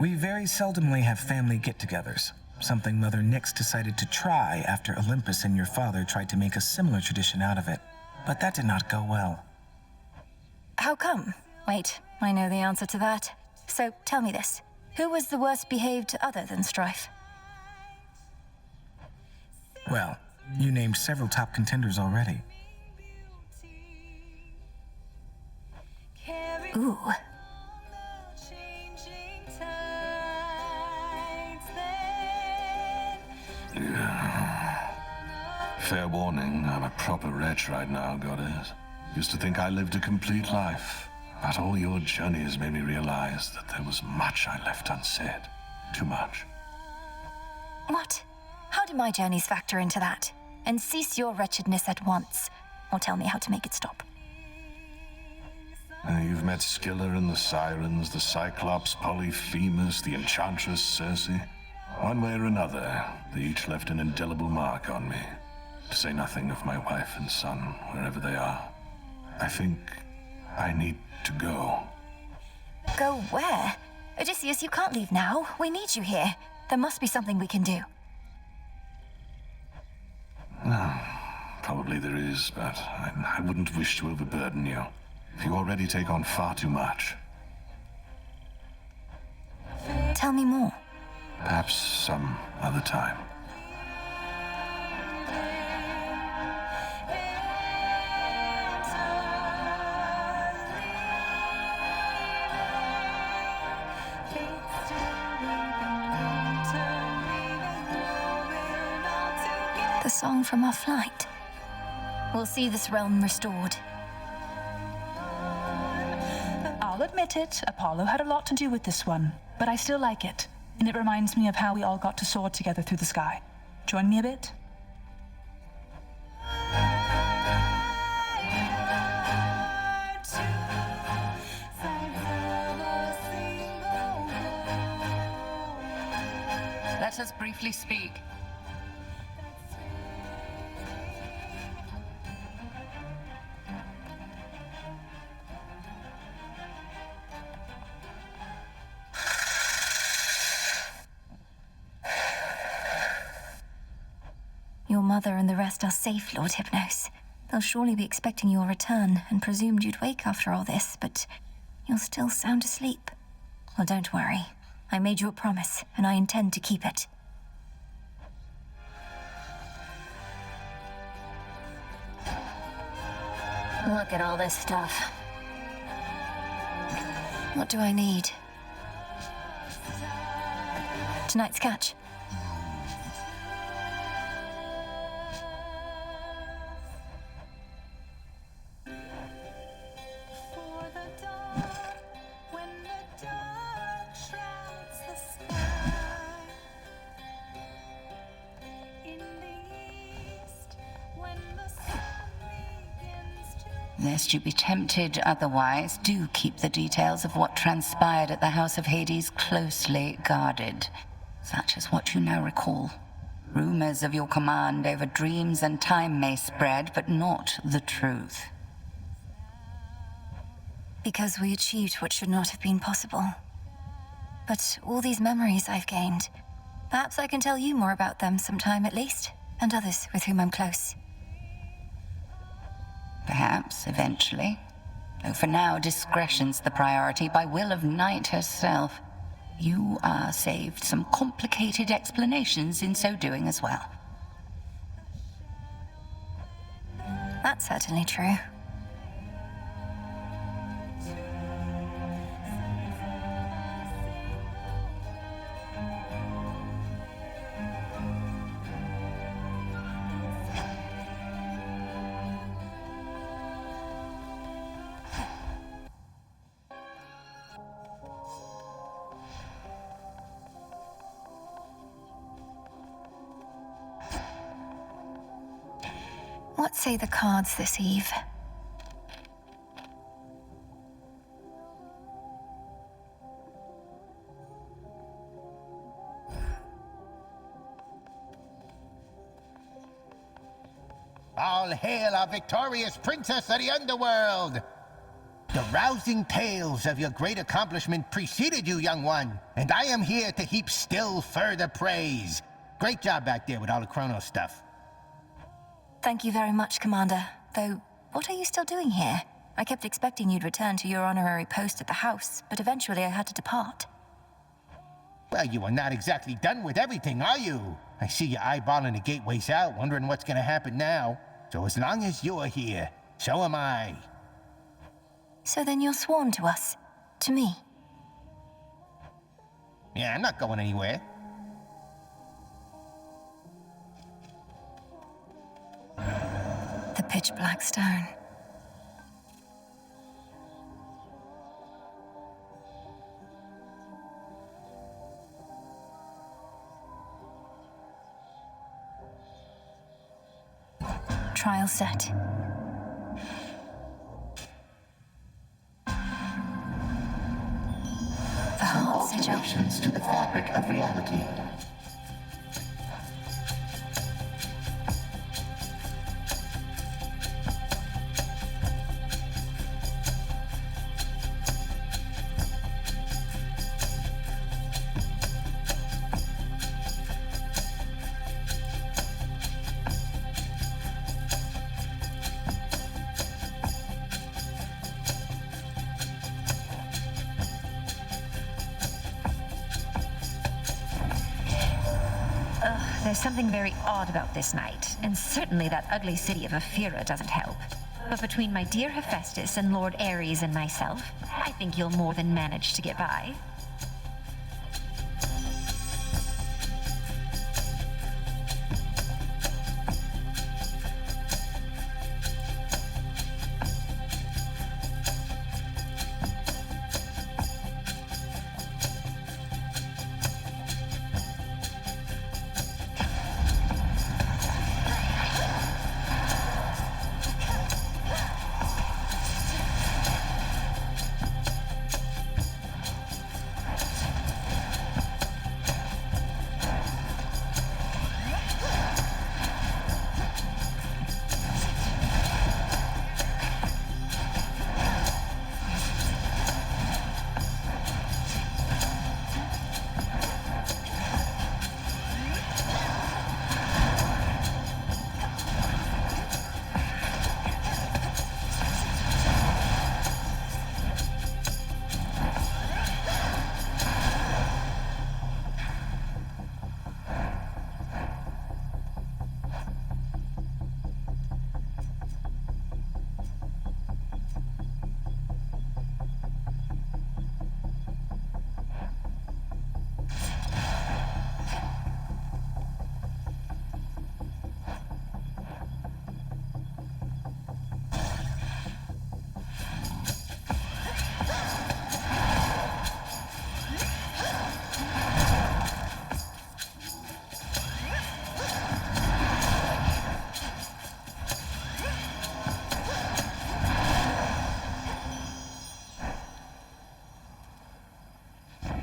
We very seldomly have family get-togethers, something Mother Nyx decided to try after Olympus and your father tried to make a similar tradition out of it. But that did not go well. How come? Wait, I know the answer to that. So tell me this. Who was the worst behaved other than Strife? Well, you named several top contenders already. Ooh. Fair warning, I'm a proper wretch right now, Goddess. Used to think I lived a complete life, but all your journeys made me realize that there was much I left unsaid. Too much. What? How do my journeys factor into that? And cease your wretchedness at once, or tell me how to make it stop. You've met Scylla and the Sirens, the Cyclops, Polyphemus, the Enchantress Circe. One way or another, they each left an indelible mark on me. To say nothing of my wife and son, wherever they are. I think I need to go. Go where? Odysseus, you can't leave now. We need you here. There must be something we can do. Probably there is, but I wouldn't wish to overburden you. You already take on far too much. Tell me more. Perhaps some other time. The song from our flight. We'll see this realm restored. I'll admit it, Apollo had a lot to do with this one, but I still like it. And it reminds me of how we all got to soar together through the sky. Join me a bit? Let us briefly speak. Your mother and the rest are safe, Lord Hypnos. They'll surely be expecting your return and presumed you'd wake after all this, but you're still sound asleep. Well, don't worry. I made you a promise, and I intend to keep it. Look at all this stuff. What do I need? Tonight's catch. Lest you be tempted otherwise, do keep the details of what transpired at the House of Hades closely guarded, such as what you now recall. Rumors of your command over dreams and time may spread, but not the truth. Because we achieved what should not have been possible. But all these memories I've gained, perhaps I can tell you more about them sometime at least, and others with whom I'm close. Perhaps, eventually. Though for now, discretion's the priority by will of Night herself. You are saved some complicated explanations in so doing as well. That's certainly true. What say the cards this eve? All hail our victorious princess of the underworld! The rousing tales of your great accomplishment preceded you, young one, and I am here to heap still further praise. Great job back there with all the Chronos stuff. Thank you very much, Commander. Though, what are you still doing here? I kept expecting you'd return to your honorary post at the house, but eventually I had to depart. Well, you are not exactly done with everything, are you? I see you eyeballing the gateways out, wondering what's gonna happen now. So as long as you're here, so am I. So then you're sworn to us. To me. Yeah, I'm not going anywhere. The pitch black stone. Trial set. The heart sigil. To the fabric of reality. There's something very odd about this night, and certainly that ugly city of Ephira doesn't help. But between my dear Hephaestus and Lord Ares and myself, I think you'll more than manage to get by.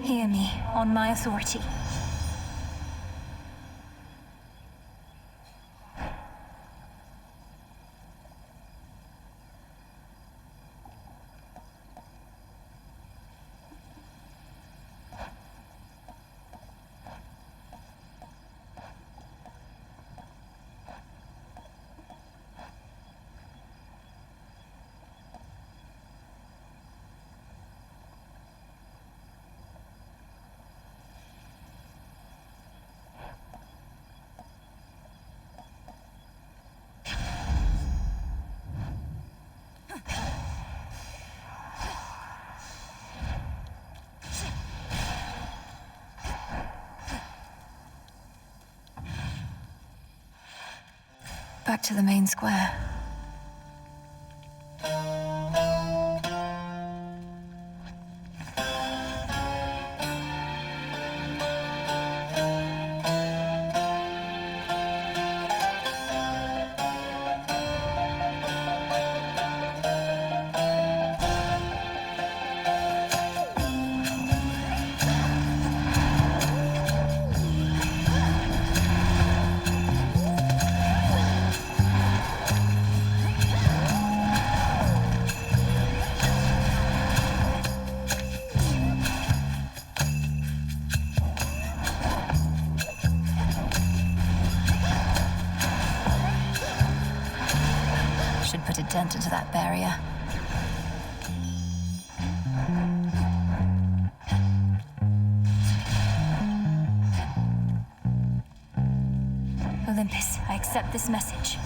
Hear me, on my authority. Back to the main square. put a dent into that barrier. Olympus, I accept this message.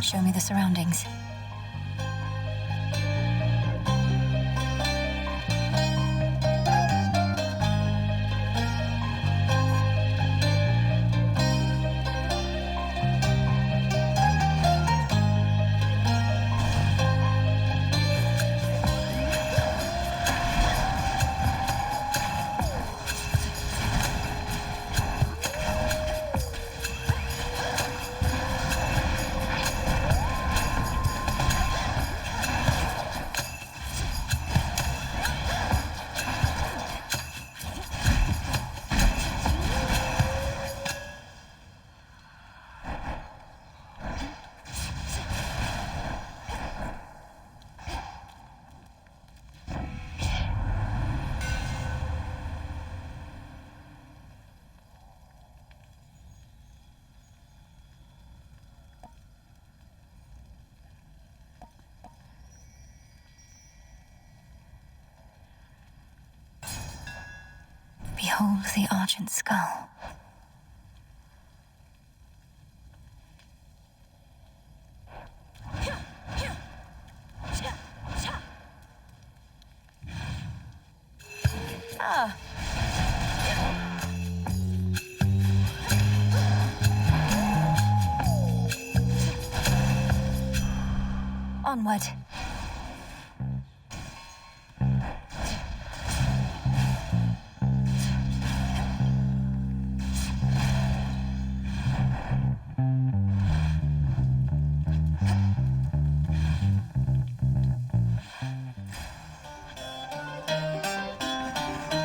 Show me the surroundings. Behold the Argent Skull. Ah. Onward.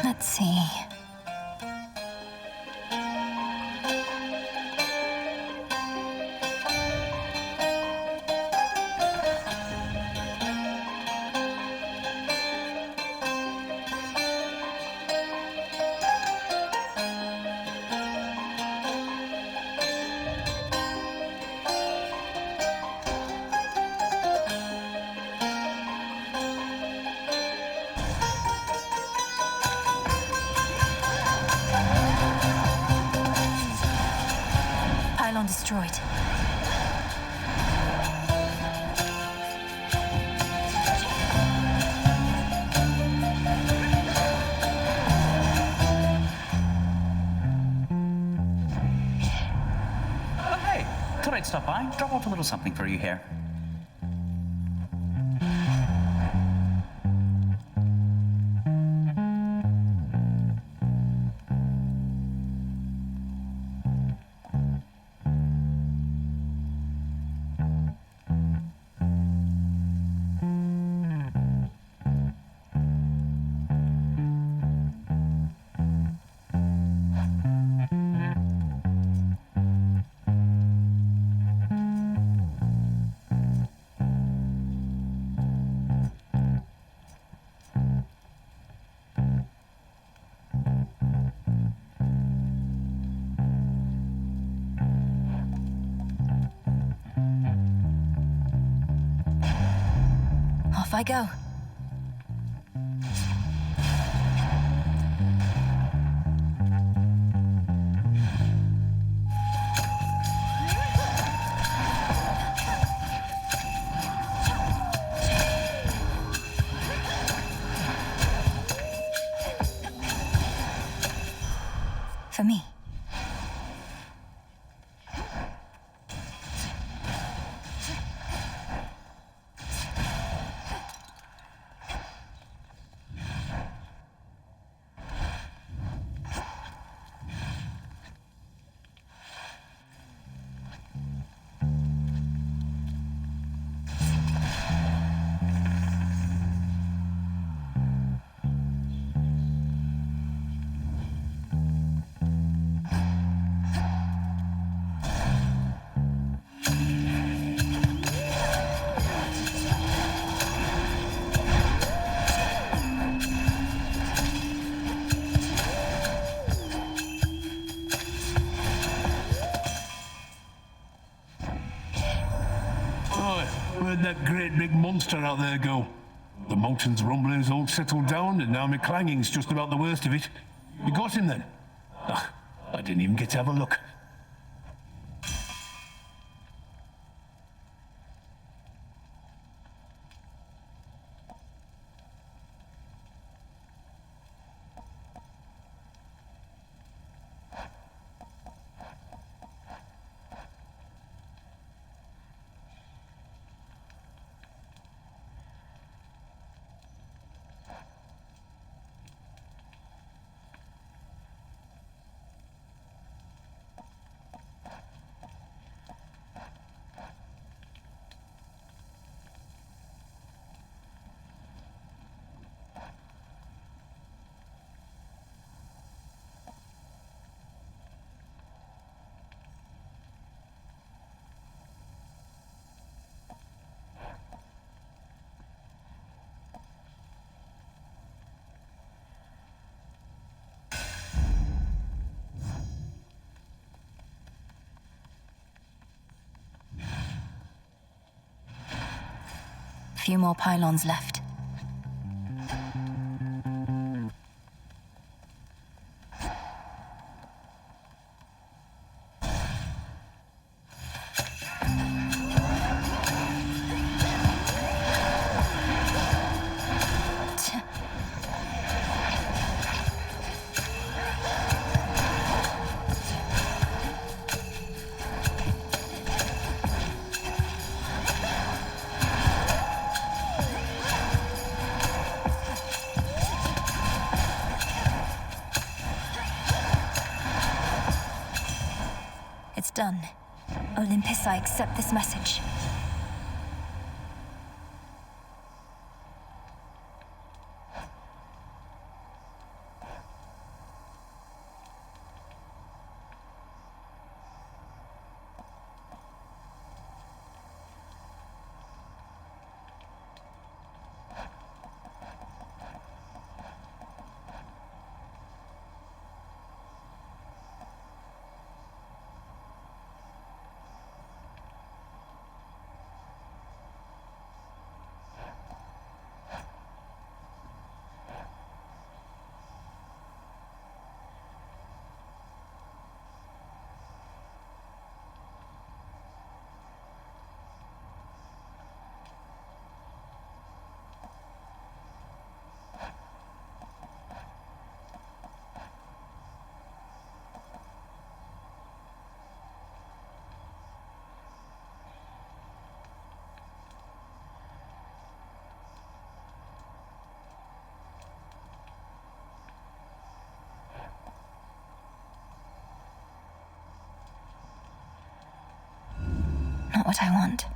Let's see. Pylon destroyed. I'd stop by, drop off a little something for you here. Off I go. For me. Where'd that great big monster out there go? The mountain's rumbling's all settled down, and now my clanging's just about the worst of it. You got him then? Ugh, I didn't even get to have a look. Few more pylons left. It's done. Olympus, I accept this message. not what I want.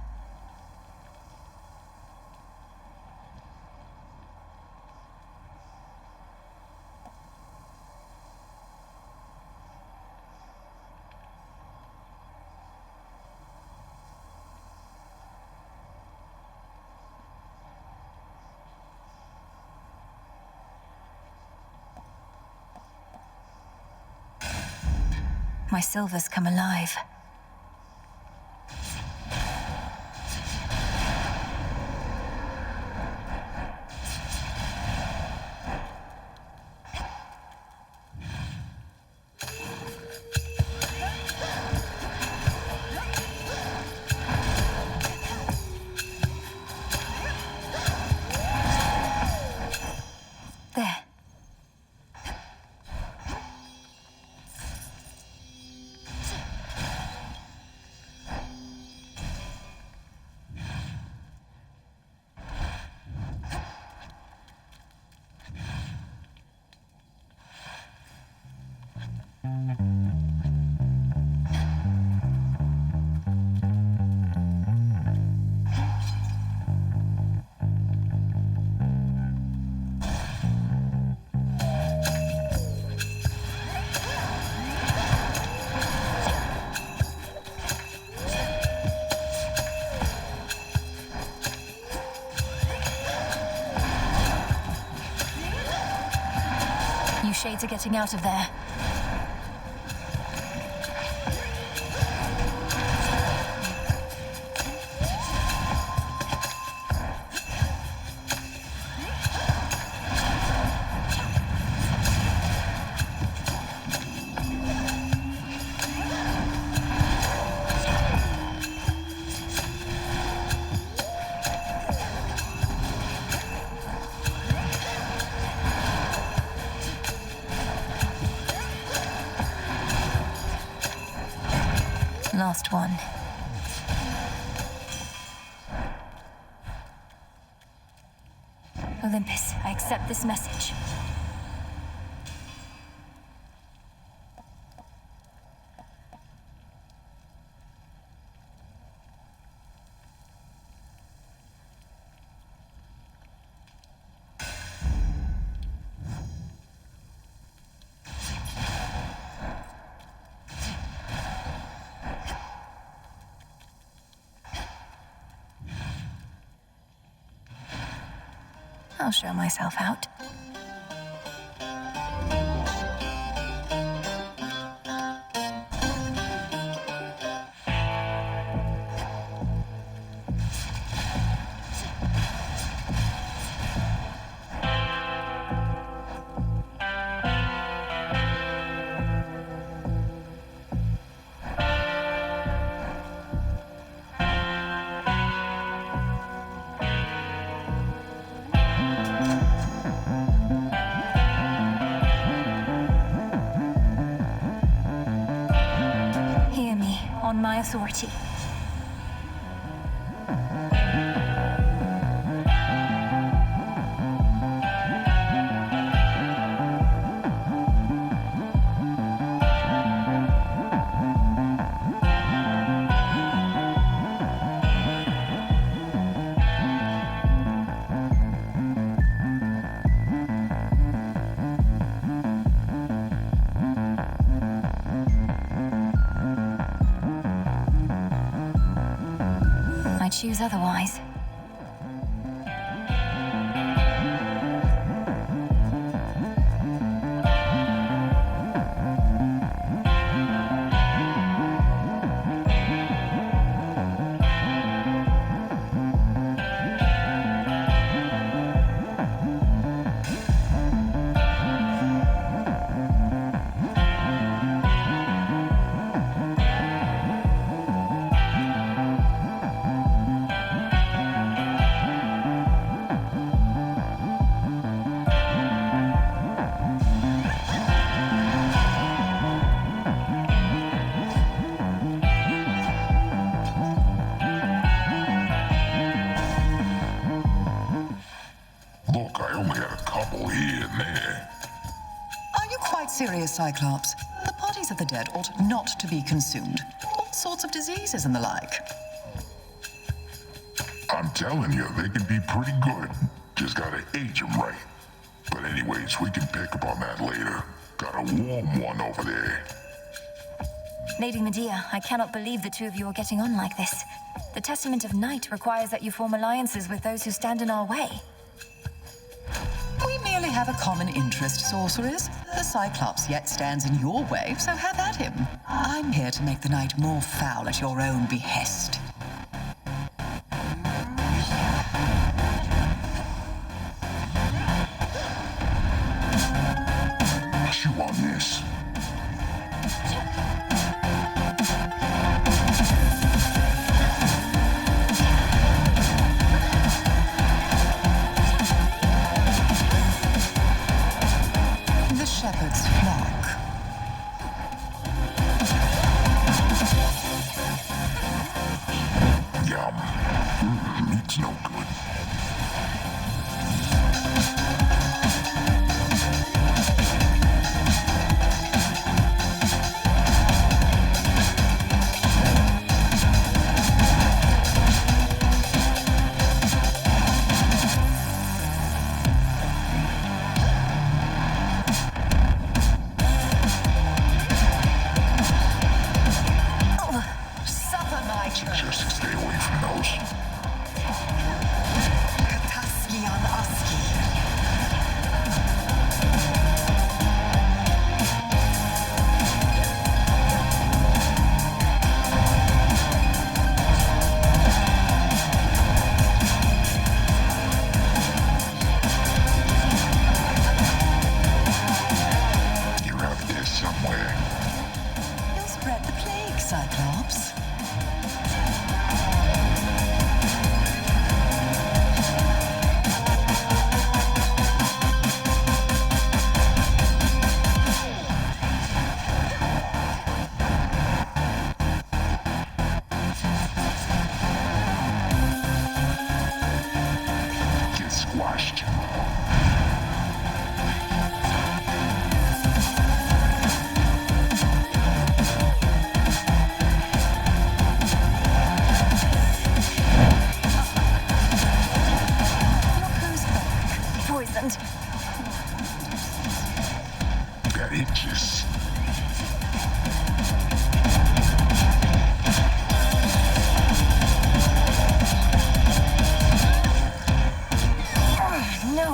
My silver's come alive. There. You shades are getting out of there. Last one. Olympus, I accept this message. I'll show myself out. Hear me, on my authority. I choose otherwise. Look, I only had a couple here and there. Are you quite serious, Cyclops? The bodies of the dead ought not to be consumed. All sorts of diseases and the like. I'm telling you, they can be pretty good. Just gotta age them right. But anyways, we can pick up on that later. Got a warm one over there. Lady Medea, I cannot believe the two of you are getting on like this. The Testament of Night requires that you form alliances with those who stand in our way. We merely have a common interest, sorceress. The Cyclops yet stands in your way, so have at him. I'm here to make the night more foul at your own behest. Chew on this. The shepherd's flock. Yum. Meat's no good. Suffer my church. Just stay away from those. Kataskian Aski. You have this somewhere. You'll spread the plague, Cyclops. Get squashed. Poisoned. That itches. No.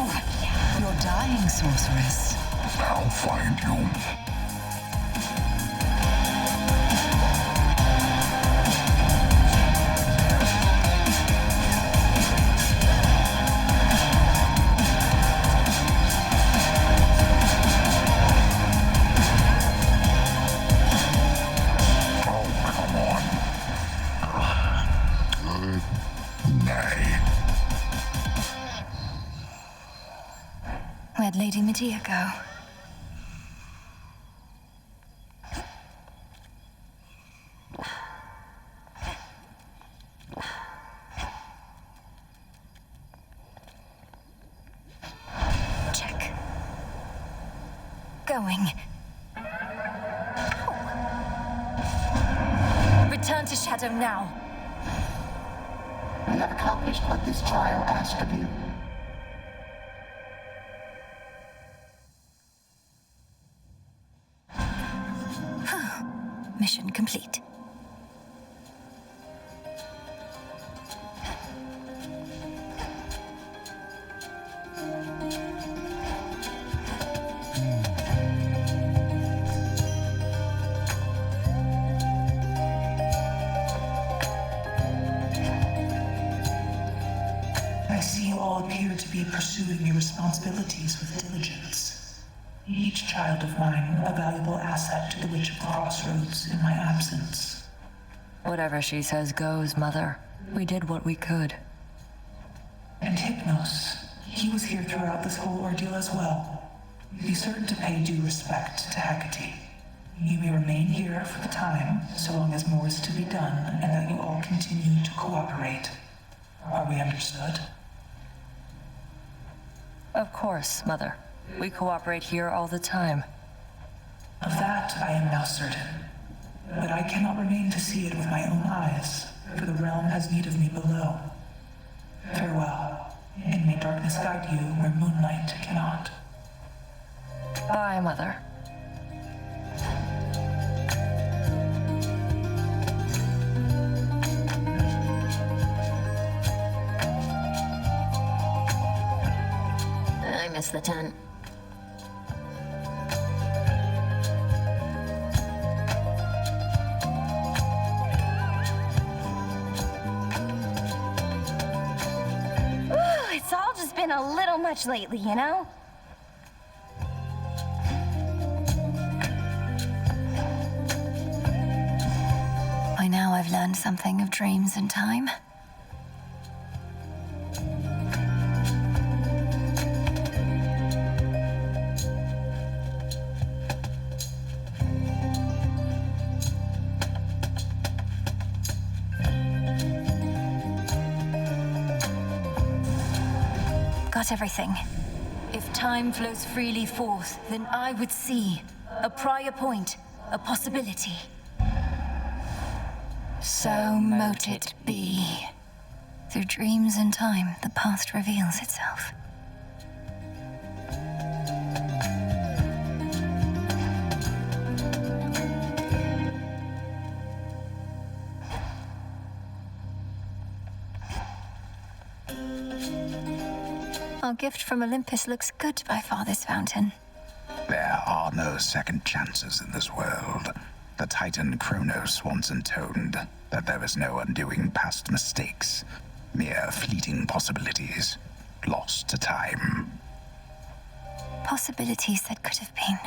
You're dying, sorceress. I'll find you. Oh, come on. Good night. Where'd Lady Medea go? Check. Going. Return to Shadow now. You have accomplished what this trial asked of you. Mission complete. I see you all appear to be pursuing your responsibilities with diligence. Each child of mine a valuable asset to the Witch of the Crossroads in my absence. Whatever she says goes, Mother. We did what we could. And Hypnos, he was here throughout this whole ordeal as well. Be certain to pay due respect to Hecate. You may remain here for the time, so long as more is to be done, and that you all continue to cooperate. Are we understood? Of course, Mother. We cooperate here all the time. Of that I am now certain. But I cannot remain to see it with my own eyes, for the realm has need of me below. Farewell, and may darkness guide you where moonlight cannot. Bye, Mother. I miss the tent. Ooh, it's all just been a little much lately, you know? By now I've learned something of dreams and time. Got everything. If time flows freely forth, then I would see a prior point, a possibility. So mote it be. Through dreams and time, the past reveals itself. Our gift from Olympus looks good by Father's fountain. There are no second chances in this world. The Titan Kronos once intoned that there is no undoing past mistakes, mere fleeting possibilities, lost to time. Possibilities that could have been.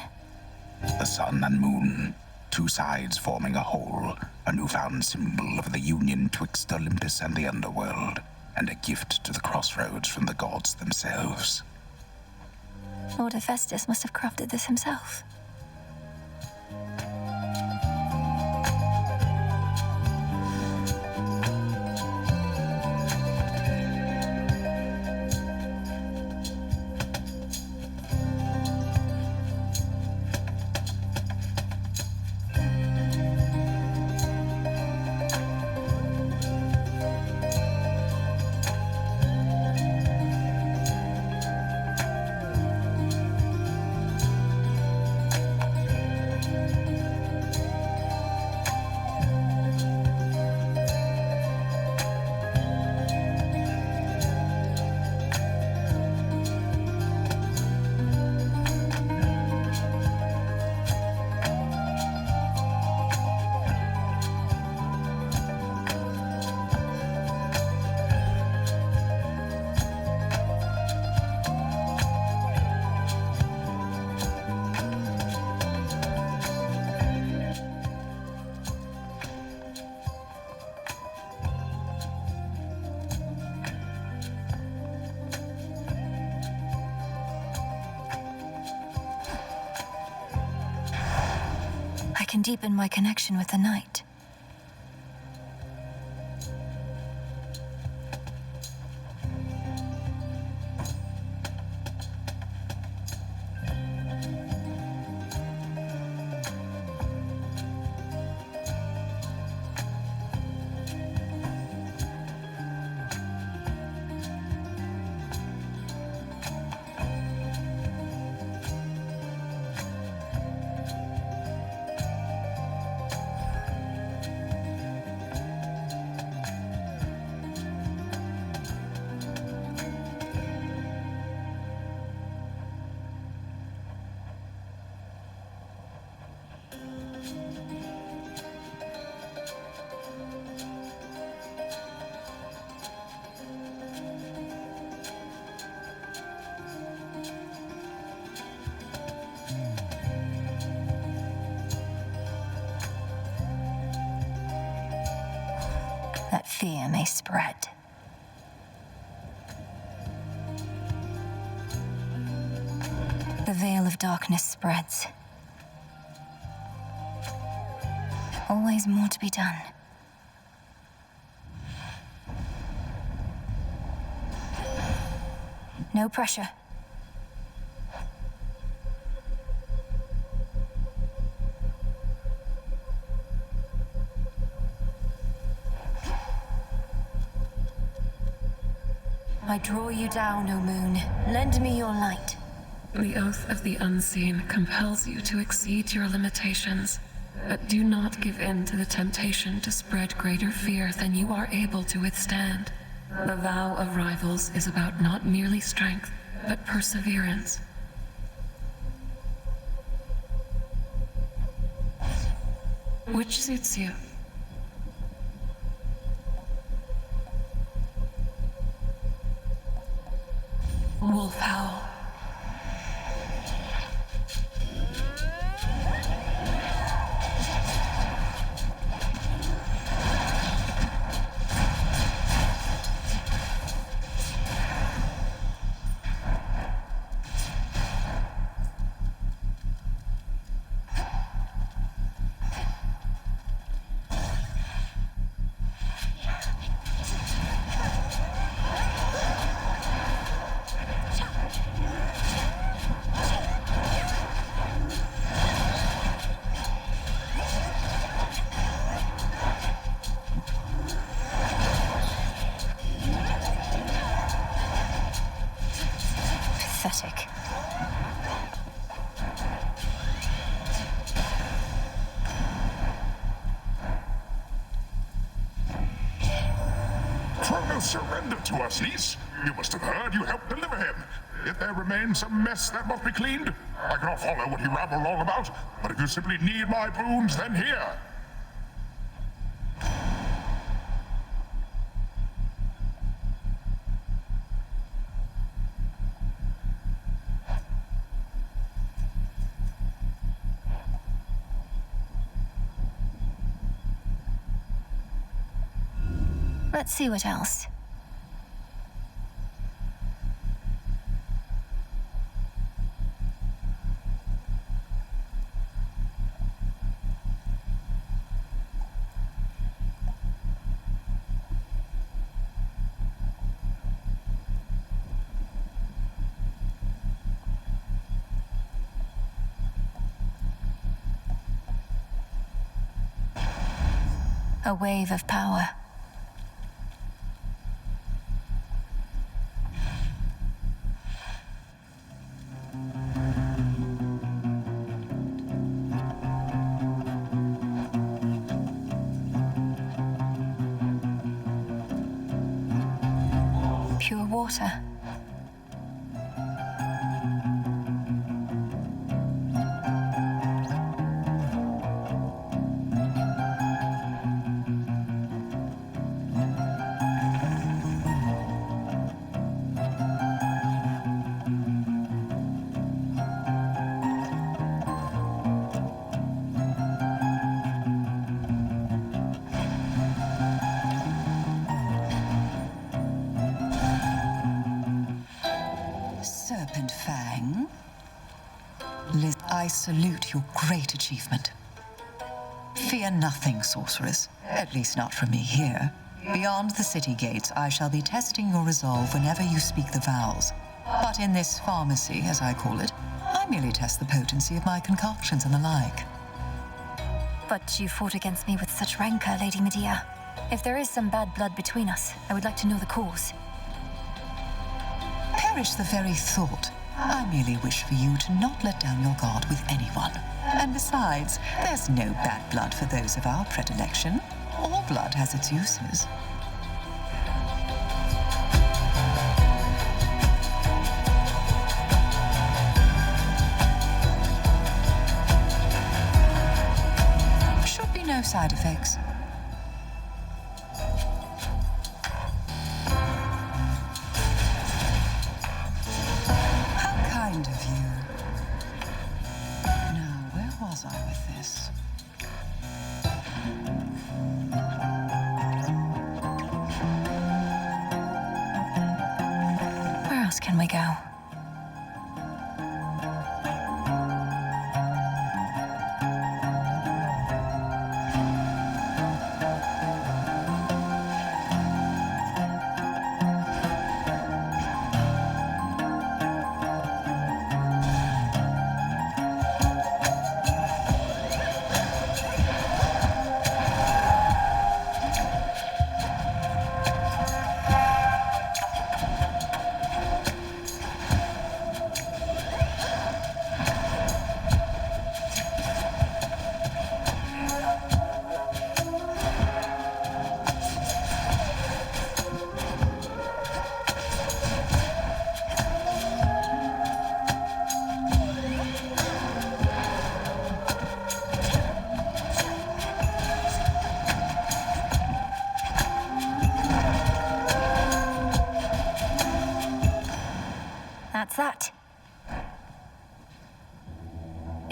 The sun and moon, two sides forming a whole, a newfound symbol of the union twixt Olympus and the underworld, and a gift to the crossroads from the gods themselves. Lord Hephaestus must have crafted this himself. I can deepen my connection with the night. That fear may spread. The veil of darkness spreads. Always more to be done. No pressure. I draw you down, O moon. Lend me your light. The oath of the unseen compels you to exceed your limitations, but do not give in to the temptation to spread greater fear than you are able to withstand. The vow of rivals is about not merely strength, but perseverance. Which suits you? Wolf Howl. Pathetic. Kronos surrendered to us, niece. You must have heard you helped deliver him. Yet there remains some mess that must be cleaned. I cannot follow what you ramble on about, but if you simply need my boons, then here. Let's see what else. A wave of power. Pure water. Serpent Fang. Liz, I salute your great achievement. Fear nothing, sorceress. At least not from me here. Beyond the city gates, I shall be testing your resolve whenever you speak the vows. But in this pharmacy, as I call it, I merely test the potency of my concoctions and the like. But you fought against me with such rancor, Lady Medea. If there is some bad blood between us, I would like to know the cause. Perish the very thought. I merely wish for you to not let down your guard with anyone. And besides, there's no bad blood for those of our predilection. All blood has its uses. Should be no side effects. Can we go?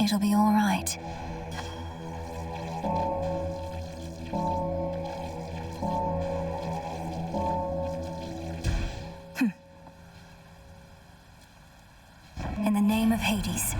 It'll be all right. In the name of Hades.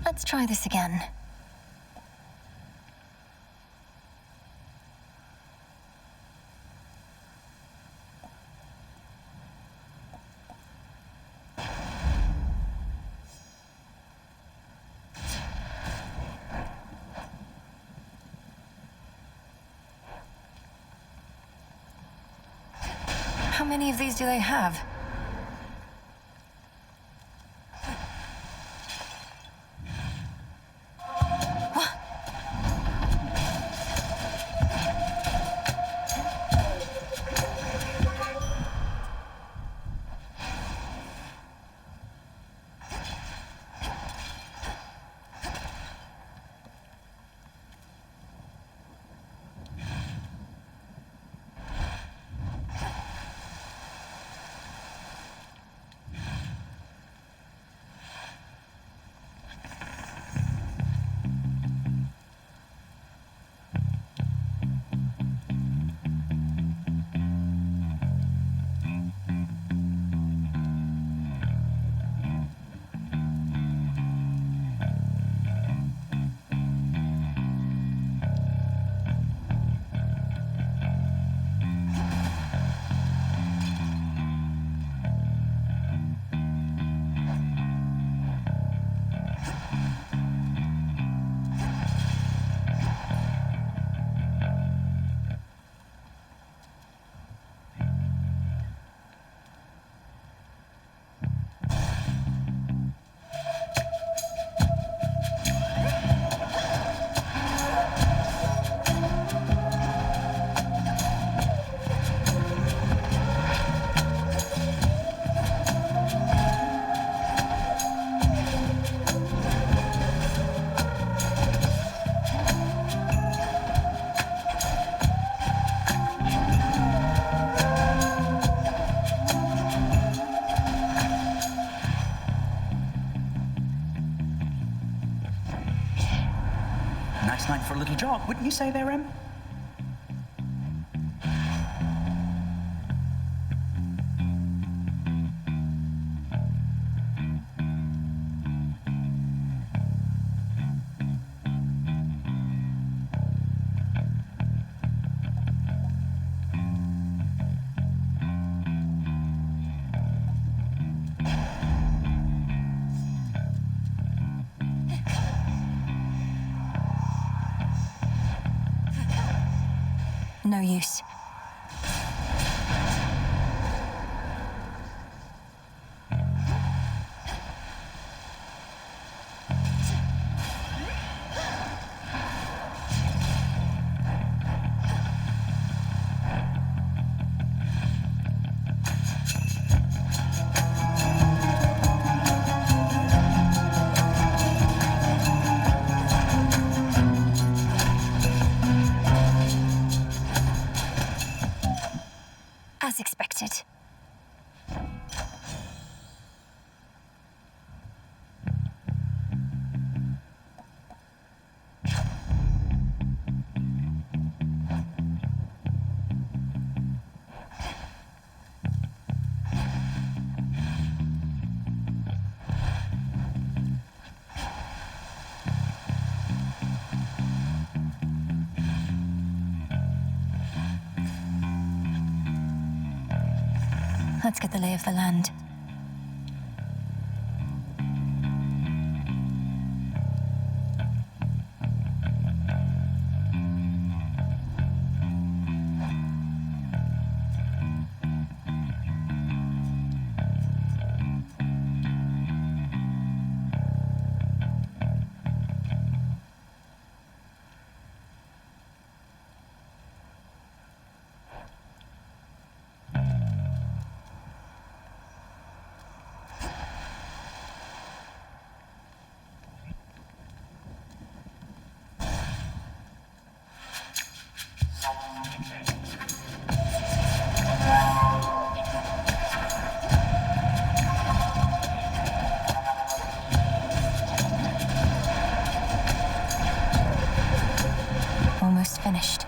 Let's try this again. How many of these do they have? Nice night for a little jog, wouldn't you say there, Em? No use. Let's get the lay of the land. Almost finished.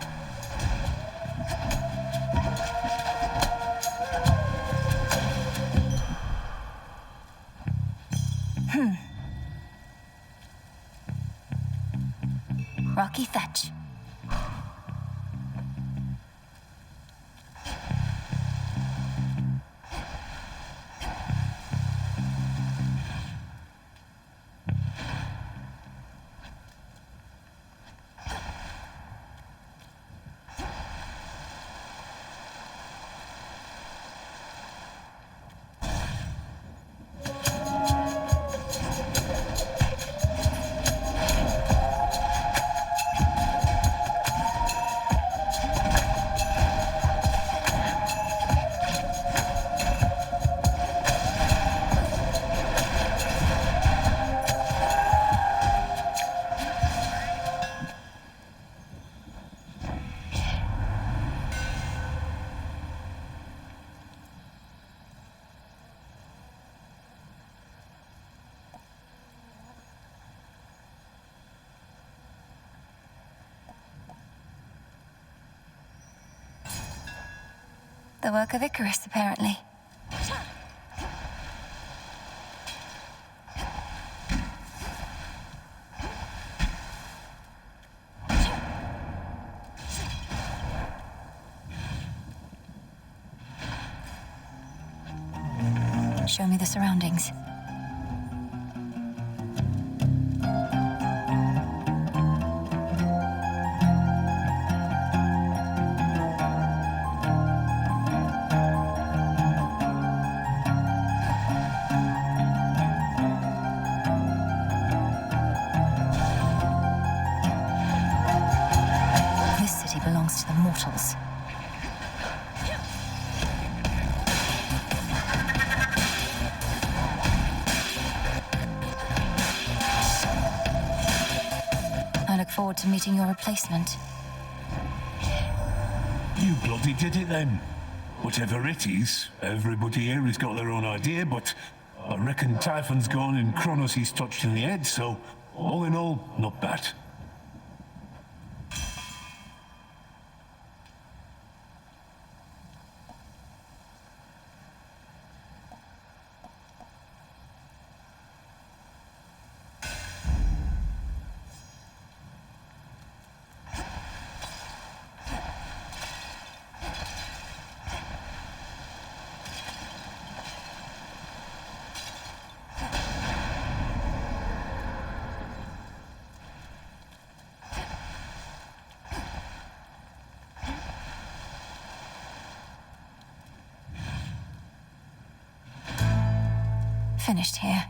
Rocky Fetch. The work of Icarus, apparently. Show me the surroundings. This city belongs to the mortals. I look forward to meeting your replacement. You bloody did it then. Whatever it is, everybody here has got their own idea, but I reckon Typhon's gone and Kronos he's touched in the head, so all in all, not bad. Finished here.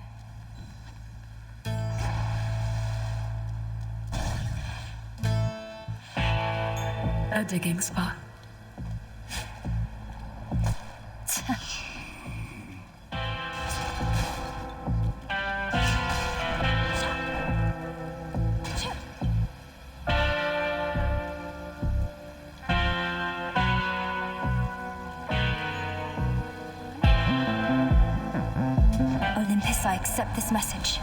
A digging spot. Olympus, I accept this message.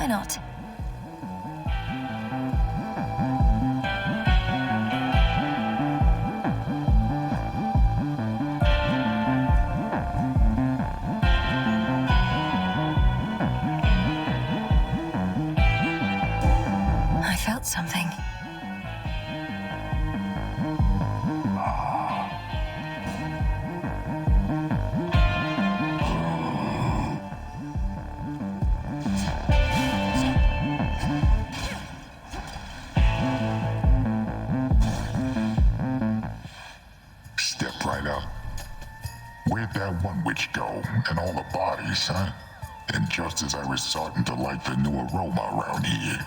Why not? I felt something. Step right up. Where'd that one witch go? And all the bodies, huh? And just as I was starting to like the new aroma around here.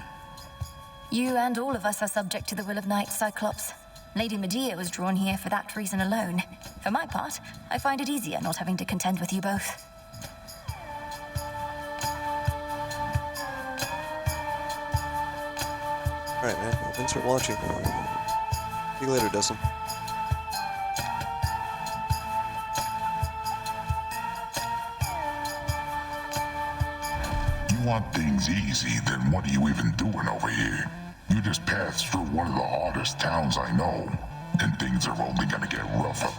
You and all of us are subject to the will of night, Cyclops. Lady Medea was drawn here for that reason alone. For my part, I find it easier not having to contend with you both. Alright, man. Well, thanks for watching. See you later, Dustin. You want things easy, then what are you even doing over here? You just passed through one of the hardest towns I know, and things are only gonna get rougher.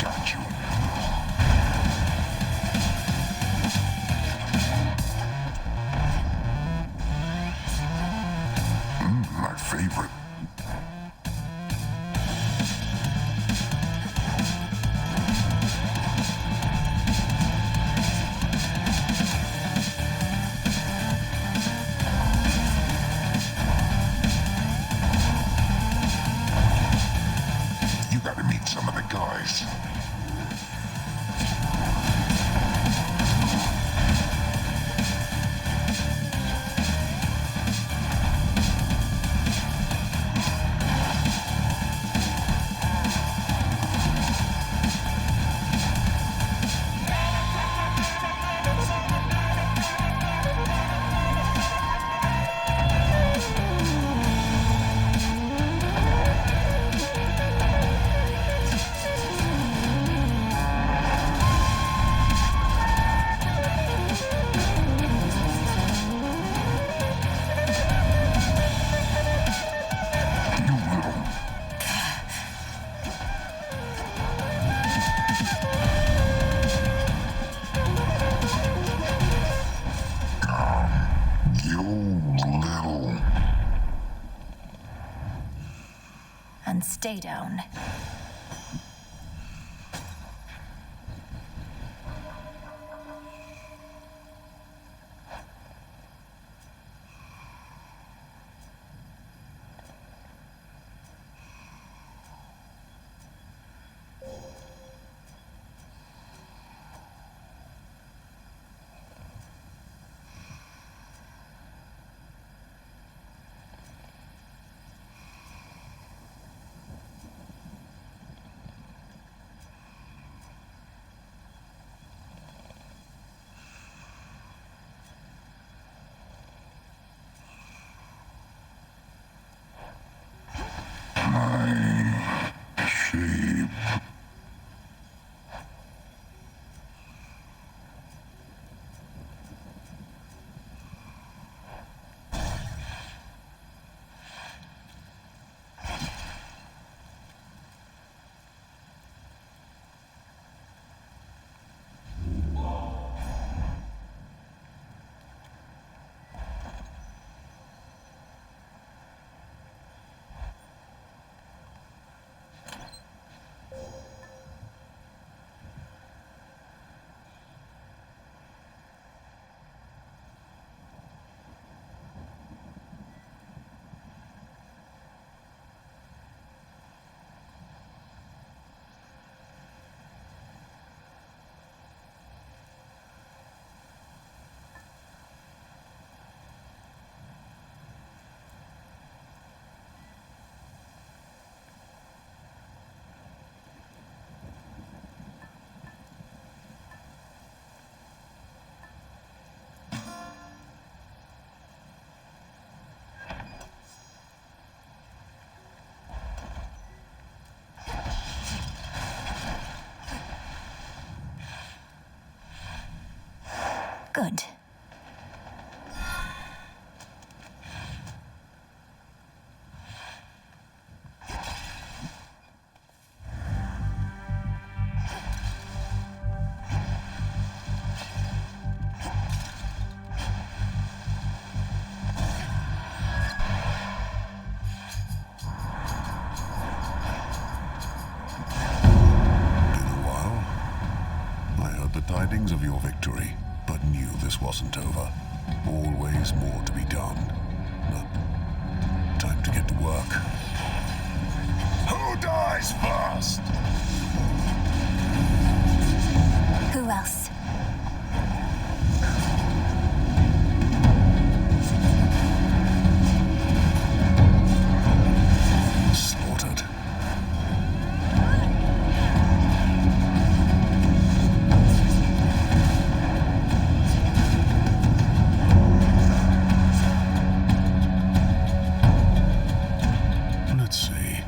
Got you. My favorite. You gotta meet some of the guys. And stay down. Shape. Good. Tidings of your victory, but knew this wasn't over. Always more to be done. But time to get to work. Who dies first? Who else? Slaughtered. Let's see.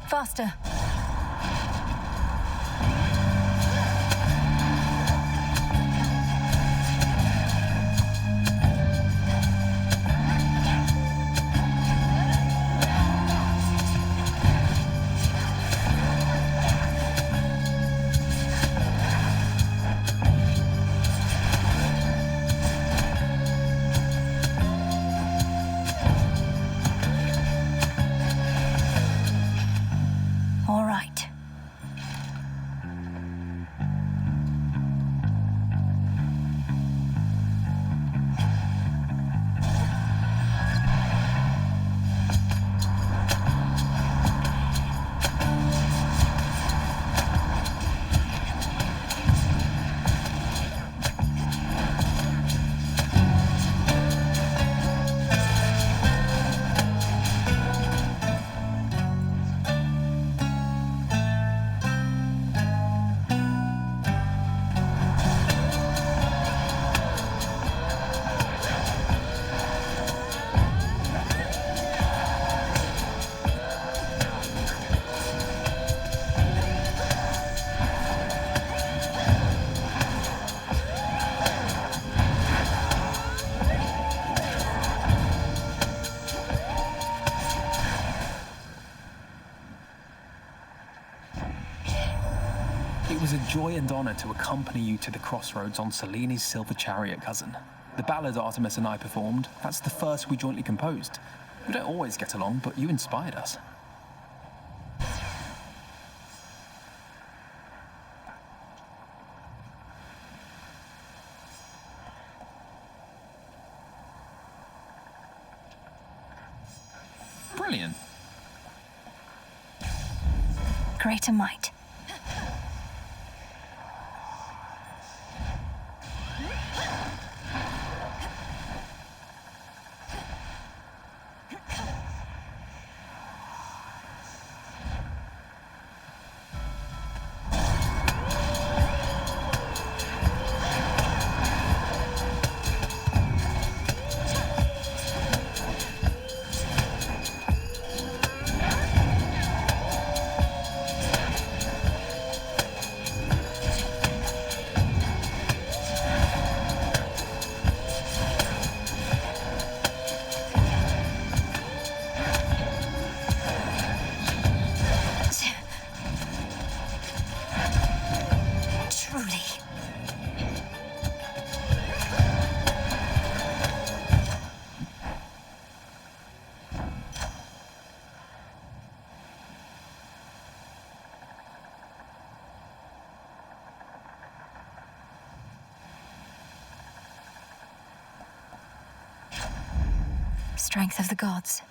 Faster. All right. It was a joy and honor to accompany you to the crossroads on Seleni's Silver Chariot, cousin. The ballad Artemis and I performed, that's the first we jointly composed. We don't always get along, but you inspired us. Brilliant. Greater might. Strength of the gods.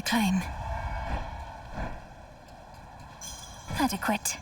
claim. Adequate.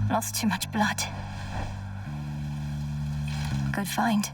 Lost too much blood. Good find.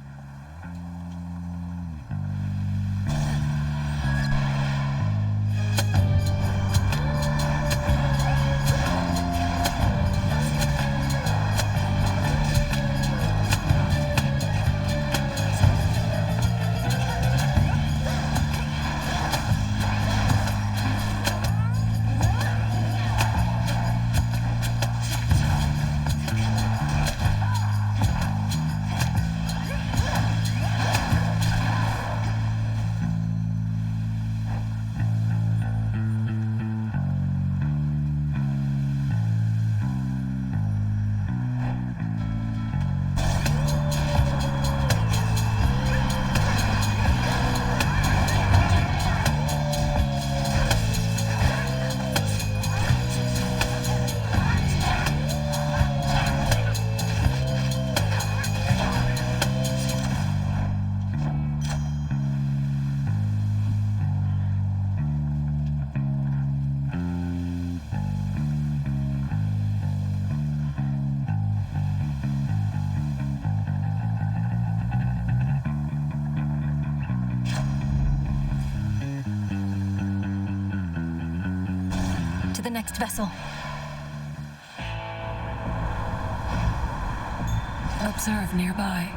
To the next vessel. Observe nearby.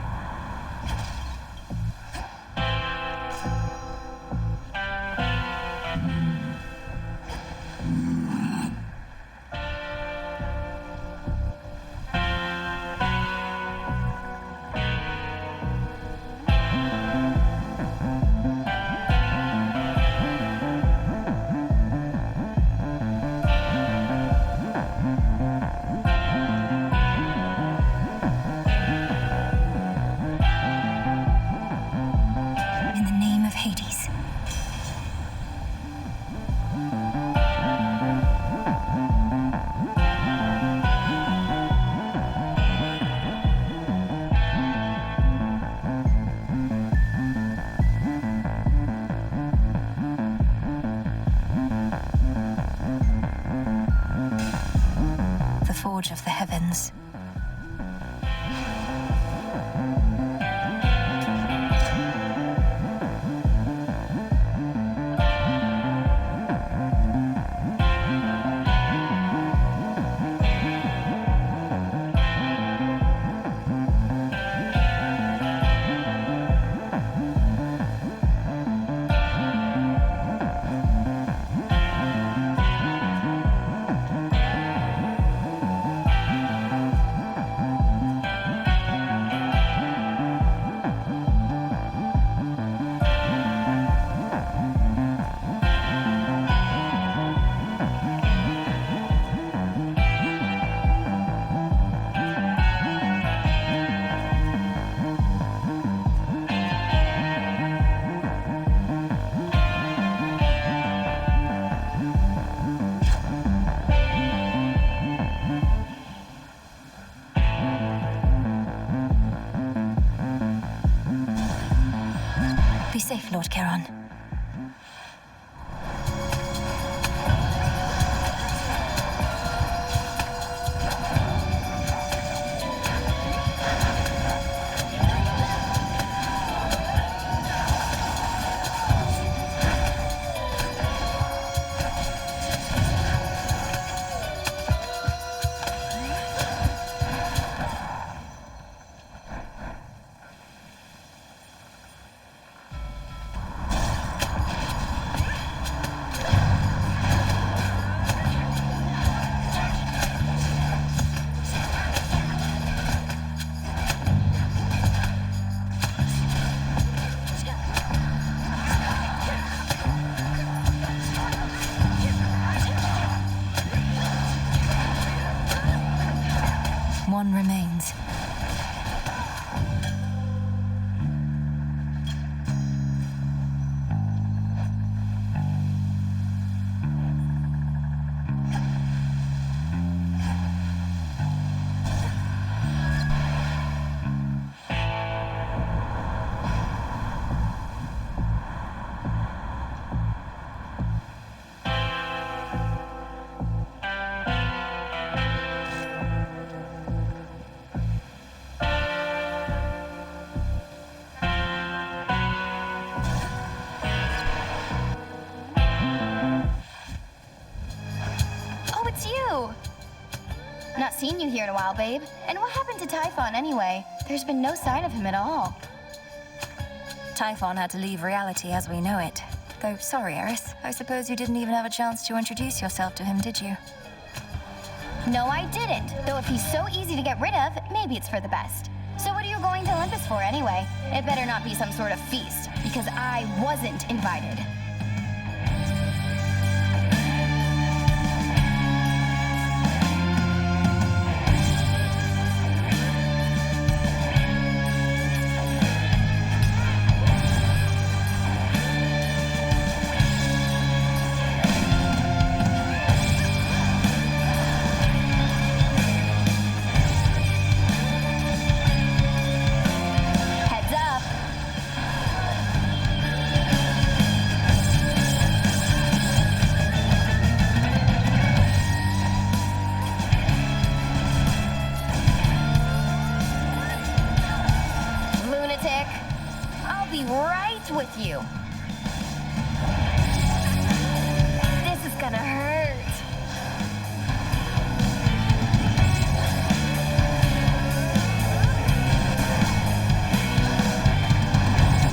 Forge of the heavens. Be safe, Lord Charon. seen you here in a while, babe. And what happened to Typhon anyway? There's been no sign of him at all. Typhon had to leave reality as we know it. Though, sorry, Eris. I suppose you didn't even have a chance to introduce yourself to him, did you? No, I didn't. Though if he's so easy to get rid of, maybe it's for the best. So what are you going to Olympus for anyway? It better not be some sort of feast, because I wasn't invited. With you. This is gonna hurt.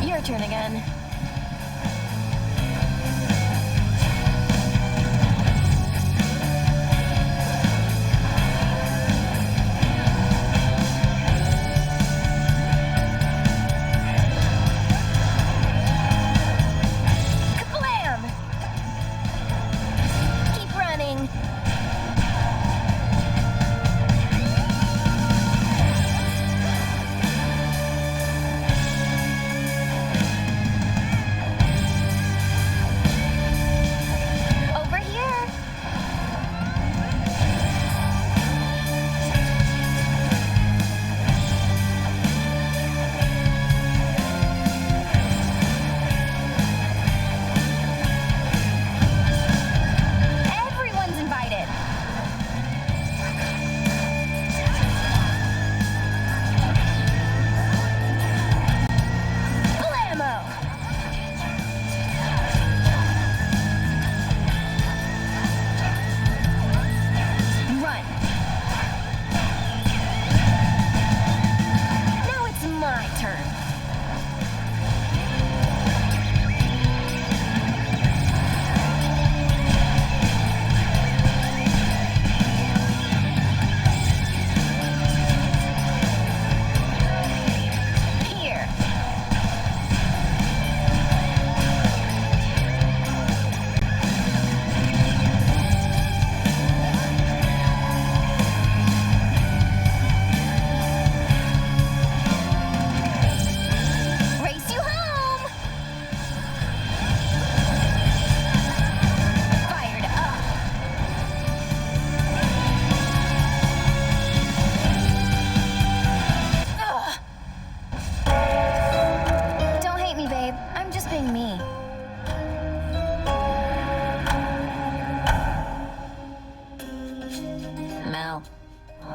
Your turn again.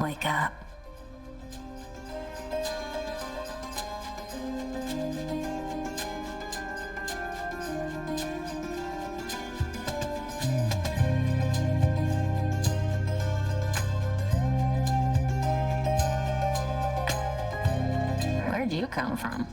Wake up. Where'd you come from?